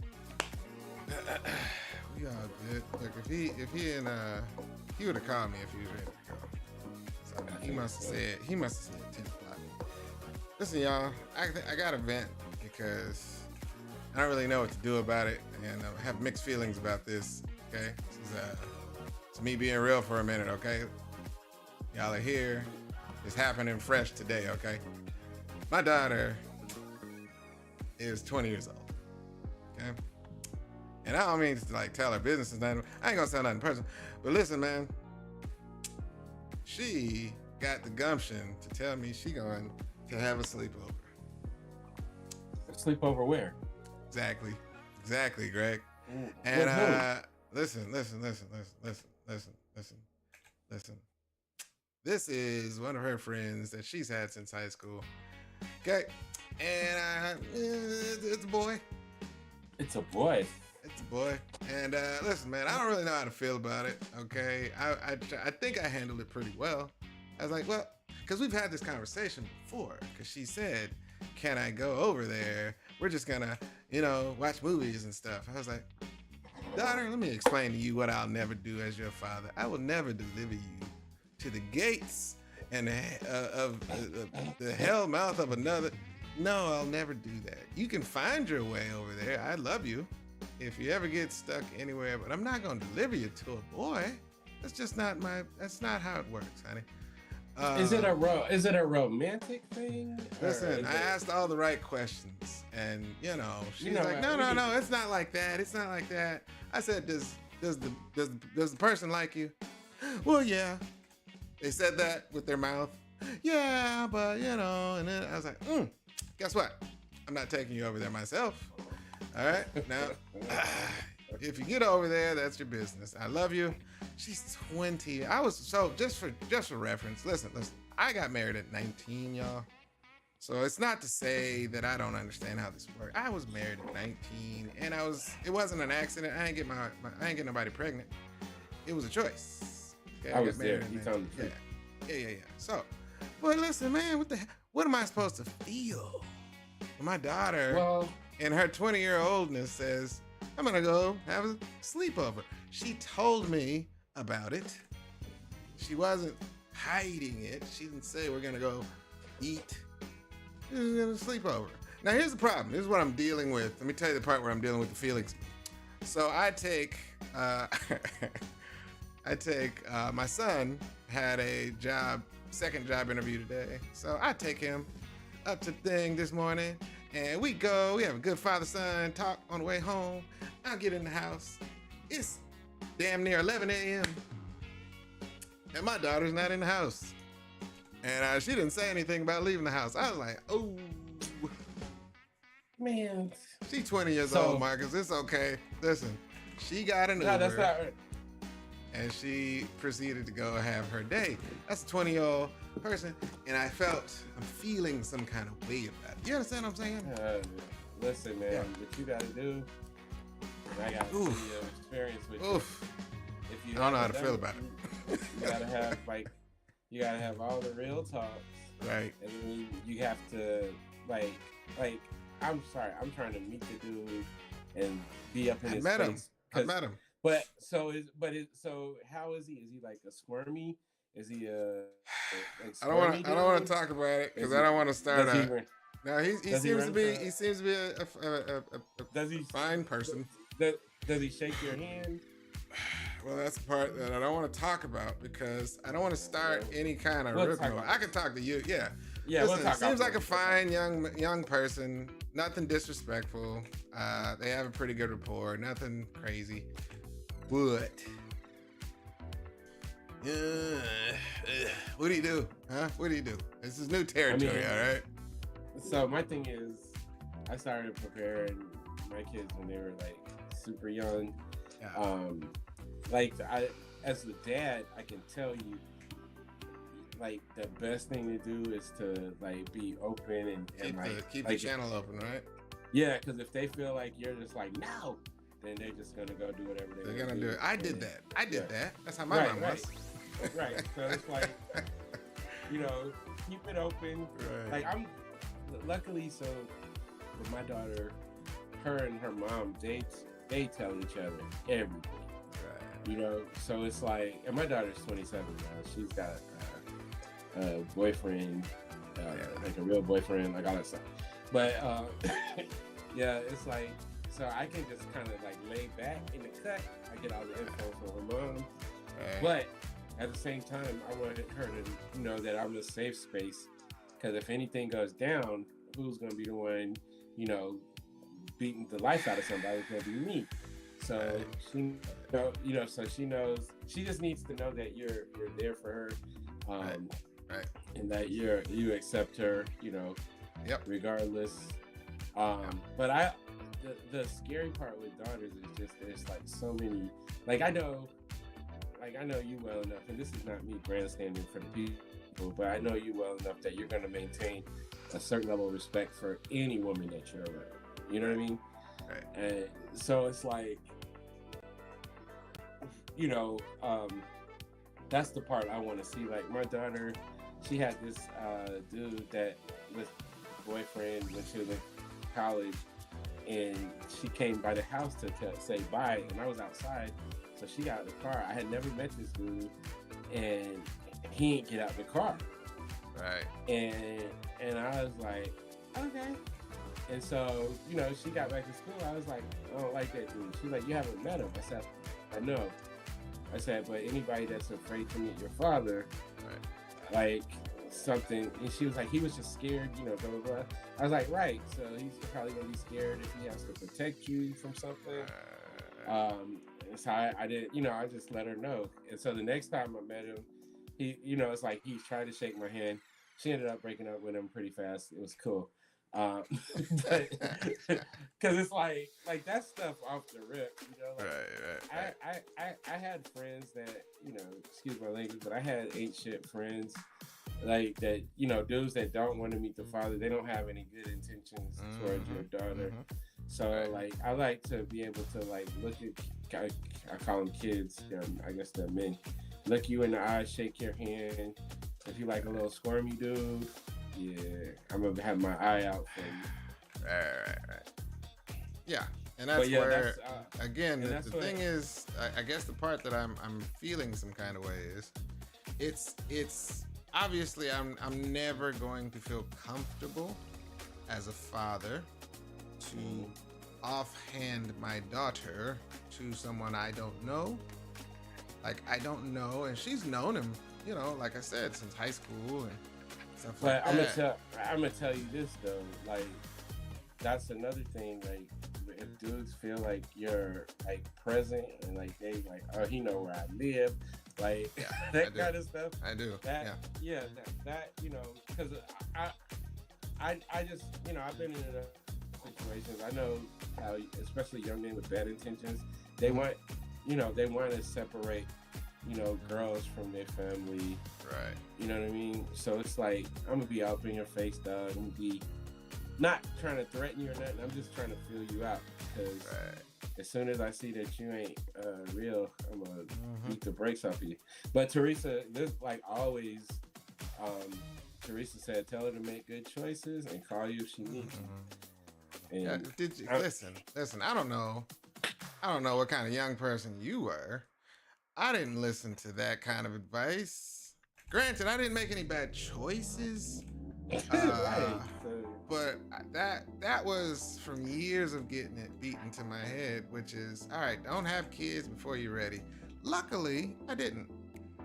Speaker 1: We all good. Look, if he would have called me if he was ready to go. So he must have said 10 o'clock. Listen, y'all, I got to vent because I don't really know what to do about it, and I have mixed feelings about this. Okay, it's me being real for a minute. Okay, y'all are here. It's happening fresh today. Okay, my daughter is 20 years old. Okay, and I don't mean to like tell her business and nothing. I ain't gonna say nothing personal, but listen, man. She got the gumption to tell me she going to have a sleepover.
Speaker 2: A sleepover where?
Speaker 1: Exactly, Greg.
Speaker 2: And
Speaker 1: listen. This is one of her friends that she's had since high school. Okay, and it's a boy.
Speaker 2: It's a boy.
Speaker 1: It's a boy. And listen, man, I don't really know how to feel about it. Okay, I think I handled it pretty well. I was like, well, because we've had this conversation before. Because she said, "Can I go over there? We're just gonna, watch movies and stuff." I was like, "Daughter, let me explain to you what I'll never do as your father. I will never deliver you to the gates and of the hell mouth of another. No, I'll never do that. You can find your way over there. I love you if you ever get stuck anywhere, but I'm not gonna deliver you to a boy. That's not how it works, honey."
Speaker 2: Is it a romantic thing?
Speaker 1: Listen, I asked all the right questions, and she's like, no, it's not like that. It's not like that. I said, does the person like you? Well, yeah. They said that with their mouth. Yeah, but and then I was like, guess what? I'm not taking you over there myself. All right, now, if you get over there, that's your business. I love you. She's 20. Just for reference. Listen. I got married at 19, y'all. So it's not to say that I don't understand how this works. I was married at 19, and it wasn't an accident. I ain't get nobody pregnant. It was a choice. Okay,
Speaker 2: I was there. You told me.
Speaker 1: Yeah. So, but listen, man, what am I supposed to feel? My daughter, in her 20-year-oldness, says, "I'm gonna go have a sleepover." She told me about it. She wasn't hiding it. She didn't say we're gonna go eat. She was gonna sleep over. Now here's the problem. This is what I'm dealing with. Let me tell you the part where I'm dealing with the feelings. So I take my son had a second job interview today. So I take him up to the thing this morning, and we have a good father-son talk on the way home. I'll get in the house. It's damn near 11 a.m. and my daughter's not in the house. And she didn't say anything about leaving the house. I was like, oh.
Speaker 2: Man.
Speaker 1: She's 20 years old, Marcus. It's okay. Listen, she got an Uber.
Speaker 2: No, that's not right.
Speaker 1: And she proceeded to go have her day. That's a 20-year-old person. And I'm feeling some kind of way about it. You understand what I'm saying?
Speaker 2: Listen, man, what you got to do, and I got to see your experience with you. If you
Speaker 1: I don't know how to feel about it.
Speaker 2: You gotta have all the real talks,
Speaker 1: right?
Speaker 2: And then you have to like. I'm sorry, I'm trying to meet the dude and be up in his face.
Speaker 1: I met him.
Speaker 2: But how is he? Is he like a squirmy? Is he
Speaker 1: I don't want to talk about it because I don't want to start. No, he seems to be a fine person.
Speaker 2: Does he shake your hand?
Speaker 1: Well, that's the part that I don't want to talk about because I don't want to start any kind of rigmarole. I can talk to you, yeah.
Speaker 2: Yeah,
Speaker 1: listen, seems like a fine young person. Nothing disrespectful. They have a pretty good rapport. Nothing crazy. But what do you do? Huh? What do you do? This is new territory, all right?
Speaker 2: So my thing is, I started preparing my kids when they were like super young.
Speaker 1: Yeah.
Speaker 2: as a dad, I can tell you, like, the best thing to do is to like be open and
Speaker 1: keep
Speaker 2: like,
Speaker 1: the channel open, right?
Speaker 2: Yeah, because if they feel like you're just like no, then they're just gonna go do whatever
Speaker 1: they're gonna do. It. I did that. That's how my mom was.
Speaker 2: Right. So it's like, you know, keep it open.
Speaker 1: Right.
Speaker 2: Like luckily, so with my daughter, her and her mom, they tell each other everything.
Speaker 1: Right.
Speaker 2: You know, so it's like, and my daughter's 27 now. She's got a boyfriend, like a real boyfriend, like all that stuff. But yeah, it's like, so I can just kind of like lay back in the cut. I get all the info from her mom, but at the same time, I want her to know that I'm a safe space. Because if anything goes down, who's going to be the one, you know, beating the life out of somebody? It's going to be me. So she, you know, so she knows. She just needs to know that you're there for her, and that you accept her, you know, regardless. But the scary part with daughters is just there's like so many. Like I know you well enough, and this is not me grandstanding for the people, but I know you well enough that you're going to maintain a certain level of respect for any woman that you're around. You know what I mean?
Speaker 1: Right.
Speaker 2: And so it's like, you know, that's the part I want to see. Like my daughter, she had this dude that was boyfriend when she was in college, and she came by the house to say bye, and I was outside. So she got out of the car. I had never met this dude, and he didn't get out of the car.
Speaker 1: Right.
Speaker 2: And I was like, okay. And so, you know, she got back to school. I was like, I don't like that dude. She's like, you haven't met him. I said, I know. I said, but anybody that's afraid to meet your father, like something. And she was like, he was just scared, you know, blah, blah, blah. I was like, right. So he's probably going to be scared if he has to protect you from something. So I did, you know, I just let her know. And so the next time I met him, he, you know, it's like he tried to shake my hand. She ended up breaking up with him pretty fast. It was cool. But because it's like that stuff off the rip, you know. Like, right. I had friends that, you know, excuse my language, but I had ain't shit friends like that, you know, dudes that don't want to meet the father. They don't have any good intentions towards your daughter. So like I like to be able to like look at, I call them kids, I guess they're men, look you in the eye, shake your hand. If you like a little squirmy dude, yeah, I'm gonna have my eye out for you.
Speaker 1: Right. Yeah, and that's where again the thing is, I guess the part that I'm feeling some kind of way is, it's obviously I'm never going to feel comfortable as a father to offhand my daughter to someone I don't know. Like I don't know, and she's known him, you know, like I said, since high school and stuff like that.
Speaker 2: I'm gonna tell you this though, like that's another thing. Like if dudes feel like you're like present and like they like, oh, he know where I live, like that kind of stuff.
Speaker 1: I do.
Speaker 2: That you know, because I just, you know, I've been in situations. I know how, especially young men with bad intentions, they want, you know, they want to separate, you know, girls from their family.
Speaker 1: Right.
Speaker 2: You know what I mean? So it's like, I'm gonna be up in your face, dog. I'm gonna be not trying to threaten you or nothing. I'm just trying to feel you out, because as soon as I see that you ain't real, I'm gonna beat the brakes off of you. But Teresa, this like always, Teresa said, tell her to make good choices and call you if she needs you.
Speaker 1: Yeah, did you listen? I don't know what kind of young person you were. I didn't listen to that kind of advice. Granted, I didn't make any bad choices. But that was from years of getting it beaten to my head, which is, all right, don't have kids before you're ready. Luckily, I didn't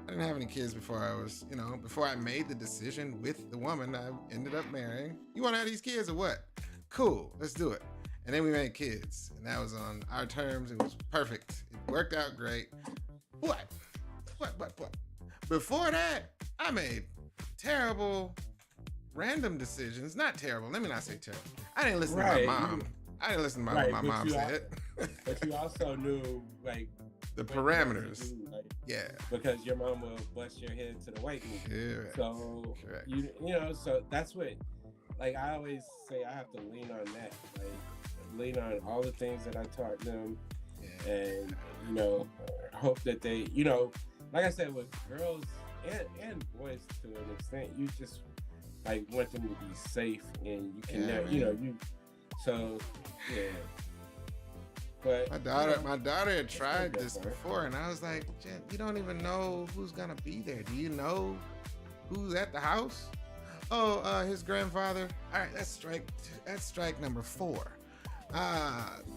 Speaker 1: have any kids before I was, you know, before I made the decision with the woman I ended up marrying. You want to have these kids or what? Cool, let's do it. And then we made kids, and that was on our terms. It was perfect. It worked out great. What? Before that, I made terrible, random decisions. Not terrible. Let me not say terrible. I didn't listen to my mom. I didn't listen to what my mom said.
Speaker 2: But you also knew, like,
Speaker 1: The
Speaker 2: what you want me to
Speaker 1: parameters.
Speaker 2: do, like,
Speaker 1: Yeah.
Speaker 2: because your mom will bust your head to the white meat.
Speaker 1: Correct.
Speaker 2: So
Speaker 1: Correct.
Speaker 2: you know, so that's what, like I always say, I have to lean on that, like lean on all the things that I taught them,
Speaker 1: Yeah.
Speaker 2: and you know, hope that they, you know, like I said, with girls and boys to an extent, you just like want them to be safe, and you can
Speaker 1: Yeah,
Speaker 2: never, you know, you. So yeah, but
Speaker 1: My daughter had tried this
Speaker 2: different.
Speaker 1: before, and I was like, Jen, you don't even know who's gonna be there. Do you know who's at the house? Oh, his grandfather. All right, that's strike number 4.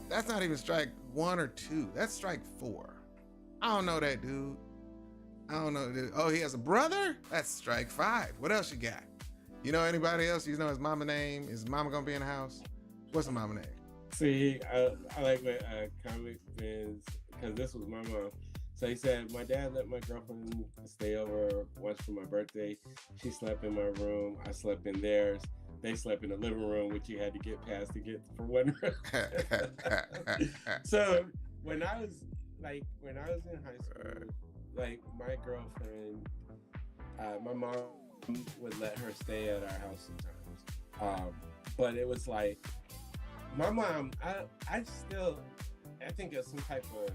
Speaker 1: That's not even strike 1 or 2. That's strike 4. I don't know that dude. I don't know, dude. Oh, he has a brother? That's strike 5. What else you got? You know anybody else? You know his mama name? Is mama gonna be in the house? What's the mama name?
Speaker 2: See, I like what comic fans, because this was my mom. So he said, my dad let my girlfriend stay over once for my birthday. She slept in my room. I slept in theirs. They slept in the living room, which you had to get past to get from one room. So when I was in high school, like my girlfriend, my mom would let her stay at our house sometimes. But it was like, my mom, I think it's some type of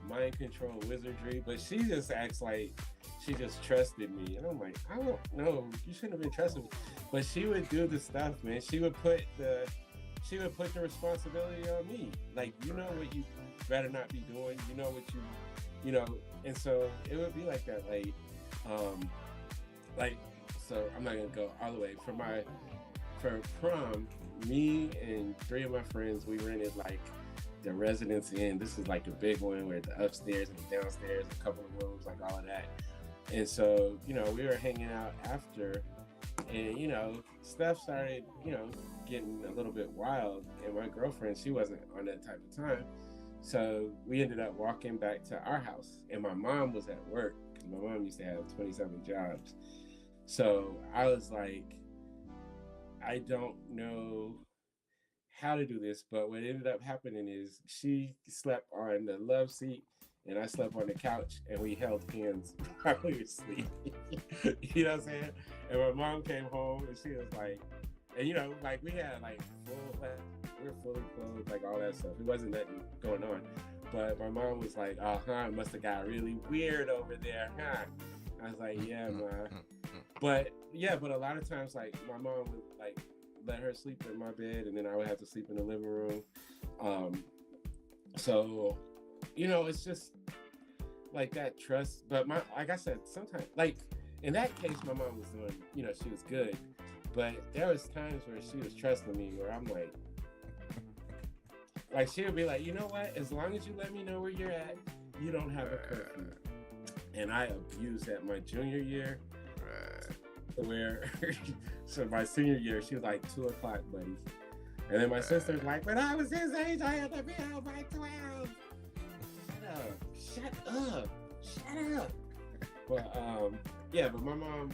Speaker 2: mind control wizardry, but she just acts like she just trusted me. And I'm like, I don't know, you shouldn't have been trusting me. But she would do the stuff, man. She would put the responsibility on me. Like, you know what you better not be doing. You know what you know. And so it would be like that. So I'm not gonna go all the way. For prom, me and 3 of my friends, we rented like the Residence Inn. This is like a big one where the upstairs and the downstairs, a couple of rooms, like all of that. And so, you know, we were hanging out after, and, you know, stuff started, you know, getting a little bit wild. And my girlfriend, she wasn't on that type of time. So we ended up walking back to our house, and my mom was at work, because my mom used to have 27 jobs. So I was like, I don't know how to do this, but what ended up happening is she slept on the love seat and I slept on the couch, and we held hands while we were sleeping. You know what I'm saying? And my mom came home and she was like, and you know, like we had like we were fully clothed, like all that stuff. It wasn't nothing going on. But my mom was like, it must have got really weird over there, huh? I was like, yeah, ma. But a lot of times, like my mom would like let her sleep in my bed, and then I would have to sleep in the living room. So, you know, it's just like that trust. But like I said, sometimes, like in that case, my mom was doing, you know, she was good. But there was times where she was trusting me, where I'm like she would be like, you know what? As long as you let me know where you're at, you don't have a curfew. And I abused that my junior year. Where so my senior year, she was like 2 o'clock, buddy. And then my sister's like, when I was his age, I had to be out by 12. Shut up. But but my mom,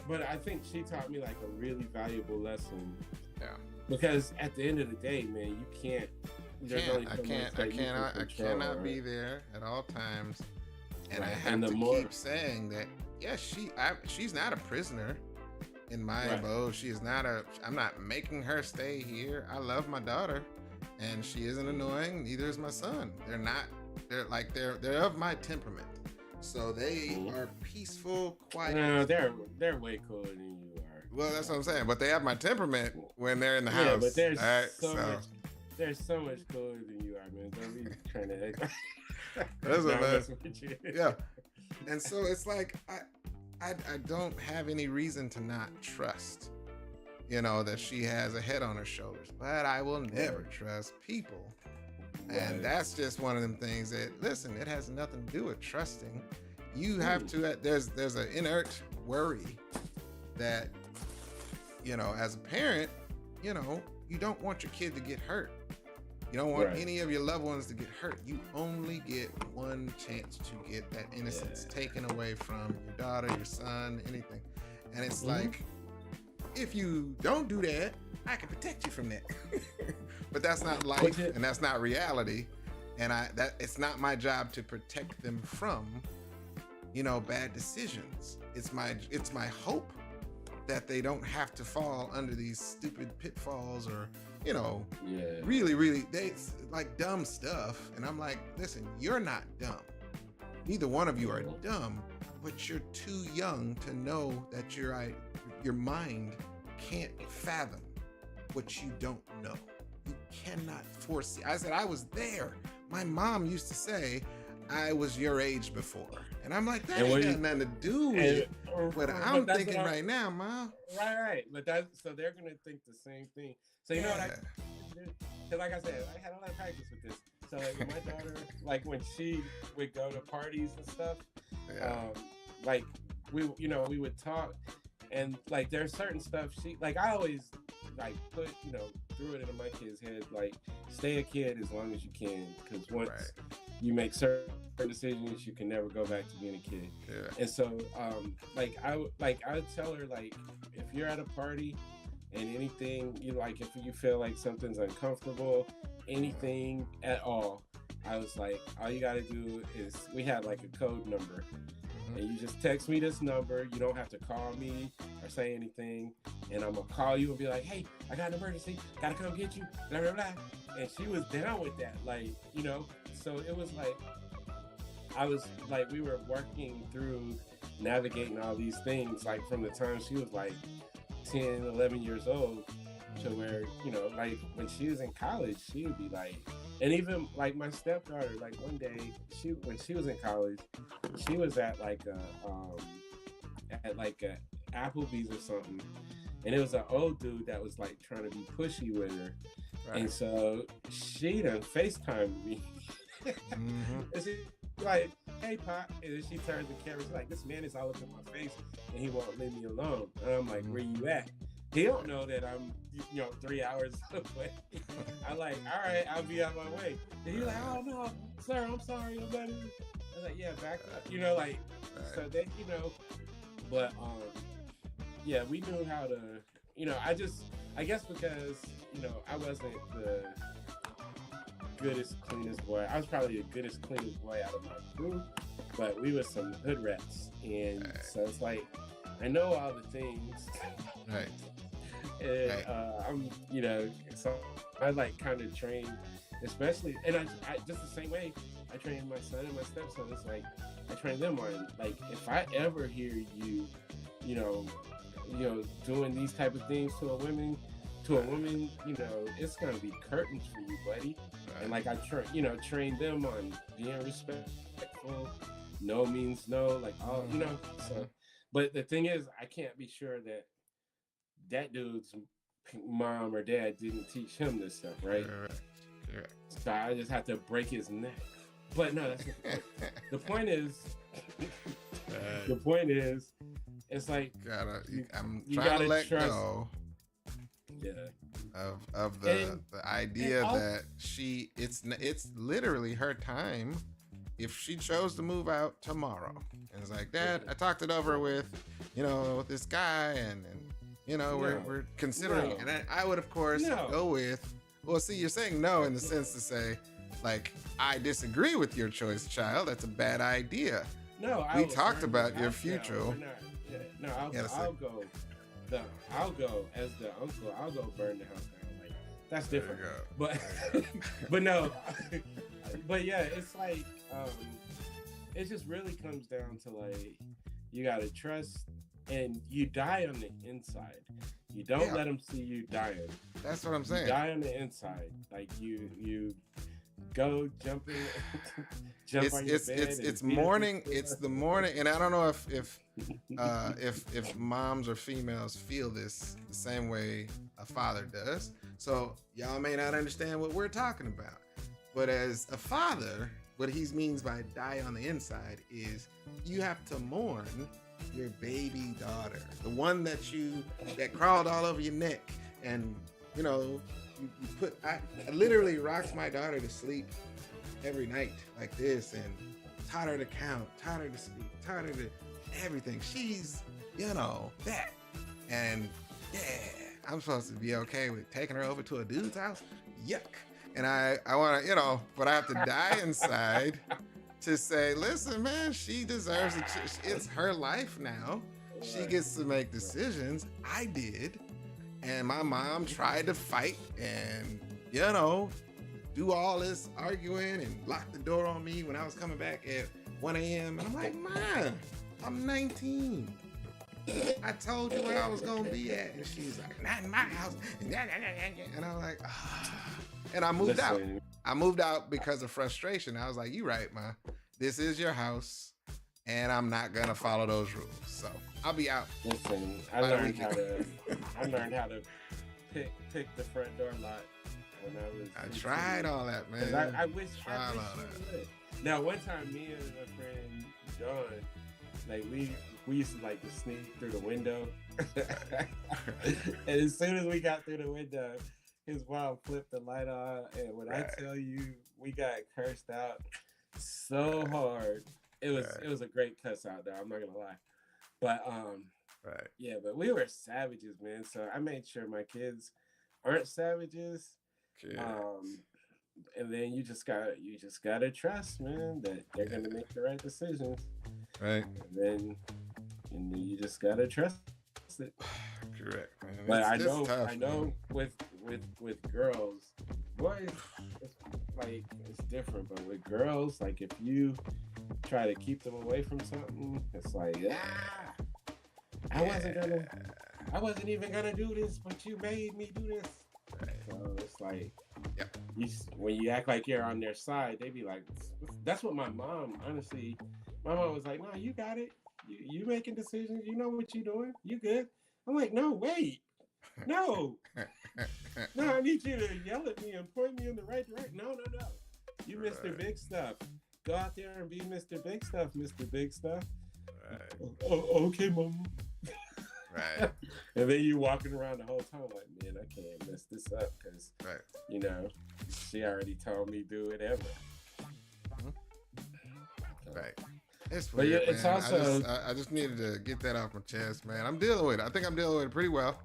Speaker 2: but I think she taught me like a really valuable lesson. Yeah. Because at the end of the day, man, you can't. I
Speaker 1: cannot be there at all times. And
Speaker 2: right.
Speaker 1: I have to keep saying that, yes, she's not a prisoner in my abode. She is not I'm not making her stay here. I love my daughter, and she isn't annoying. Neither is my son. They're of my temperament. So they are peaceful, quiet.
Speaker 2: No, they're way cooler than you are.
Speaker 1: Well, that's what I'm saying. But they have my temperament when they're in the house.
Speaker 2: Yeah, but there's so much cooler than you are, man. Don't be trying to act.
Speaker 1: Yeah. And so it's like I don't have any reason to not trust, you know, that she has a head on her shoulders. But I will never trust people. And that's just one of them things that, listen, it has nothing to do with trusting. You have to, there's an inert worry that, you know, as a parent, you know, you don't want your kid to get hurt. You don't want any of your loved ones to get hurt. You only get one chance to get that innocence taken away from your daughter, your son, anything. And it's like, if you don't do that, I can protect you from that. But that's not life, and that's not reality. and it's not my job to protect them from, bad decisions. It's my hope that they don't have to fall under these stupid pitfalls or, really, really, it's like dumb stuff. And I'm like, listen, you're not dumb. Neither one of you are dumb, but you're too young to know that your mind can't fathom what you don't know. You cannot foresee. I said, I was there. My mom used to say, I was your age before. And I'm like, that ain't got nothing to do with what I'm thinking right now, Mom.
Speaker 2: Right. But so they're going to think the same thing. So, you know what because like I said, I had a lot of practice with this. So like my daughter, like when she would go to parties and stuff, like we would talk, and like there's certain stuff I always like put, threw it into my kid's head, like stay a kid as long as you can, because once you make certain decisions, you can never go back to being a kid. Yeah. And so, I would tell her, like, if you're at a party and anything if you feel like something's uncomfortable, anything at all, I was like, all you got to do is, we had like a code number, and you just text me this number. You don't have to call me or say anything, and I'm gonna call you and be like, hey, I got an emergency, gotta come get you, blah blah blah. And she was down with that, so it was like, I was like, we were working through navigating all these things, like from the time she was like 10, 11 years old to where, like when she was in college, she would be like, and even like my stepdaughter, like one day when she was in college, she was at like a Applebee's or something, and it was an old dude that was like trying to be pushy with her, and so she done FaceTimed me. And she like, hey Pop, and then she turns the camera, she's like, this man is all up in my face and he won't leave me alone. And I'm like, where you at? He don't know that I'm 3 hours away. I'm like, all right, I'll be on my way. And he's like, oh no, sir, I'm sorry, I'm not even. I was like, yeah, back up, so they, but yeah, we knew how to, I guess because, I wasn't the goodest, cleanest boy. I was probably the goodest, cleanest boy out of my crew, but we were some hood rats, and so it's like, I know all the things,
Speaker 1: right?
Speaker 2: And I'm, so I like kind of train, especially, and I just the same way I train my son and my stepson. It's like I train them on, like, if I ever hear you, doing these type of things to a woman, it's gonna be curtains for you, buddy. Right. And like I train them on being respectful. No means no, like all, So, but the thing is, I can't be sure that dude's mom or dad didn't teach him this stuff, right? Right. So I just have to break his neck. But no, that's the point. The point is, it's like
Speaker 1: I'm trying to let go.
Speaker 2: Yeah.
Speaker 1: Of the idea that it's literally her time if she chose to move out tomorrow. And it's like, Dad, I talked it over with this guy, and we're considering, and I would of course go with, well, see, you're saying no in the sense to say, like, I disagree with your choice, child. That's a bad idea.
Speaker 2: No,
Speaker 1: we talked about your future.
Speaker 2: I'll go as the uncle. I'll go burn the house down. Like, that's different. But but no, but yeah, it's like it just really comes down to, like, you gotta trust, and you die on the inside. You don't let them see you dying. That's
Speaker 1: what I'm saying.
Speaker 2: You die on the inside, like you go jumping.
Speaker 1: It's morning. It's the morning, and I don't know if moms or females feel this the same way a father does. So y'all may not understand what we're talking about, but as a father, what he means by die on the inside is you have to mourn your baby daughter, the one that crawled all over your neck, and you put. I literally rocks my daughter to sleep every night like this, and taught her to count, taught her to speak, taught her to everything. She's that, and yeah, I'm supposed to be okay with taking her over to a dude's house. Yuck. And I want to, but I have to die inside to say, listen, man, she deserves it. It's her life now. She gets to make decisions. I did. And my mom tried to fight and, do all this arguing and lock the door on me when I was coming back at 1 a.m. And I'm like, Mom, I'm 19. I told you where I was going to be at. And she's like, not in my house. And I'm like, And I moved out. I moved out because of frustration. I was like, you right, Ma. This is your house, and I'm not going to follow those rules. So I'll be out.
Speaker 2: Listen, I learned how to pick the front door lock when I was.
Speaker 1: I tried all that, man.
Speaker 2: I wish I would. Now, one time, me and my friend John, like we used to like to sneak through the window, and as soon as we got through the window, his mom flipped the light on, and when I tell you, we got cursed out so hard. It was a great cuss out there. I'm not gonna lie, but yeah, but we were savages, man. So I made sure my kids aren't savages. And then you just gotta trust, man, that they're gonna make the right decisions.
Speaker 1: Right.
Speaker 2: And then you just gotta trust it.
Speaker 1: Correct, man.
Speaker 2: But I know with girls, boys, it's different. But with girls, like if you try to keep them away from something, it's like, I wasn't even gonna do this, but you made me do this. So it's like, when you act like you're on their side, they be like, that's what my mom was like, no, you got it. You making decisions. You know what you're doing. You good. I'm like, no, wait. No. No, I need you to yell at me and point me in the right direction. No. You Mr. Big Stuff. Go out there and be Mr. Big Stuff, Mr. Big Stuff. Right. Oh, okay, Mom.
Speaker 1: Right.
Speaker 2: And then you walking around the whole time like, man, I can't mess this up because, she already told me do whatever.
Speaker 1: Right. It's weird,
Speaker 2: but it's
Speaker 1: man.
Speaker 2: also...
Speaker 1: I just needed to get that off my chest, man. I'm dealing with it. I think I'm dealing with it pretty well.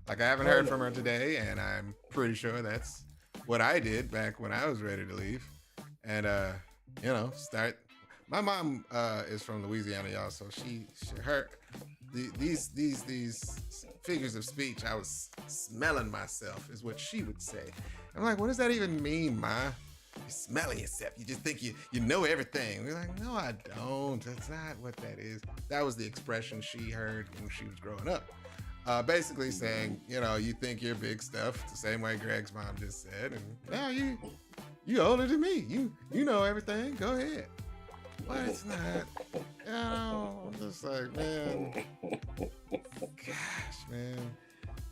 Speaker 1: Like, I haven't heard from her today, and I'm pretty sure that's what I did back when I was ready to leave. And, my mom is from Louisiana, y'all, so these figures of speech, I was smelling myself, is what she would say. I'm like, what does that even mean, Ma? You're smelling yourself. You just think you know everything. We're like, no, I don't. That's not what that is. That was the expression she heard when she was growing up. Basically saying, you think you're big stuff, the same way Greg's mom just said, and now you older than me. You know everything. Go ahead. But it's not. I'm just like, man. Gosh, man.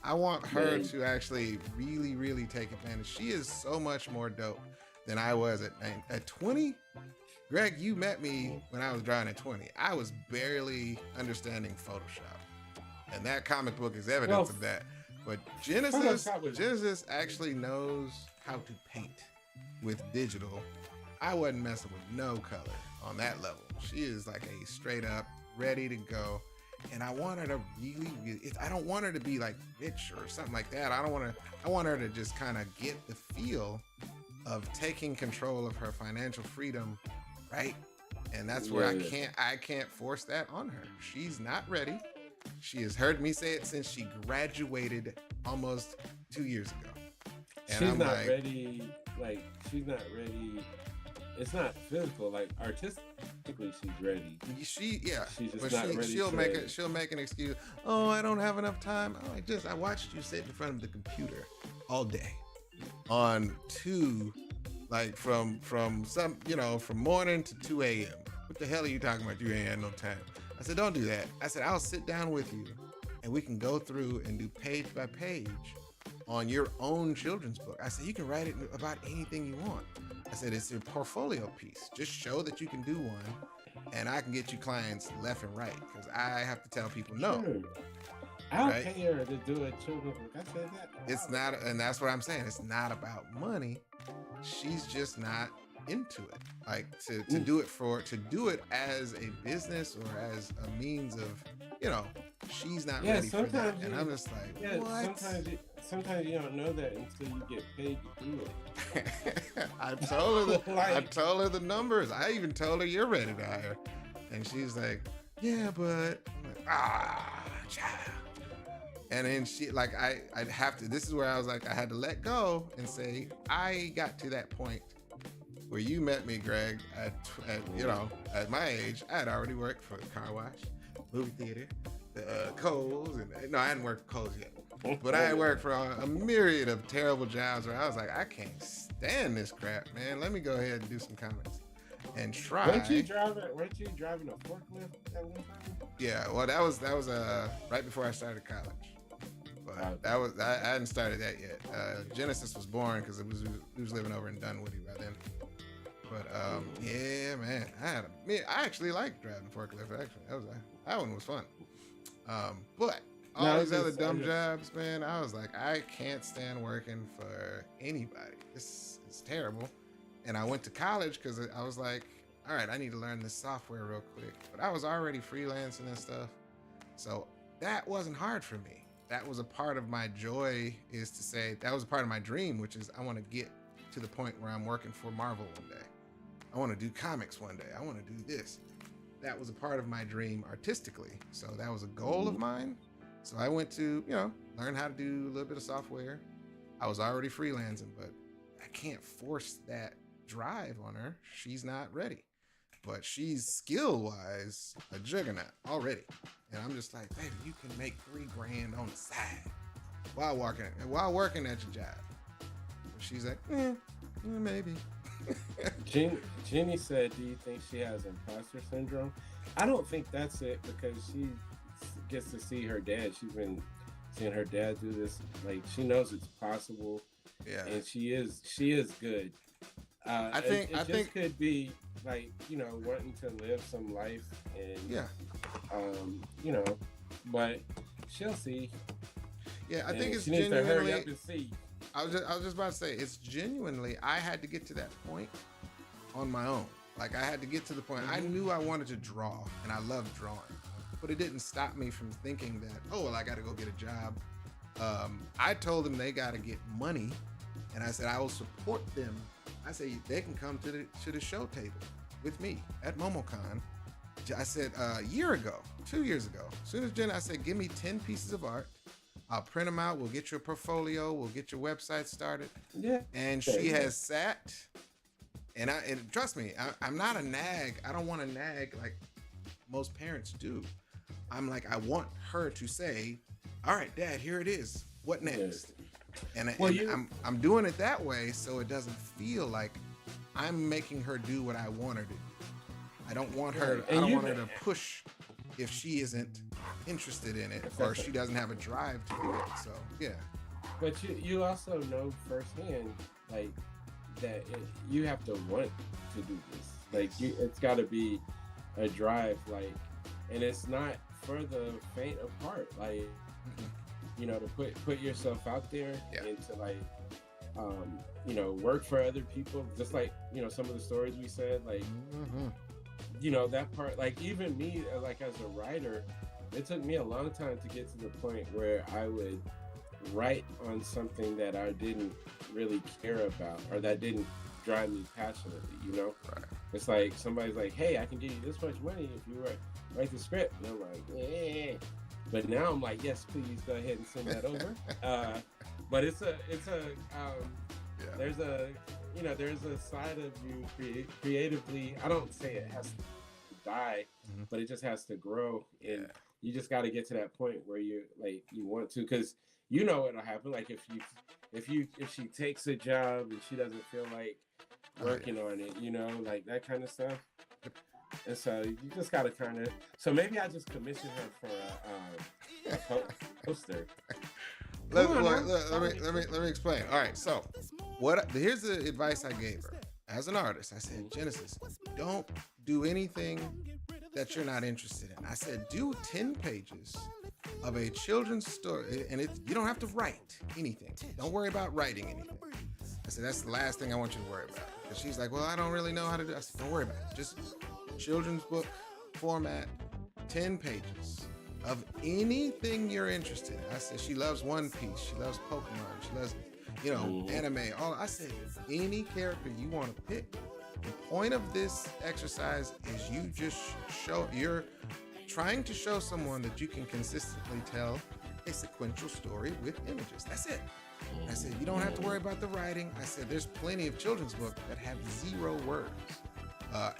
Speaker 1: I want her to actually really, really take advantage. She is so much more dope than I was at 20. Greg, you met me when I was drawing at 20. I was barely understanding Photoshop. And that comic book is evidence of that. But Genesis actually knows how to paint with digital. I wasn't messing with no color on that level. She is like a straight up ready to go. And I want her to really, I don't want her to be like rich or something like that. I want her to just kind of get the feel of taking control of her financial freedom, right? And that's where I can't force that on her. She's not ready. She has heard me say it since she graduated almost 2 years ago. And
Speaker 2: she's not ready. Like, she's not ready. It's not physical. Like, artistically, she's ready.
Speaker 1: She's just
Speaker 2: but not ready.
Speaker 1: She'll make an excuse. Oh, I don't have enough time. I watched you sit in front of the computer all day on from morning to 2 a.m. What the hell are you talking about? You ain't had no time. I said, don't do that. I said, I'll sit down with you and we can go through and do page by page on your own children's book. I said, you can write it about anything you want. I said, it's a portfolio piece. Just show that you can do one and I can get you clients left and right because I have to tell people no.
Speaker 2: Sure. I'll pay her to do a children's book. I said that.
Speaker 1: It's not, and that's what I'm saying. It's not about money. She's just not into it. Like to do it as a business or as a means of, she's not ready for that. And I'm just like, what?
Speaker 2: sometimes you don't know that until you get paid to do it.
Speaker 1: I told her
Speaker 2: Like,
Speaker 1: I told her the numbers. I even told her you're ready to hire, and she's like, "Yeah, but," I'm like, child. And then she like I'd have to. This is where I was like, I had to let go and say, I got to that point where you met me, Greg, at at my age. I had already worked for the car wash, movie theater, the Kohl's, and no, I hadn't worked for Kohl's yet. But I had worked for a myriad of terrible jobs where I was like, I can't stand this crap, man. Let me go ahead and do some comics and try.
Speaker 2: weren't you driving a forklift at one time?
Speaker 1: Yeah, well, that was right before I started college. But that was I hadn't started that yet. Genesis was born because we was living over in Dunwoody by then. But yeah, man, I actually liked driving forklift. Actually, that one was fun. But all these other dumb jobs, man, I was like, I can't stand working for anybody. This is terrible. And I went to college because I was like, all right, I need to learn this software real quick. But I was already freelancing and stuff, so that wasn't hard for me. That was a part of my joy, is to say that was a part of my dream, which is I want to get to the point where I'm working for Marvel one day. I want to do comics one day. I want to do this. That was a part of my dream artistically. So that was a goal of mine. So I went to, learn how to do a little bit of software. I was already freelancing, but I can't force that drive on her. She's not ready. But she's skill-wise a juggernaut already. And I'm just like, baby, you can make $3,000 on the side while working at your job. But she's like, maybe.
Speaker 2: Jenny said, do you think she has imposter syndrome? I don't think that's it, because she gets to see her dad. She's been seeing her dad do this. Like, she knows it's possible.
Speaker 1: Yeah.
Speaker 2: And she is good. I think it could be like, wanting to live some life, and but she'll see.
Speaker 1: Yeah, I think it's
Speaker 2: she needs
Speaker 1: genuinely.
Speaker 2: to hurry up and see.
Speaker 1: I was just about to say, it's genuinely, I had to get to that point on my own. Like, I had to get to the point. I knew I wanted to draw, and I loved drawing, but it didn't stop me from thinking that, I got to go get a job. I told them they got to get money, and I said I will support them. I said they can come to the show table with me at MomoCon. I said 2 years ago. As soon as Jen, I said, give me 10 pieces of art. I'll print them out. We'll get your portfolio. We'll get your website started.
Speaker 2: Yeah.
Speaker 1: And she has sat, and trust me, I'm not a nag. I don't want to nag like most parents do. I'm like, I want her to say, all right, Dad, here it is. What next? And I'm doing it that way so it doesn't feel like I'm making her do what I want her to do. I don't want her. I don't want her to push if she isn't interested in it, or she doesn't have a drive to do it. So yeah.
Speaker 2: But you also know firsthand, like, that you have to want to do this. Like, it's got to be a drive. Like, and it's not for the faint of heart. Like, to put yourself out there and to, like, work for other people. Just like, some of the stories we said, like, that part, like, even me, like, as a writer, it took me a long time to get to the point where I would write on something that I didn't really care about, or that didn't drive me passionately, Right. It's like somebody's like, hey, I can give you this much money if you write the script. And I'm like, eh. But now I'm like, yes, please go ahead and send that over. But there's a side of you creatively. I don't say it has to die, but it just has to grow, and you just got to get to that point where you want to, because what'll happen. Like, if she takes a job and she doesn't feel like working on it, like that kind of stuff. And so you just got to kind of. So maybe I just commission her for a poster.
Speaker 1: Let me explain. All right, so here's the advice I gave her as an artist. I said, Genesis, don't do anything that you're not interested in. I said, do 10 pages of a children's story, and you don't have to write anything. Don't worry about writing anything. I said, that's the last thing I want you to worry about. Because she's like, well, I don't really know how to do it. I said, don't worry about it. Just children's book format, 10 pages of anything you're interested in. I said, she loves One Piece. She loves Pokemon. She loves, anime. All I said, any character you want to pick. The point of this exercise is you just you're trying to show someone that you can consistently tell a sequential story with images. That's it. I said, you don't have to worry about the writing. I said, there's plenty of children's books that have 0 words.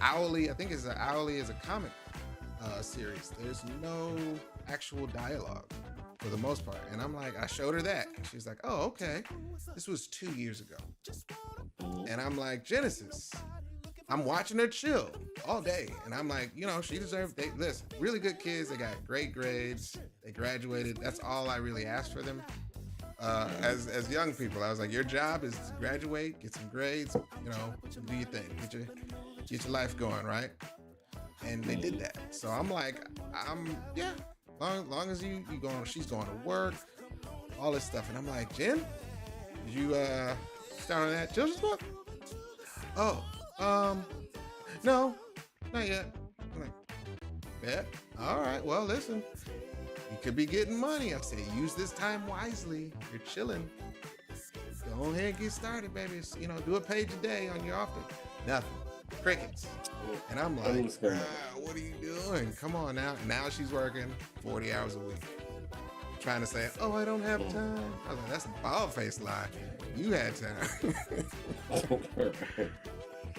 Speaker 1: Owly, I think Owly is a comic series. There's no actual dialogue for the most part. And I'm like, I showed her that. And she's like, oh, okay. This was 2 years ago. And I'm like, Genesis, I'm watching her chill all day. And I'm like, she deserves, listen, really good kids. They got great grades. They graduated. That's all I really asked for them. As young people, I was like, your job is to graduate, get some grades, do your thing, get your life going, right? And they did that. So I'm like, long as you going, she's going to work, all this stuff. And I'm like, Jen, did you start on that children's book? Oh, no, not yet. I'm like, yeah, all right, well, listen. You could be getting money. I said, use this time wisely. You're chilling. Go ahead and get started, baby. Do a page a day on your off day. Nothing. Crickets. And I'm like, what are you doing? Come on now. Now she's working 40 hours a week. Trying to say, oh, I don't have time. I was like, that's a bald-faced lie. You had time. You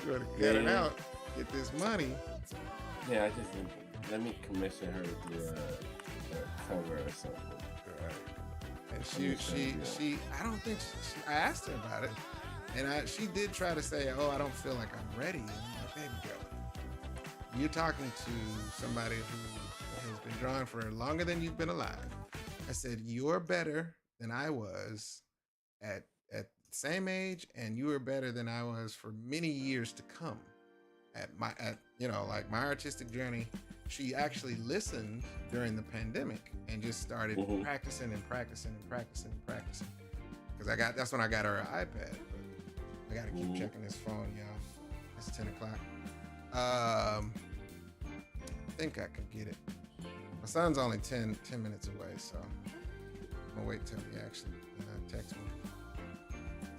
Speaker 1: gotta get it out. Get this money.
Speaker 2: Yeah, I just let me commission her to do a cover or something.
Speaker 1: Right. And she I don't think I asked her about it, and she did try to say, oh, I don't feel like I'm ready. And I'm like, baby girl, you're talking to somebody who has been drawing for longer than you've been alive. I said, you're better than I was at the same age, and you were better than I was for many years to come. At my artistic journey, she actually listened during the pandemic and just started practicing. Because that's when I got her an iPad. But I gotta keep checking this phone, y'all. It's 10 o'clock. I think I could get it. My son's only 10 minutes away, so I'm gonna wait till he actually texts me.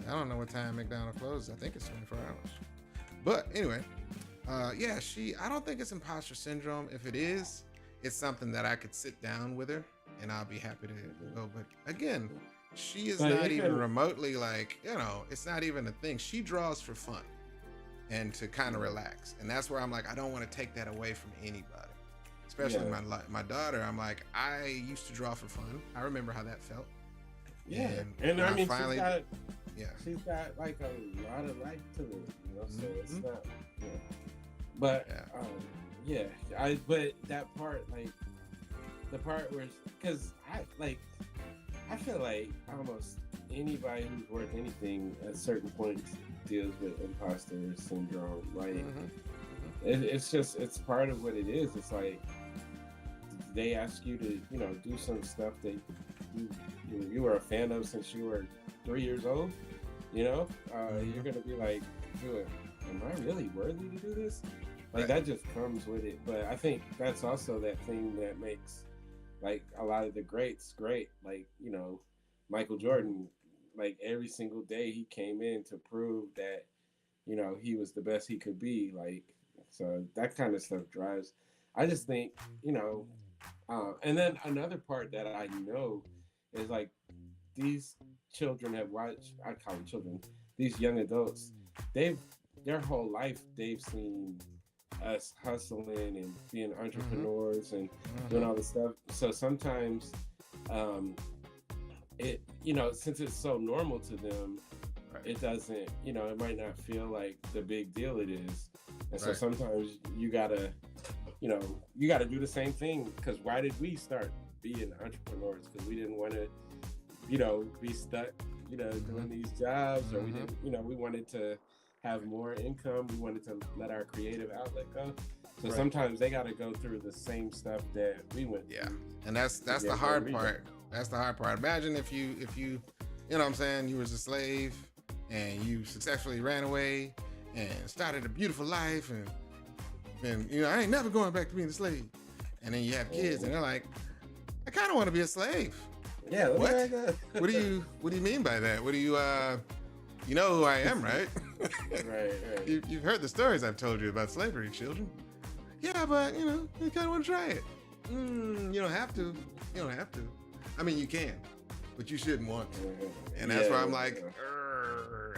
Speaker 1: I don't know what time McDonald's closes. I think it's 24 hours. But anyway, I don't think it's imposter syndrome. If it is, it's something that I could sit down with her and I'll be happy to go. But again, she is not even remotely it's not even a thing. She draws for fun and to kind of relax. And that's where I'm like, I don't want to take that away from anybody, especially my daughter. I'm like, I used to draw for fun. I remember how that felt.
Speaker 2: Yeah. And I mean, she's got like a lot of life to live, so it's not, but but that part, like the part where, because I feel like almost anybody who's worth anything at certain points deals with imposter syndrome. Like it's part of what it is. It's like they ask you to do some stuff that you were a fan of since you were 3 years old. You're gonna be like, dude, am I really worthy to do this? Like that just comes with it. But I think that's also that thing that makes like a lot of the greats great. Like, Michael Jordan, like every single day he came in to prove that, he was the best he could be. Like, so that kind of stuff drives. I just think, and then another part that I know is like these children have watched, I call them children, these young adults, their whole life they've seen us hustling and being entrepreneurs and doing all this stuff. So sometimes it, since it's so normal to them, it doesn't, it might not feel like the big deal it is. And so sometimes you gotta do the same thing, because why did we start being entrepreneurs? Because we didn't want to be stuck doing these jobs, or we didn't, we wanted to have more income, we wanted to let our creative outlet go. So sometimes they got to go through the same stuff that we went through. And
Speaker 1: that's the hard part. That's the hard part. Imagine if you you know what I'm saying, you was a slave and you successfully ran away and started a beautiful life, and I ain't never going back to being a slave. And then you have kids and they're like, I kind of want to be a slave.
Speaker 2: Yeah. Let me
Speaker 1: What?
Speaker 2: back up.
Speaker 1: What do you mean by that? What do you you know who I am, right?
Speaker 2: Right.
Speaker 1: You've heard the stories I've told you about slavery, children. Yeah, but you know, you kind of want to try it. You don't have to. You don't have to. I mean, you can, but you shouldn't want to. And that's why I'm like,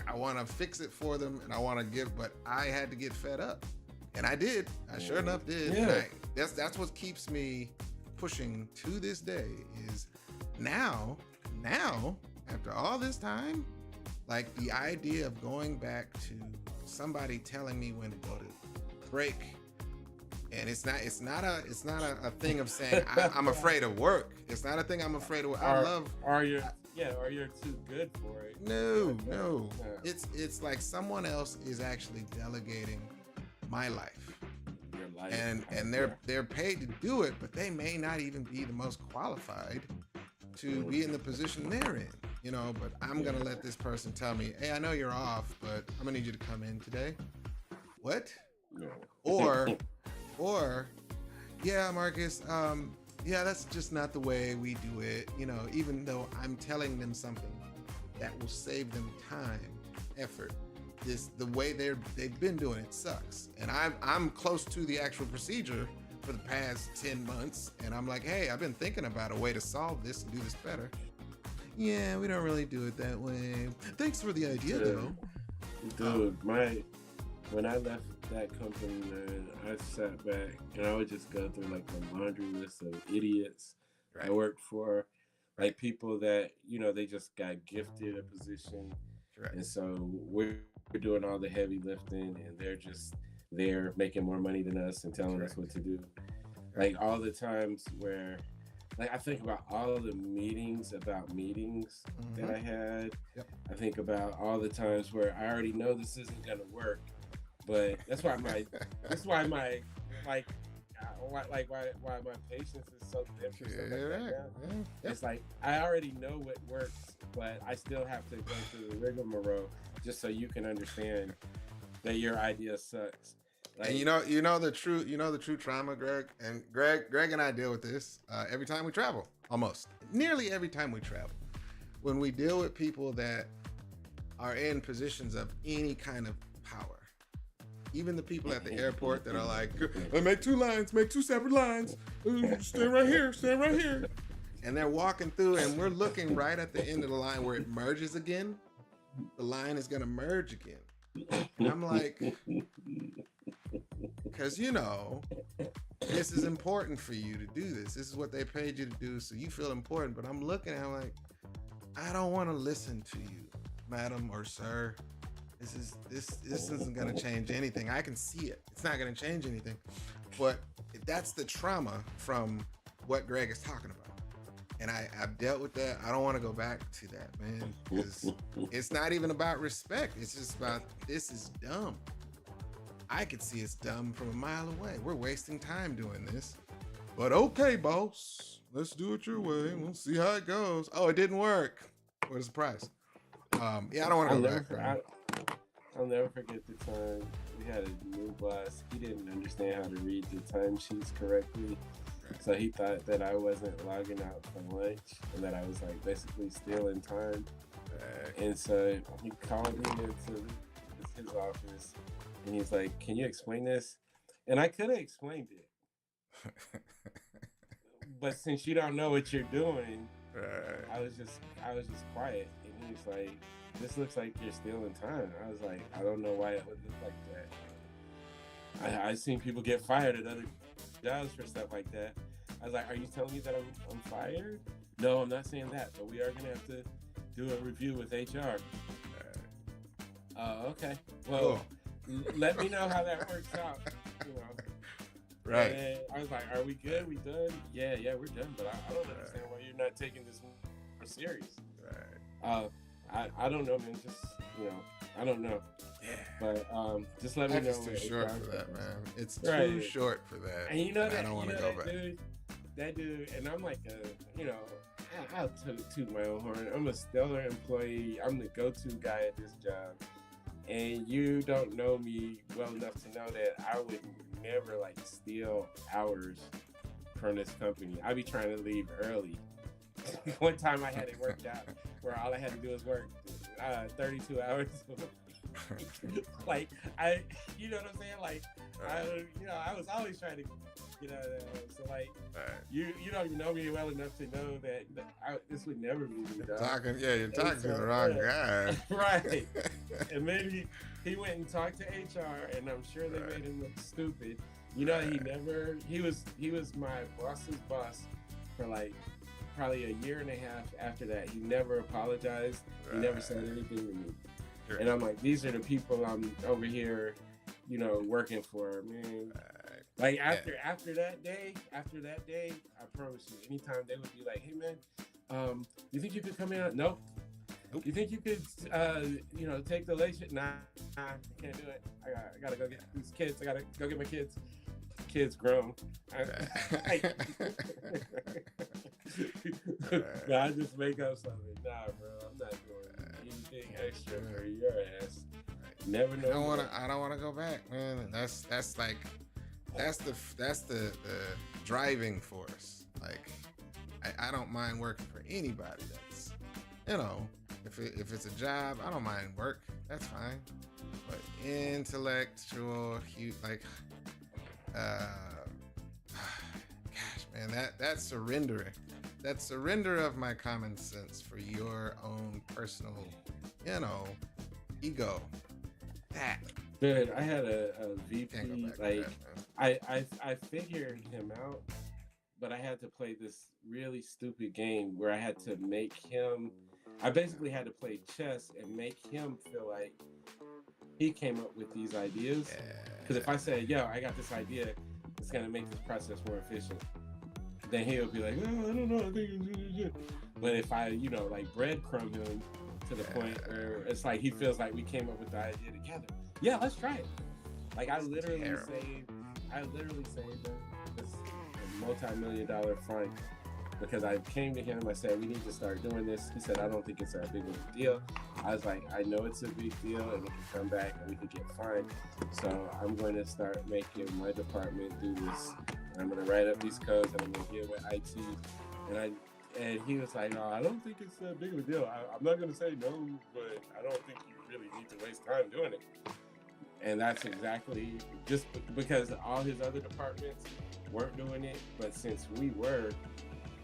Speaker 1: I want to fix it for them, and I want to give. But I had to get fed up, and I did. I sure enough did.
Speaker 2: Yeah.
Speaker 1: And that's what keeps me pushing to this day. Is now after all this time, like the idea of going back to somebody telling me when to go to break. And it's not a thing of saying I'm afraid of work. It's not a thing I'm afraid of.
Speaker 2: Or you're too good for it.
Speaker 1: No.
Speaker 2: Yeah.
Speaker 1: It's like someone else is actually delegating my life.
Speaker 2: Your life.
Speaker 1: And they're paid to do it, but they may not even be the most qualified to be in the position they're in. You know, but I'm gonna let this person tell me, hey, I know you're off, but I'm gonna need you to come in today. What?
Speaker 2: No.
Speaker 1: Or, yeah, Marcus, yeah, that's just not the way we do it. You know, even though I'm telling them something that will save them time, effort, the way they've been doing it sucks. And I'm close to the actual procedure for the past 10 months. And I'm like, hey, I've been thinking about a way to solve this and do this better. Yeah, we don't really do it that way. Thanks for the idea, though.
Speaker 2: Dude, when I left that company, man, I sat back and I would just go through like the laundry list of idiots I worked for, like people that, you know, they just got gifted a position.
Speaker 1: Right.
Speaker 2: And so we're doing all the heavy lifting and they're just there making more money than us and telling us what to do. Like all the times where, like I think about all the meetings about meetings that I had.
Speaker 1: Yep.
Speaker 2: I think about all the times where I already know this isn't gonna work. But that's why my patience is so thin for stuff like that now. It's like I already know what works, but I still have to go through the rigmarole just so you can understand that your idea sucks. Like,
Speaker 1: and you know the true trauma, Greg. And Greg and I deal with this every time we travel, almost nearly every time we travel. When we deal with people that are in positions of any kind of power. Even the people at the airport that are like, make two separate lines. Stand right here. And they're walking through and we're looking right at the end of the line where it merges again. The line is going to merge again. And I'm like, because, you know, this is important for you to do this. This is what they paid you to do, so you feel important. But I'm looking at it like, I don't want to listen to you, madam or sir. This isn't going to change anything. I can see it. It's not going to change anything. But that's the trauma from what Greg is talking about. And I've dealt with that. I don't want to go back to that, man. Because it's not even about respect. It's just about, this is dumb. I could see it's dumb from a mile away. We're wasting time doing this. But okay, boss. Let's do it your way. We'll see how it goes. Oh, it didn't work. What a surprise. Yeah, I don't want to go back.
Speaker 2: I'll never forget the time we had a new boss. He didn't understand how to read the timesheets correctly. So he thought that I wasn't logging out for lunch and that I was like basically stealing time. And so he called me into his office and he's like, "Can you explain this?" And I could have explained it. But since you don't know what you're doing, I was just quiet. And he's like, "This looks like you're stealing time." I was like, "I don't know why it would look like that." I've seen people get fired at other jobs for stuff like that. I was like, "Are you telling me that I'm fired?" "No, I'm not saying that, but we are gonna have to do a review with HR." Okay. Well, let me know how that works out. You know.
Speaker 1: Right.
Speaker 2: And I was like, "Are we good? We done?" Yeah, we're done. But I don't understand why you're not taking this more serious.
Speaker 1: Right.
Speaker 2: I don't know, man. Just, you know, I don't know.
Speaker 1: Yeah.
Speaker 2: But just let me know.
Speaker 1: It's too short for that, man. It's too short for that.
Speaker 2: And you know that,
Speaker 1: I don't want to go back.
Speaker 2: That dude, and I'm like you know, I'll toot my own horn. I'm a stellar employee. I'm the go-to guy at this job. And you don't know me well enough to know that I would never like steal hours from this company. I be trying to leave early. One time I had it worked out where all I had to do was work 32 hours. Like you know what I'm saying? Like I was always trying to, so like you don't even know me well enough to know that this would never be me.
Speaker 1: You're talking to the wrong guy.
Speaker 2: Right. And maybe he went and talked to HR, and I'm sure they made him look stupid. He was my boss's boss for like probably a year and a half after that. He never apologized. He never said anything to me. Sure. And I'm like, these are the people I'm over here, working for, man. Like after that day, I promise you, anytime they would be like, hey man, you think you could come in? Nope. You think you could, take the late shit? Nah, I can't do it. I gotta go get these kids. I gotta go get my kids. Kids grown. I just make up something. Nah, bro, I'm not doing anything extra for your ass. Never know.
Speaker 1: I don't wanna go back, man. That's the driving force. Like, I don't mind working for anybody. That's, if it's a job, I don't mind work. That's fine. But intellectual, gosh, man, that surrender of my common sense for your own personal, ego. That.
Speaker 2: Dude, I had a VP, like, I figured him out, but I had to play this really stupid game where I had to make him, I basically had to play chess and make him feel like he came up with these ideas. Because if I say, yo, I got this idea, it's going to make this process more efficient, then he'll be like, oh, I don't know, I think it's. But if I, breadcrumb him to the point where it's like he feels like we came up with the idea together. Yeah, let's try it. Like, I literally saved this multi-million-dollar fund because I came to him, I said, we need to start doing this. He said, I don't think it's that big of a deal. I was like, I know it's a big deal, and we can come back and we can get fined. So I'm going to start making my department do this. I'm going to write up these codes, and I'm going to get with IT. And he was like, no, I don't think it's that big of a deal. I'm not going to say no, but I don't think you really need to waste time doing it. And that's exactly, just because all his other departments weren't doing it, but since we were,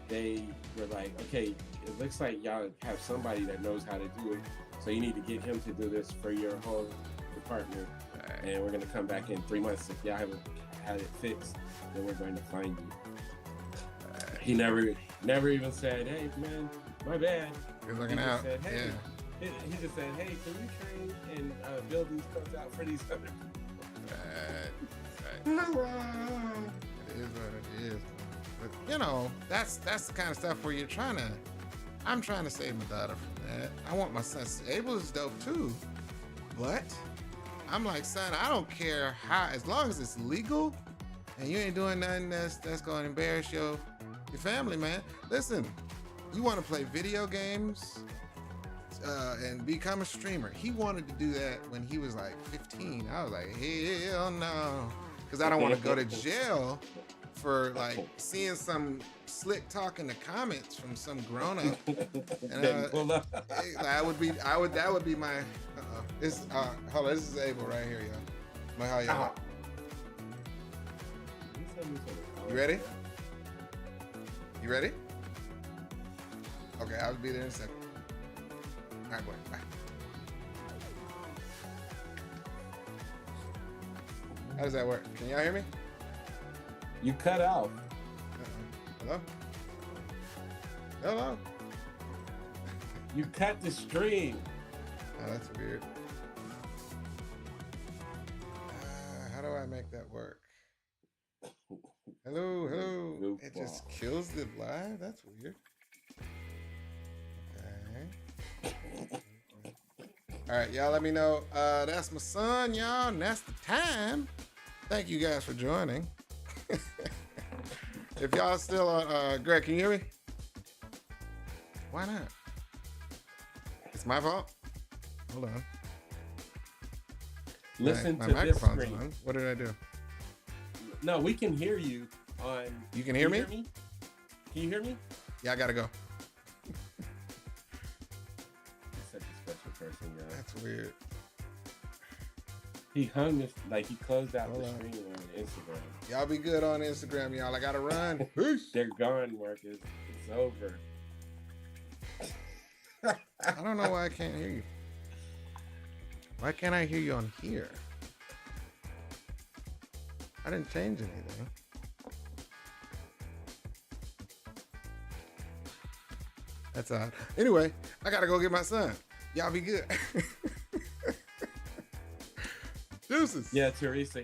Speaker 2: they were like, okay, it looks like y'all have somebody that knows how to do it, so you need to get him to do this for your whole department, and we're going to come back in 3 months. If y'all haven't had it fixed, then we're going to find you. He never even said, hey, man, my bad.
Speaker 1: You're looking out.
Speaker 2: Said, hey. He just said, hey, can you train and build these codes out for these other people?
Speaker 1: Right. It is what it is. But, that's the kind of stuff where I'm trying to save my daughter from that. I want my son. Abel is dope too. But I'm like, son, I don't care how, as long as it's legal and you ain't doing nothing that's going to embarrass your family, man. Listen, you want to play video games and become a streamer. He wanted to do that when he was like 15. I was like, hell no. Because I don't want to go to jail for like seeing some slick talk in the comments from some grown up. That would be my. Hold on, this is Abel right here, y'all. How y'all? You ready? You ready? Okay, I'll be there in a second. All right, boy. Bye. How does that work? Can y'all hear me?
Speaker 2: You cut out.
Speaker 1: Hello? Hello?
Speaker 2: You cut the stream.
Speaker 1: Oh, that's weird. How do I make that work? Hello. It just kills the live? That's weird. Okay. All right, y'all let me know. That's my son, y'all, and that's the time. Thank you guys for joining. If y'all still on, Greg, can you hear me? Why not? It's my fault. Hold on.
Speaker 2: Listen
Speaker 1: my
Speaker 2: to this
Speaker 1: microphone's
Speaker 2: screen.
Speaker 1: on. What did I do?
Speaker 2: No, we can hear you. on.
Speaker 1: You can hear me?
Speaker 2: Can you hear me?
Speaker 1: Yeah, I gotta go.
Speaker 2: He's such a special person, y'all.
Speaker 1: That's weird.
Speaker 2: He hung this, like he closed out
Speaker 1: Hold
Speaker 2: the
Speaker 1: on.
Speaker 2: screen on Instagram.
Speaker 1: Y'all be good on Instagram, y'all. I gotta run. Peace.
Speaker 2: They're gone, Marcus. It's over.
Speaker 1: I don't know why I can't hear you. Why can't I hear you on here? I didn't change anything. That's odd. Anyway, I gotta go get my son. Y'all be good. Deuces.
Speaker 2: Yeah, Teresa.